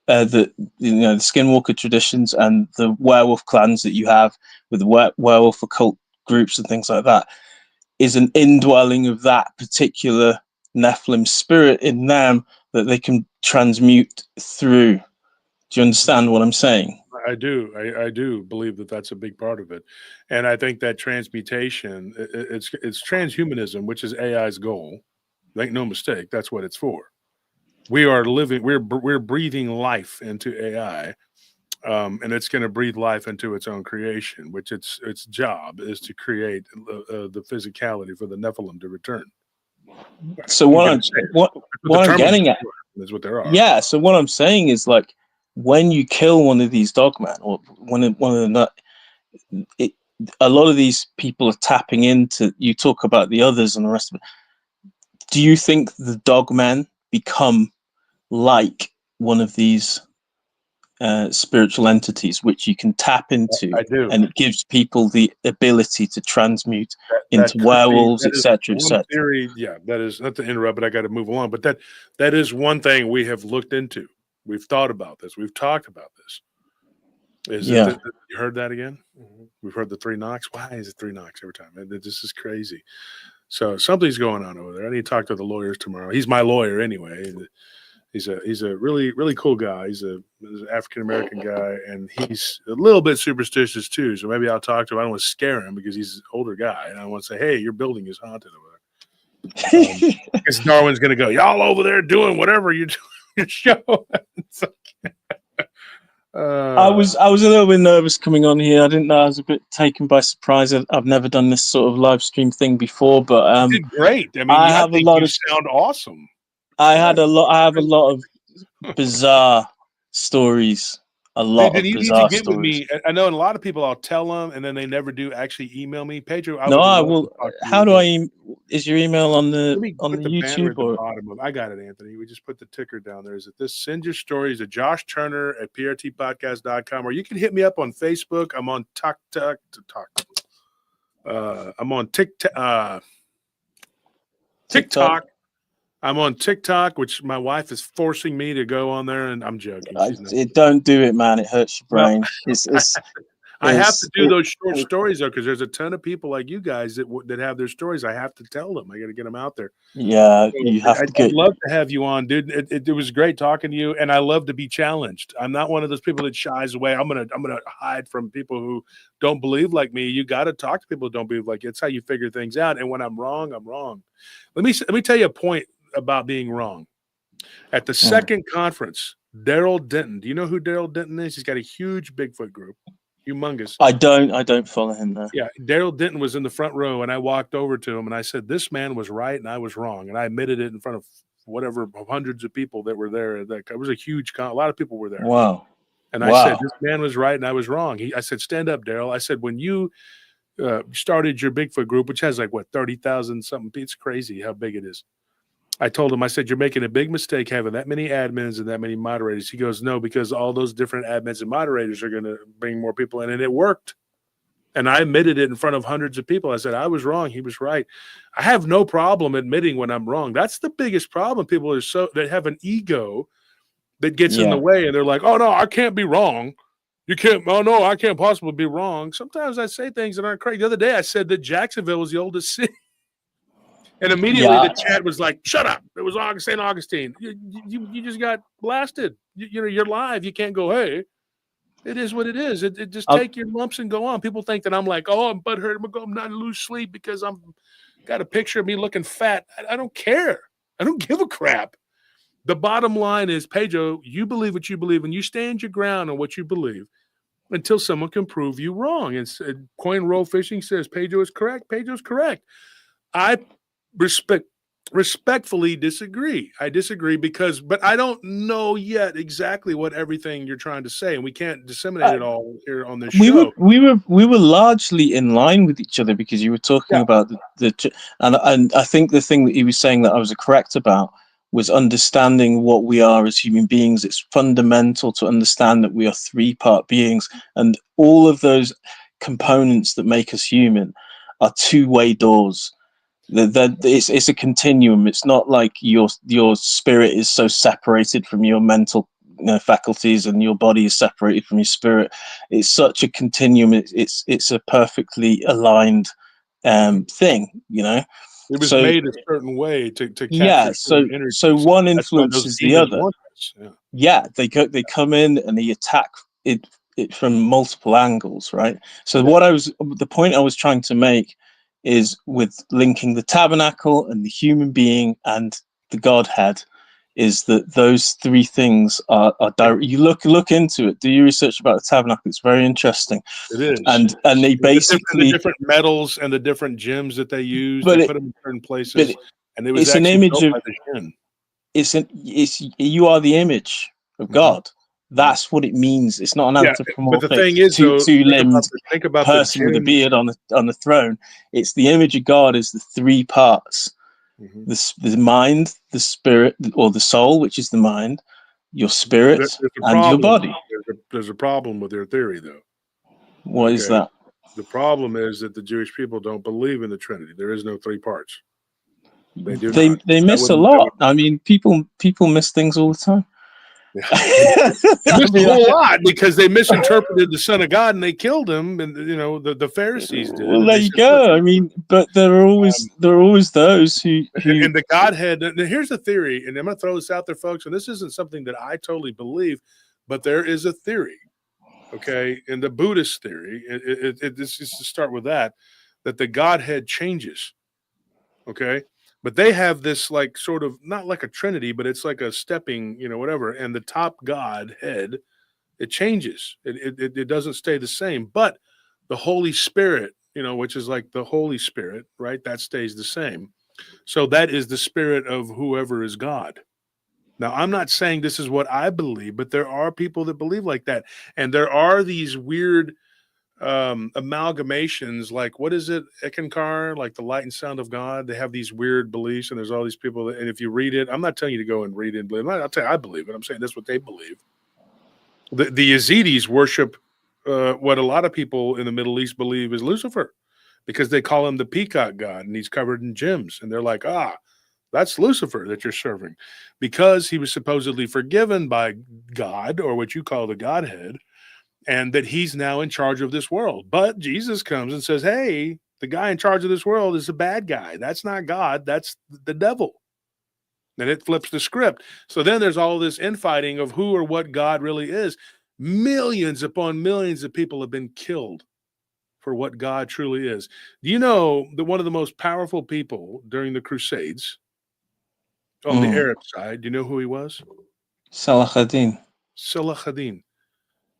the skinwalker traditions and the werewolf clans that you have with the werewolf occult groups and things like that, is an indwelling of that particular Nephilim spirit in them that they can transmute through. Do you understand what I'm saying? I do. I do believe that that's a big part of it, and I think that transmutation, it's transhumanism, which is AI's goal. Make no mistake, that's what it's for. We are living. We're breathing life into AI, and it's going to breathe life into its own creation, which its job is to create the physicality for the Nephilim to return. So what I'm getting at is what there are. Yeah. So what I'm saying is, like, when you kill one of these dogmen, or one of the, a lot of these people are tapping into. You talk about the others and the rest of it. Do you think the dogmen become like one of these spiritual entities, which you can tap into, I do. and it gives people the ability to transmute That into could werewolves, be, that is etc., one etc.? theory. Yeah, that is not to interrupt, but I got to move along. But that is one thing we have looked into. We've thought about this. We've talked about this. Is Yeah. it you heard that again? We've heard the 3 knocks. Why is it 3 knocks every time? This is crazy. So something's going on over there. I need to talk to the lawyers tomorrow. He's my lawyer anyway. He's a really, really cool guy. He's an African American guy, and he's a little bit superstitious too. So maybe I'll talk to him. I don't want to scare him because he's an older guy, and I want to say, "Hey, your building is haunted over there." Because Darwin's going to go, "Y'all over there doing whatever you do your show." I was a little bit nervous coming on here. I didn't know. I was a bit taken by surprise. I've never done this sort of live stream thing before, but you did great. I mean, I think you sound awesome. I have a lot of bizarre stories. A lot of You need bizarre to get with stories. me. I know a lot of people, I'll tell them, and then they never do actually email me. Pedro, I will. How do again. Is your email on the Let me put the banner YouTube at the bottom of? I got it, Anthony. We just put the ticker down there. Is it this? Send your stories to Josh Turner at prtpodcast.com, or you can hit me up on Facebook. I'm on TikTok. I'm on TikTok. I'm on TikTok, which my wife is forcing me to go on there, and I'm joking. Don't do it, man. It hurts your brain. I have to do those short stories though, because there's a ton of people like you guys that have their stories. I have to tell them. I got to get them out there. Yeah, so you have to get. I'd love to have you on, dude. It was great talking to you, and I love to be challenged. I'm not one of those people that shies away. I'm gonna hide from people who don't believe like me. You got to talk to people who don't believe like you. It's how you figure things out. And when I'm wrong, I'm wrong. Let me tell you a point about being wrong. At the second conference, Daryl Denton. Do you know who Daryl Denton is? He's got a huge Bigfoot group. Humongous. I don't follow him there. Yeah, Daryl Denton was in the front row, and I walked over to him and I said, "This man was right, and I was wrong." And I admitted it in front of whatever hundreds of people that were there. It was a huge a lot of people were there. Wow. And I said, "This man was right, and I was wrong." I said, "Stand up, Daryl." I said, "When you started your Bigfoot group, which has like 30,000 something, it's crazy how big it is." I told him, I said, "You're making a big mistake having that many admins and that many moderators." He goes, "No, because all those different admins and moderators are going to bring more people in." And it worked. And I admitted it in front of hundreds of people. I said, I was wrong. He was right. I have no problem admitting when I'm wrong. That's the biggest problem. People are they have an ego that gets in the way, and they're like, "Oh no, I can't be wrong. You can't, oh no, I can't possibly be wrong." Sometimes I say things that aren't correct. The other day I said that Jacksonville was the oldest city. And immediately the chat was like, "Shut up. It was St. Augustine. You just got blasted. You're live. You can't go, hey." It is what it is. It just take your lumps and go on. People think that I'm like, "Oh, I'm butthurt. I'm not lose sleep because I'm got a picture of me looking fat." I don't care. I don't give a crap. The bottom line is, Pedro, you believe what you believe, and you stand your ground on what you believe. until someone can prove you wrong. And Coin Roll Fishing says Pedro is correct. Pedro's correct. I respectfully disagree. I disagree but I don't know yet exactly what everything you're trying to say, and we can't disseminate it all here on this show. We were largely in line with each other, because you were talking about and I think the thing that he was saying that I was correct about was understanding what we are as human beings. It's fundamental to understand that we are 3-part beings, and all of those components that make us human are two-way doors. It's a continuum. It's not like your spirit is so separated from your mental faculties and your body is separated from your spirit. It's such a continuum. It's a perfectly aligned thing, It was made a certain way to capture energy. So one influences the other. They come in and they attack it from multiple angles, right? So the point I was trying to make is with linking the tabernacle and the human being and the Godhead, is that those 3 things are direct. You look into it, do your research about the tabernacle. It's very interesting. It is, and they basically the different metals and the different gems that they use. They put them in certain places, and it was it's an image of. You are the image of God. That's what it means. It's not an anthropomorphic, but the thing is, two-limbed person with a gems. beard on the throne. It's the image of God is the 3 parts. The mind, the spirit, or the soul, which is the mind, your spirit, and your body. There's a problem with their theory, though. What is that? The problem is that the Jewish people don't believe in the Trinity. There is no 3 parts. They do not. They miss a lot. I mean, people miss things all the time. They missed a whole lot because they misinterpreted the Son of God and they killed him, and the Pharisees did. Well, there you go. I mean, but there are always those who and the Godhead. Here's a theory, and I'm going to throw this out there, folks. And this isn't something that I totally believe, but there is a theory, okay, in the Buddhist theory. This is to start with that the Godhead changes, okay. But they have this like sort of not like a Trinity, but it's like a stepping, whatever. And the top Godhead, it changes. It doesn't stay the same. But the Holy Spirit, which is like the Holy Spirit, right? That stays the same. So that is the spirit of whoever is God. Now, I'm not saying this is what I believe, but there are people that believe like that. And there are these weird amalgamations, like what is it, Ekankar, like the light and sound of God. They have these weird beliefs, and there's all these people and if you read it, I'm not telling you to go and read it and believe it. I'll tell you I believe it. I'm saying that's what they believe. The Yazidis worship what a lot of people in the Middle East believe is Lucifer, because they call him the peacock god, and he's covered in gems, and they're like, that's Lucifer that you're serving, because he was supposedly forgiven by God, or what you call the Godhead, and that he's now in charge of this world. But Jesus comes and says, hey, the guy in charge of this world is a bad guy. That's not God. That's the devil. And it flips the script. So then there's all this infighting of who or what God really is. Millions upon millions of people have been killed for what God truly is. Do you know that one of the most powerful people during the Crusades on the Arab side, do you know who he was? Salahuddin.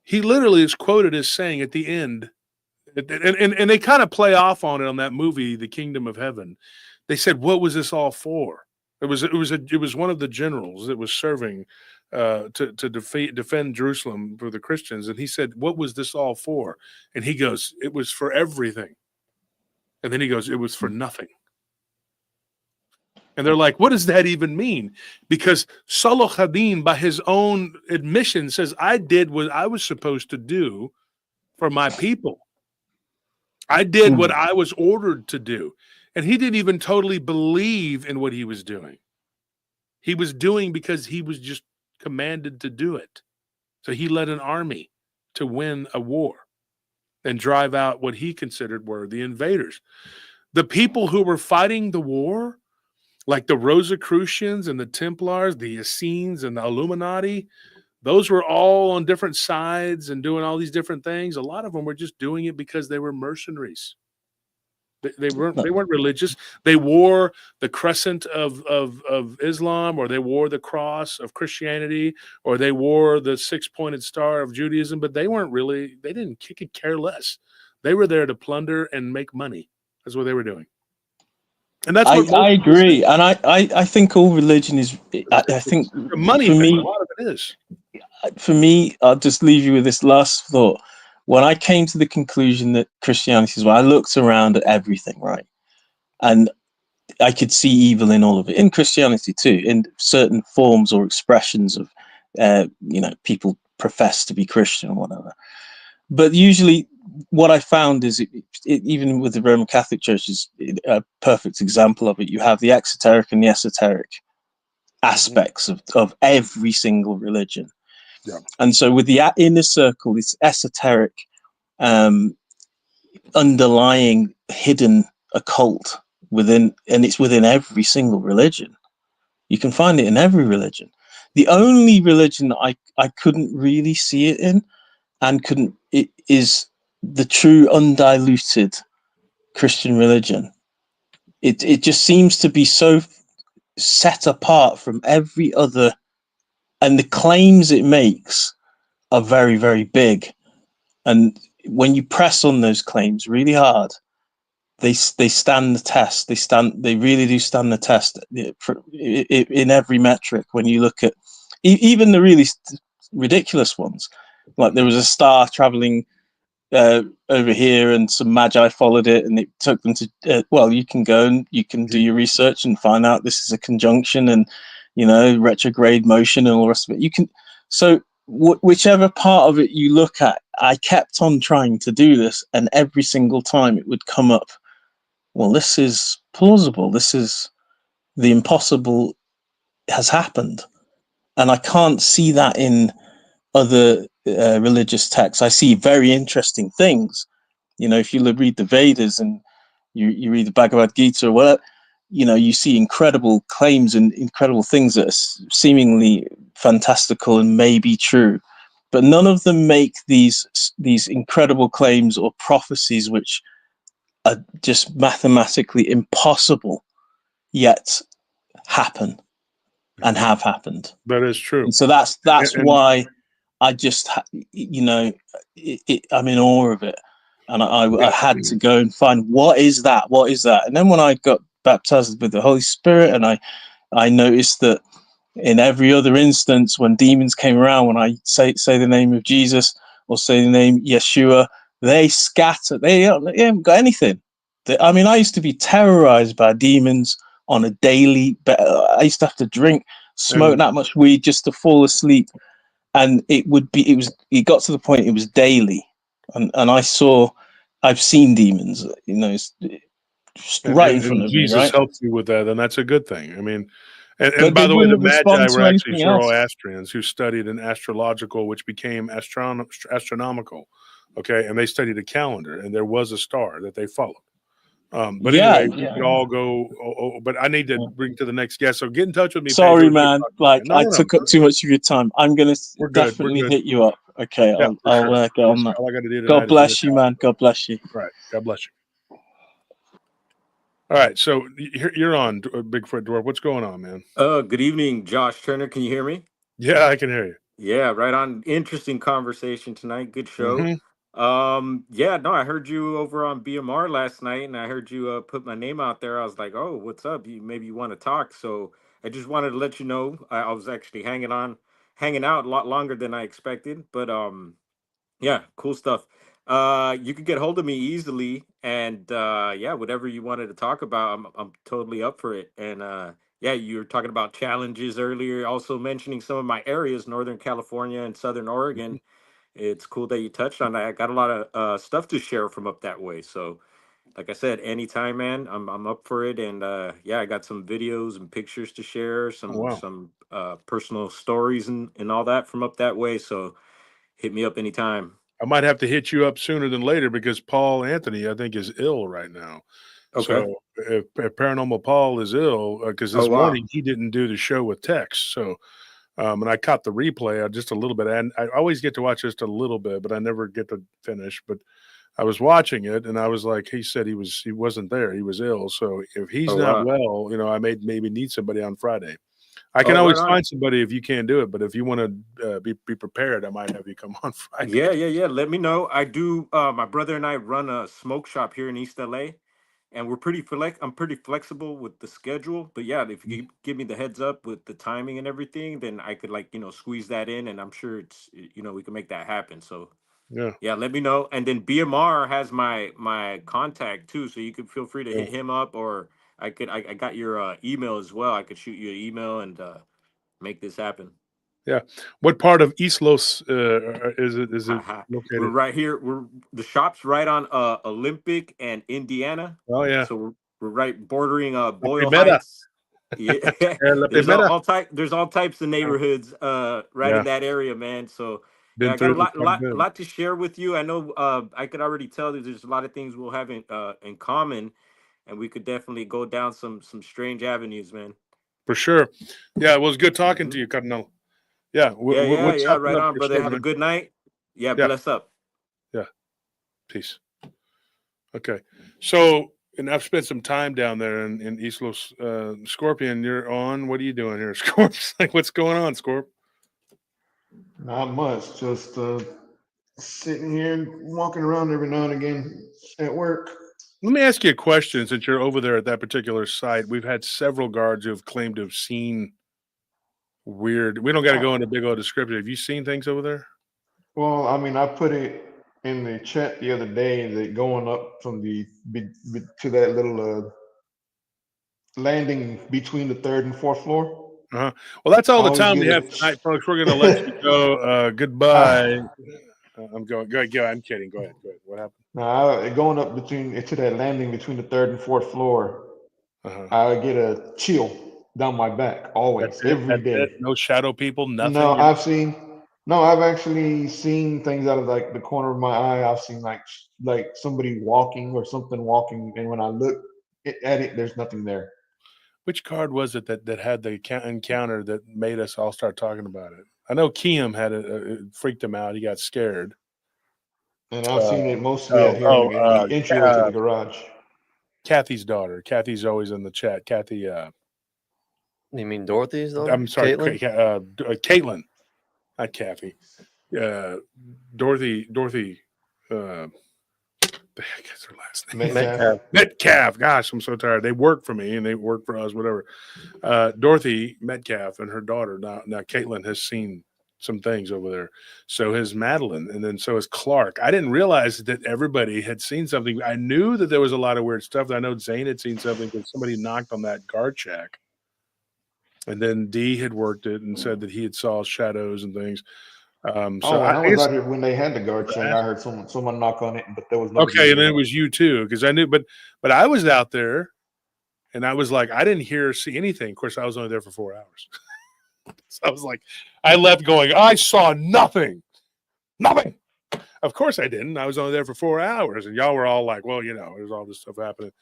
He literally is quoted as saying at the end, and they kind of play off on it on that movie, The Kingdom of Heaven. They said, "What was this all for?" It was one of the generals that was serving to defend Jerusalem for the Christians, and he said, "What was this all for?" And he goes, "It was for everything." And then he goes, "It was for nothing." And they're like, what does that even mean? Because Salahuddin, by his own admission, says, I did what I was supposed to do for my people. I did what I was ordered to do. And he didn't even totally believe in what he was doing. He was doing because he was just commanded to do it. So he led an army to win a war and drive out what he considered were the invaders. The people who were fighting the war, like the Rosicrucians and the Templars, the Essenes and the Illuminati, those were all on different sides and doing all these different things. A lot of them were just doing it because they were mercenaries. They weren't religious. They wore the crescent of Islam, or they wore the cross of Christianity, or they wore the 6-pointed star of Judaism, but they didn't care less. They were there to plunder and make money. That's what they were doing. And that's what I agree. And I think all religion is, I think the money for thing, me, a lot of it is. for me, I'll just leave you with this last thought. When I came to the conclusion that Christianity is, well, I looked around at everything, right? And I could see evil in all of it, in Christianity too, in certain forms or expressions of, people profess to be Christian or whatever. But usually what I found is, even with the Roman Catholic Church is a perfect example of it. You have the exoteric and the esoteric aspects of every single religion. Yeah. And so with the inner circle, this esoteric, underlying hidden occult within, and it's within every single religion. You can find it in every religion. The only religion that I couldn't really see it in, and it is the true undiluted Christian religion. It just seems to be so set apart from every other, and the claims it makes are very, very big. And when you press on those claims really hard, they stand the test. They really do stand the test in every metric. When you look at even the really ridiculous ones, like there was a star traveling over here, and some magi followed it, and it took them to. You can go and you can do your research and find out this is a conjunction, and retrograde motion and all the rest of it. You can whichever part of it you look at, I kept on trying to do this, and every single time it would come up. Well, this is plausible. This is the impossible has happened, and I can't see that in other religious texts. I see very interesting things. If you read the Vedas and you read the Bhagavad Gita or whatever, you see incredible claims and incredible things that are seemingly fantastical and may be true, but none of them make these incredible claims or prophecies which are just mathematically impossible yet happen and have happened. That is true. And so that's why I just I'm in awe of it, and I had to go and find what is that, and then when I got baptized with the Holy Spirit, and I noticed that in every other instance when demons came around, when I say the name of Jesus or say the name Yeshua, they scatter. They haven't got anything. I used to be terrorized by demons on a daily. I used to have to smoke that much weed just to fall asleep, and it got to the point it was daily, and I've seen demons, right in front of me. Jesus helps you with that, and that's a good thing. And by the way, the Magi were actually Zoroastrians who studied an astrological, which became astronomical. Okay, and they studied a calendar, and there was a star that they followed. But anyway, we could all go. But I need to bring to the next guest. So get in touch with me. Sorry, man. I took up too much of your time. I'm gonna definitely hit you up. Okay, yeah, I'll go on that. All I got to do. God bless you, man. God bless you. Right. God bless you. All right. So you're on Bigfoot Dwarf. What's going on, man? Good evening, Josh Turner. Can you hear me? Yeah, I can hear you. Yeah, right on. Interesting conversation tonight. Good show. Mm-hmm. I heard you over on BMR last night, and I heard you put my name out there. I was like, oh, what's up? Maybe you want to talk. So I just wanted to let you know I was actually hanging out a lot longer than I expected. But yeah, cool stuff. You could get hold of me easily, and whatever you wanted to talk about, I'm totally up for it. And you were talking about challenges earlier, also mentioning some of my areas, Northern California and Southern Oregon. It's cool that you touched on that. I got a lot of stuff to share from up that way. So, like I said, anytime, man, I'm up for it. And I got some videos and pictures to share, some personal stories and all that from up that way. So, hit me up anytime. I might have to hit you up sooner than later because Paul Anthony, I think, is ill right now. Okay. So if Paranormal Paul is ill, because this morning he didn't do the show with Tex. So. And I caught the replay just a little bit, and I always get to watch just a little bit, but I never get to finish. But I was watching it, and I was like, he said he wasn't there. He was ill. So if he's Oh, not wow. well, I maybe need somebody on Friday. I can Oh, right always on. find somebody if you can't do it, but if you want to be prepared, I might have you come on Friday. Yeah. Let me know. I do. My brother and I run a smoke shop here in East LA, and I'm pretty flexible with the schedule. But yeah, if you give me the heads up with the timing and everything, then I could squeeze that in, and I'm sure we can make that happen. So Yeah. yeah, let me know. And then BMR has my contact too, so you can feel free to Yeah. hit him up, or I got your email as well. I could shoot you an email and make this happen. Yeah. What part of East Los is it We're located? right here. The shop's right on Olympic and Indiana. Oh yeah. So we're right bordering La Boyle Primera. Heights. Yeah, La Primera. there's all types of neighborhoods right Yeah. in that area, man. So yeah, Been I got through it quite a bit. lot to share with you. I know I could already tell that there's a lot of things we'll have in common, and we could definitely go down some strange avenues, man. For sure. Yeah, it was good talking to Mhm. you, Cardinal. Yeah. Yeah, We'll yeah, chop it right up on, for brother. sure, Have a man. good night. Yeah, Yeah. bless up. Yeah. Peace. Okay. So, and I've spent some time down there in East Los. Scorpion, you're on. What are you doing here, Scorp? Like, what's going on, Scorp? Not much. Just sitting here, walking around every now and again at work. Let me ask you a question. Since you're over there at that particular site, we've had several guards who have claimed to have seen weird. We don't got to go into big old description. Have you seen things over there? Well, I mean, I put it in the chat the other day that going up from to that little landing between the third and fourth floor. Uh-huh. Well, that's all I the always time we get have a tonight, folks. We're going to let you go. Goodbye. I'm going. Go ahead. I'm kidding. Go ahead. What happened? Going up to that landing between the third and fourth floor. Uh-huh. I get a chill down my back always, every day. That's it? No shadow people. Nothing. No, I've actually seen things out of like the corner of my eye. I've seen like somebody walking or something walking, and when I look at it, there's nothing there. Which card was it that had the encounter that made us all start talking about it? I know Kiem had it freaked him out. He got scared. And I've seen it mostly out here in the entryway to the garage. Kathy's daughter. Kathy's always in the chat. Kathy. You mean Dorothy's daughter? I'm sorry, Caitlin? Caitlin. Not Kathy. Dorothy. The heck is her last name? Metcalf. Gosh, I'm so tired. They work for me and they work for us, whatever. Dorothy Metcalf and her daughter. Now Caitlin has seen some things over there. So has Madeline, and then so has Clark. I didn't realize that everybody had seen something. I knew that there was a lot of weird stuff. I know Zane had seen something because somebody knocked on that guard shack. And then D had worked it and said that he had saw shadows and things. So I was out here when they had the guard check. I heard someone knock on it, but there was nobody. Okay, and then it was you too, because I knew, but I was out there, and I was like, I didn't see anything. Of course, I was only there for 4 hours, so I was like, I left going, I saw nothing. Of course, I didn't. I was only there for 4 hours, and y'all were all like, well, there's all this stuff happening.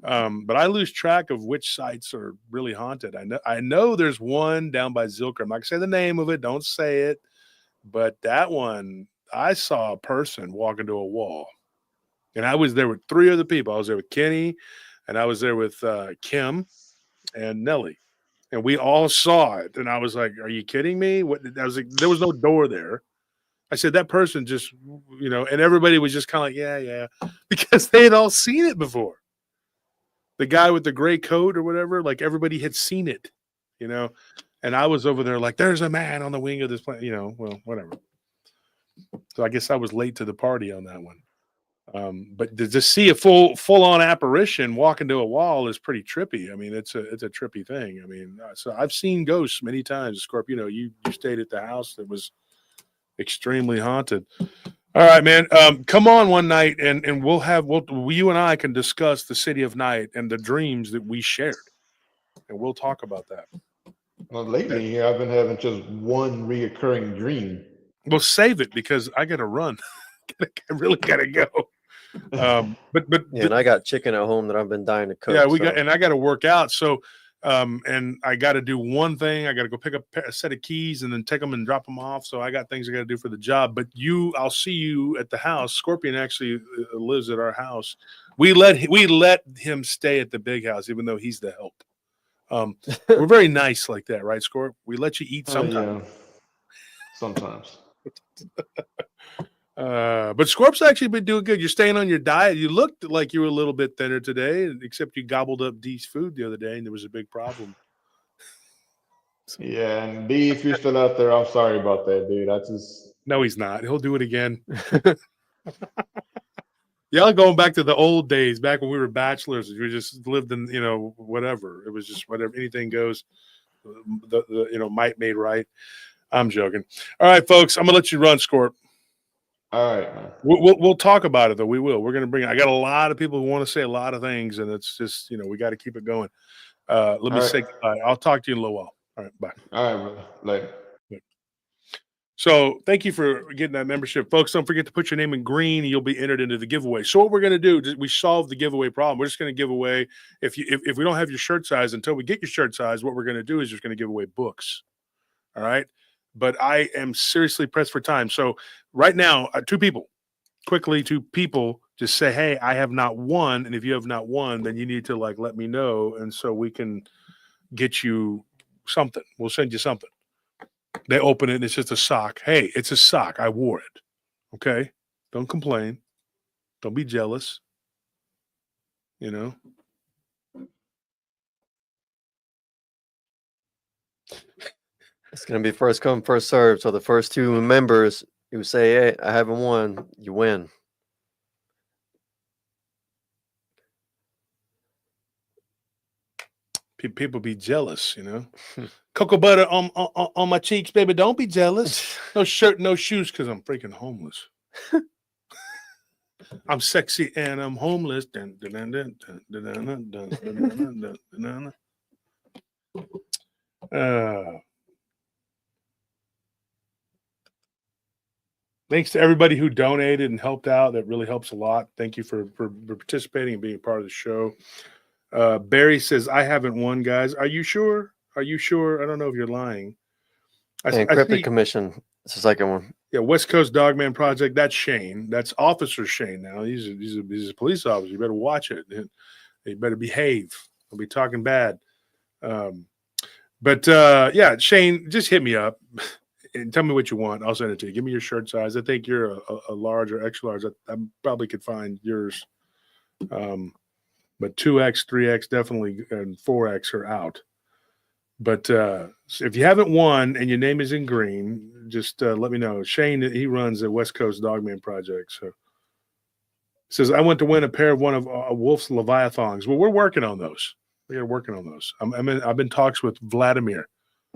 But I lose track of which sites are really haunted. I know there's one down by Zilker. I'm not gonna say the name of it. Don't say it. But that one, I saw a person walk into a wall. And I was there with 3 other people. I was there with Kenny, and I was there with Kim and Nellie. And we all saw it. And I was like, are you kidding me? I was like, there was no door there. I said, that person just, and everybody was just kind of like, yeah, because they had all seen it before. The guy with the gray coat or whatever, like everybody had seen it, and I was over there like, there's a man on the wing of this plane, well, whatever. So I guess I was late to the party on that one. But to just see a full on apparition walk into a wall is pretty trippy. I mean, it's a trippy thing. I mean, so I've seen ghosts many times. Scorp, you stayed at the house that was extremely haunted. All right, man. Come on one night and you and I can discuss the City of Night and the dreams that we shared, and we'll talk about that. Well, lately I've been having just one reoccurring dream. We'll save it because I got to run. I really got to go. But and I got chicken at home that I've been dying to cook. Yeah, I got to work out. So And I got to do one thing. I got to go pick up a set of keys and then take them and drop them off. So I got things I got to do for the job. But I'll see you at the house. Scorpion actually lives at our house. We let him stay at the big house, even though he's the help. We're very nice like that, right, Scorp? We let you eat sometimes. Yeah. Sometimes. But Scorp's actually been doing good. You're staying on your diet. You looked like you were a little bit thinner today, except you gobbled up D's food the other day, and there was a big problem. Yeah, and D, if you're still out there, I'm sorry about that, dude. No, he's not. He'll do it again. Y'all going back to the old days, back when we were bachelors. We just lived in, whatever. It was just whatever. Anything goes. The might made right. I'm joking. All right, folks. I'm gonna let you run, Scorp. All right, man. We'll talk about it though. We will. We're gonna bring. I got a lot of people who want to say a lot of things, and it's just we got to keep it going. Let me say goodbye. I'll talk to you in a little while. All right, bye. All right, brother. Later. So thank you for getting that membership, folks. Don't forget to put your name in green, and you'll be entered into the giveaway. So what we're gonna do? We solved the giveaway problem. We're just gonna give away if we don't have your shirt size until we get your shirt size. What we're gonna do is just gonna give away books. All right. But I am seriously pressed for time. So right now, two people just say, hey, I have not won. And if you have not won, then you need to let me know. And so we can get you something. We'll send you something. They open it and it's just a sock. Hey, it's a sock. I wore it. Okay. Don't complain. Don't be jealous. It's going to be first come, first serve. So the first two members who say, hey, I haven't won, you win. People be jealous, Cocoa butter on my cheeks, baby. Don't be jealous. No shirt, no shoes, because I'm freaking homeless. I'm sexy and I'm homeless. Thanks to everybody who donated and helped out. That really helps a lot. Thank you for participating and being a part of the show. Barry says, I haven't won, guys. Are you sure? Are you sure? I don't know if you're lying. And Cryptid Commission. It's the second one. Yeah, West Coast Dogman Project. That's Shane. That's Officer Shane now. He's a police officer. You better watch it. You better behave. I'll be talking bad. Yeah, Shane, just hit me up and tell me what you want. I'll send it to you. Give me your shirt size. I think you're a large or extra large. I probably could find yours. But 2X, 3X definitely, and 4X are out. But if you haven't won and your name is in green, just let me know. Shane, he runs the West Coast Dogman Project. So says, I want to win a pair of one of Wolf's Leviathans. Well, we're working on those. We are working on those. I've been in talks with Vladimir.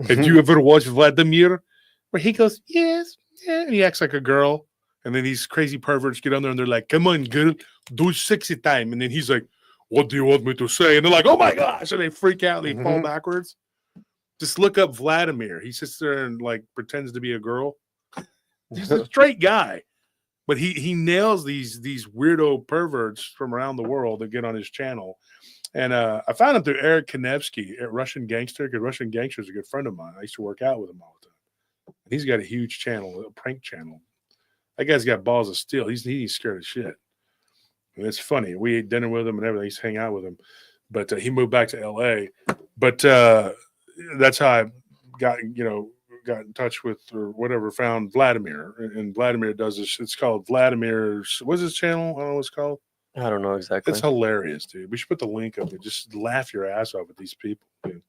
Have you ever watched Vladimir? Where he goes, yes, yeah, and he acts like a girl. And then these crazy perverts get on there and they're like, come on, girl, do sexy time. And then he's like, what do you want me to say? And they're like, oh my gosh. And they freak out and they fall backwards. Just look up Vladimir. He sits there and pretends to be a girl. He's a straight guy. But he nails these weirdo perverts from around the world that get on his channel. And I found him through Eric Konevsky, a Russian gangster, because Russian gangster is a good friend of mine. I used to work out with him all the time. And he's got a huge channel, a prank channel. That guy's got balls of steel. He's scared of shit. And it's funny. We ate dinner with him and everything. I used to hang out with him. But he moved back to L.A. But that's how I got in touch with or whatever, found Vladimir. And Vladimir does this. It's called Vladimir's, what's his channel? I don't know what it's called. I don't know exactly. It's hilarious, dude. We should put the link up there. Just laugh your ass off at these people, dude.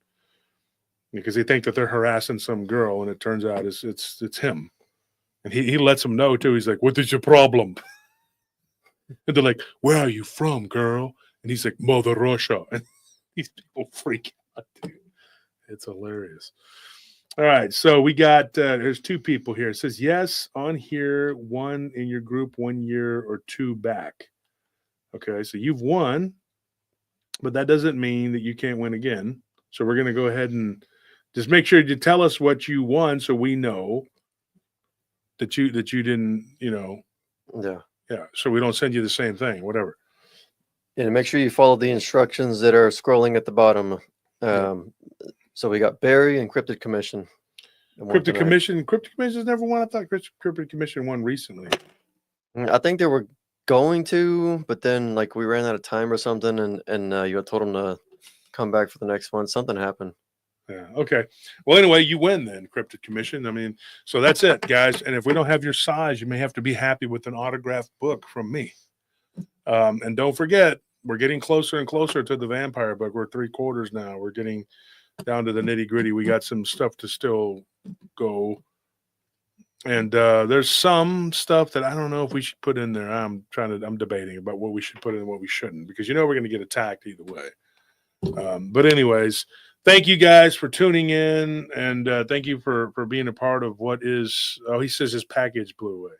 Because they think that they're harassing some girl, and it turns out it's him. And he lets them know, too. He's like, what is your problem? And they're like, where are you from, girl? And he's like, Mother Russia. And these people freak out, dude. It's hilarious. All right, so we got, there's two people here. It says, yes, on here, one in your group 1 year or two back. Okay, so you've won, but that doesn't mean that you can't win again. So we're going to go ahead and just make sure you tell us what you won so we know that you didn't, Yeah, so we don't send you the same thing, whatever. And make sure you follow the instructions that are scrolling at the bottom So we got Barry and Cryptid Commission. Cryptid Commission has never won. I thought Cryptid Commission won recently. I think they were going to, but then like we ran out of time or something, and you had told them to come back for the next one. Something happened. Yeah. Okay. Well, anyway, you win then, Cryptid Commission. I mean, so that's it, guys. And if we don't have your size, you may have to be happy with an autographed book from me. And don't forget, we're getting closer and closer to the vampire book. We're 3/4 now. We're getting down to the nitty gritty. We got some stuff to still go. And there's some stuff that I don't know if we should put in there. I'm debating about what we should put in and what we shouldn't, because we're going to get attacked either way. But anyways, thank you guys for tuning in, and thank you for being a part of what is. Oh, he says his package blew away.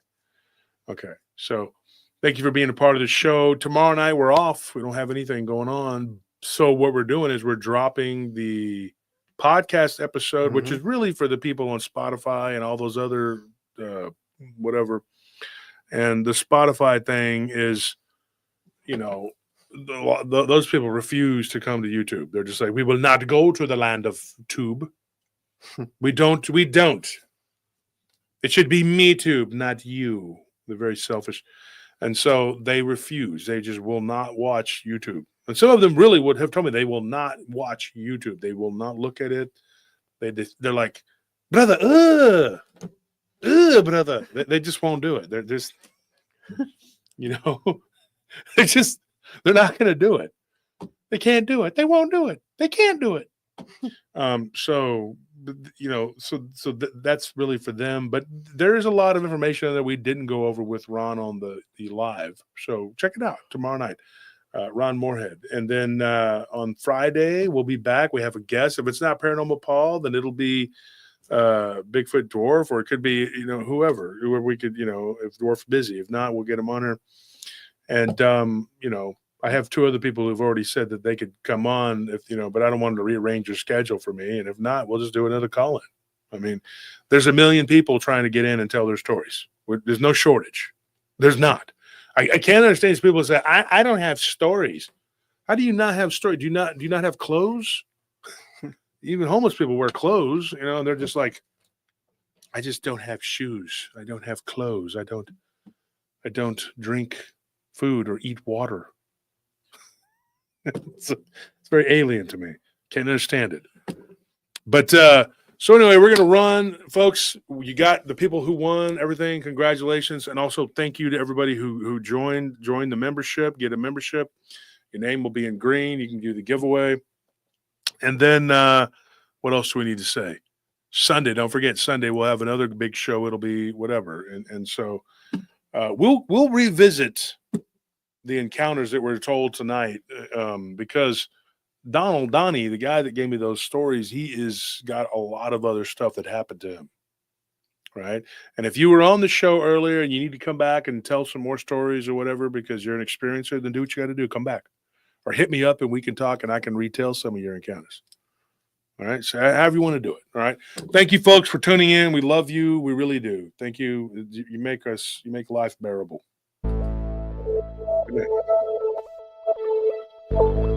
Okay, so thank you for being a part of the show. Tomorrow night we're off. We don't have anything going on. So what we're doing is we're dropping the podcast episode, which is really for the people on Spotify and all those other whatever. And the Spotify thing is, those people refuse to come to YouTube. They're just like, we will not go to the land of tube. We don't. It should be me tube, not you. They're very selfish. And so they refuse. They just will not watch YouTube. And some of them really would have told me they will not watch YouTube. They will not look at it. They're like, brother, brother. They just won't do it. They're just, they're not going to do it. They can't do it. They won't do it. They can't do it. So that's really for them. But there is a lot of information that we didn't go over with Ron on the live. So check it out tomorrow night. Ron Moorhead. And then on Friday, we'll be back. We have a guest. If it's not Paranormal Paul, then it'll be Bigfoot Dwarf, or it could be, whoever we could, if Dwarf's busy. If not, we'll get him on her. And, I have 2 other people who've already said that they could come on but I don't want them to rearrange your schedule for me. And if not, we'll just do another call-in. I mean, there's 1 million people trying to get in and tell their stories. There's no shortage. There's not. I can't understand these people say, I don't have stories. How do you not have stories? Do you not have clothes? Even homeless people wear clothes, and they're just like, I just don't have shoes. I don't have clothes. I don't drink food or eat water. It's very alien to me. Can't understand it. But so anyway, we're going to run, folks. You got the people who won everything. Congratulations. And also thank you to everybody who joined the membership. Get a membership. Your name will be in green. You can do the giveaway. And then what else do we need to say? Sunday, don't forget, Sunday we'll have another big show. It'll be whatever. And so we'll revisit the encounters that were told tonight because Donnie, the guy that gave me those stories, he is got a lot of other stuff that happened to him. Right. And if you were on the show earlier and you need to come back and tell some more stories or whatever, because you're an experiencer, then do what you got to do. Come back or hit me up and we can talk and I can retell some of your encounters. All right. So however you want to do it. All right. Thank you folks for tuning in. We love you. We really do. Thank you. You make life bearable. Good night.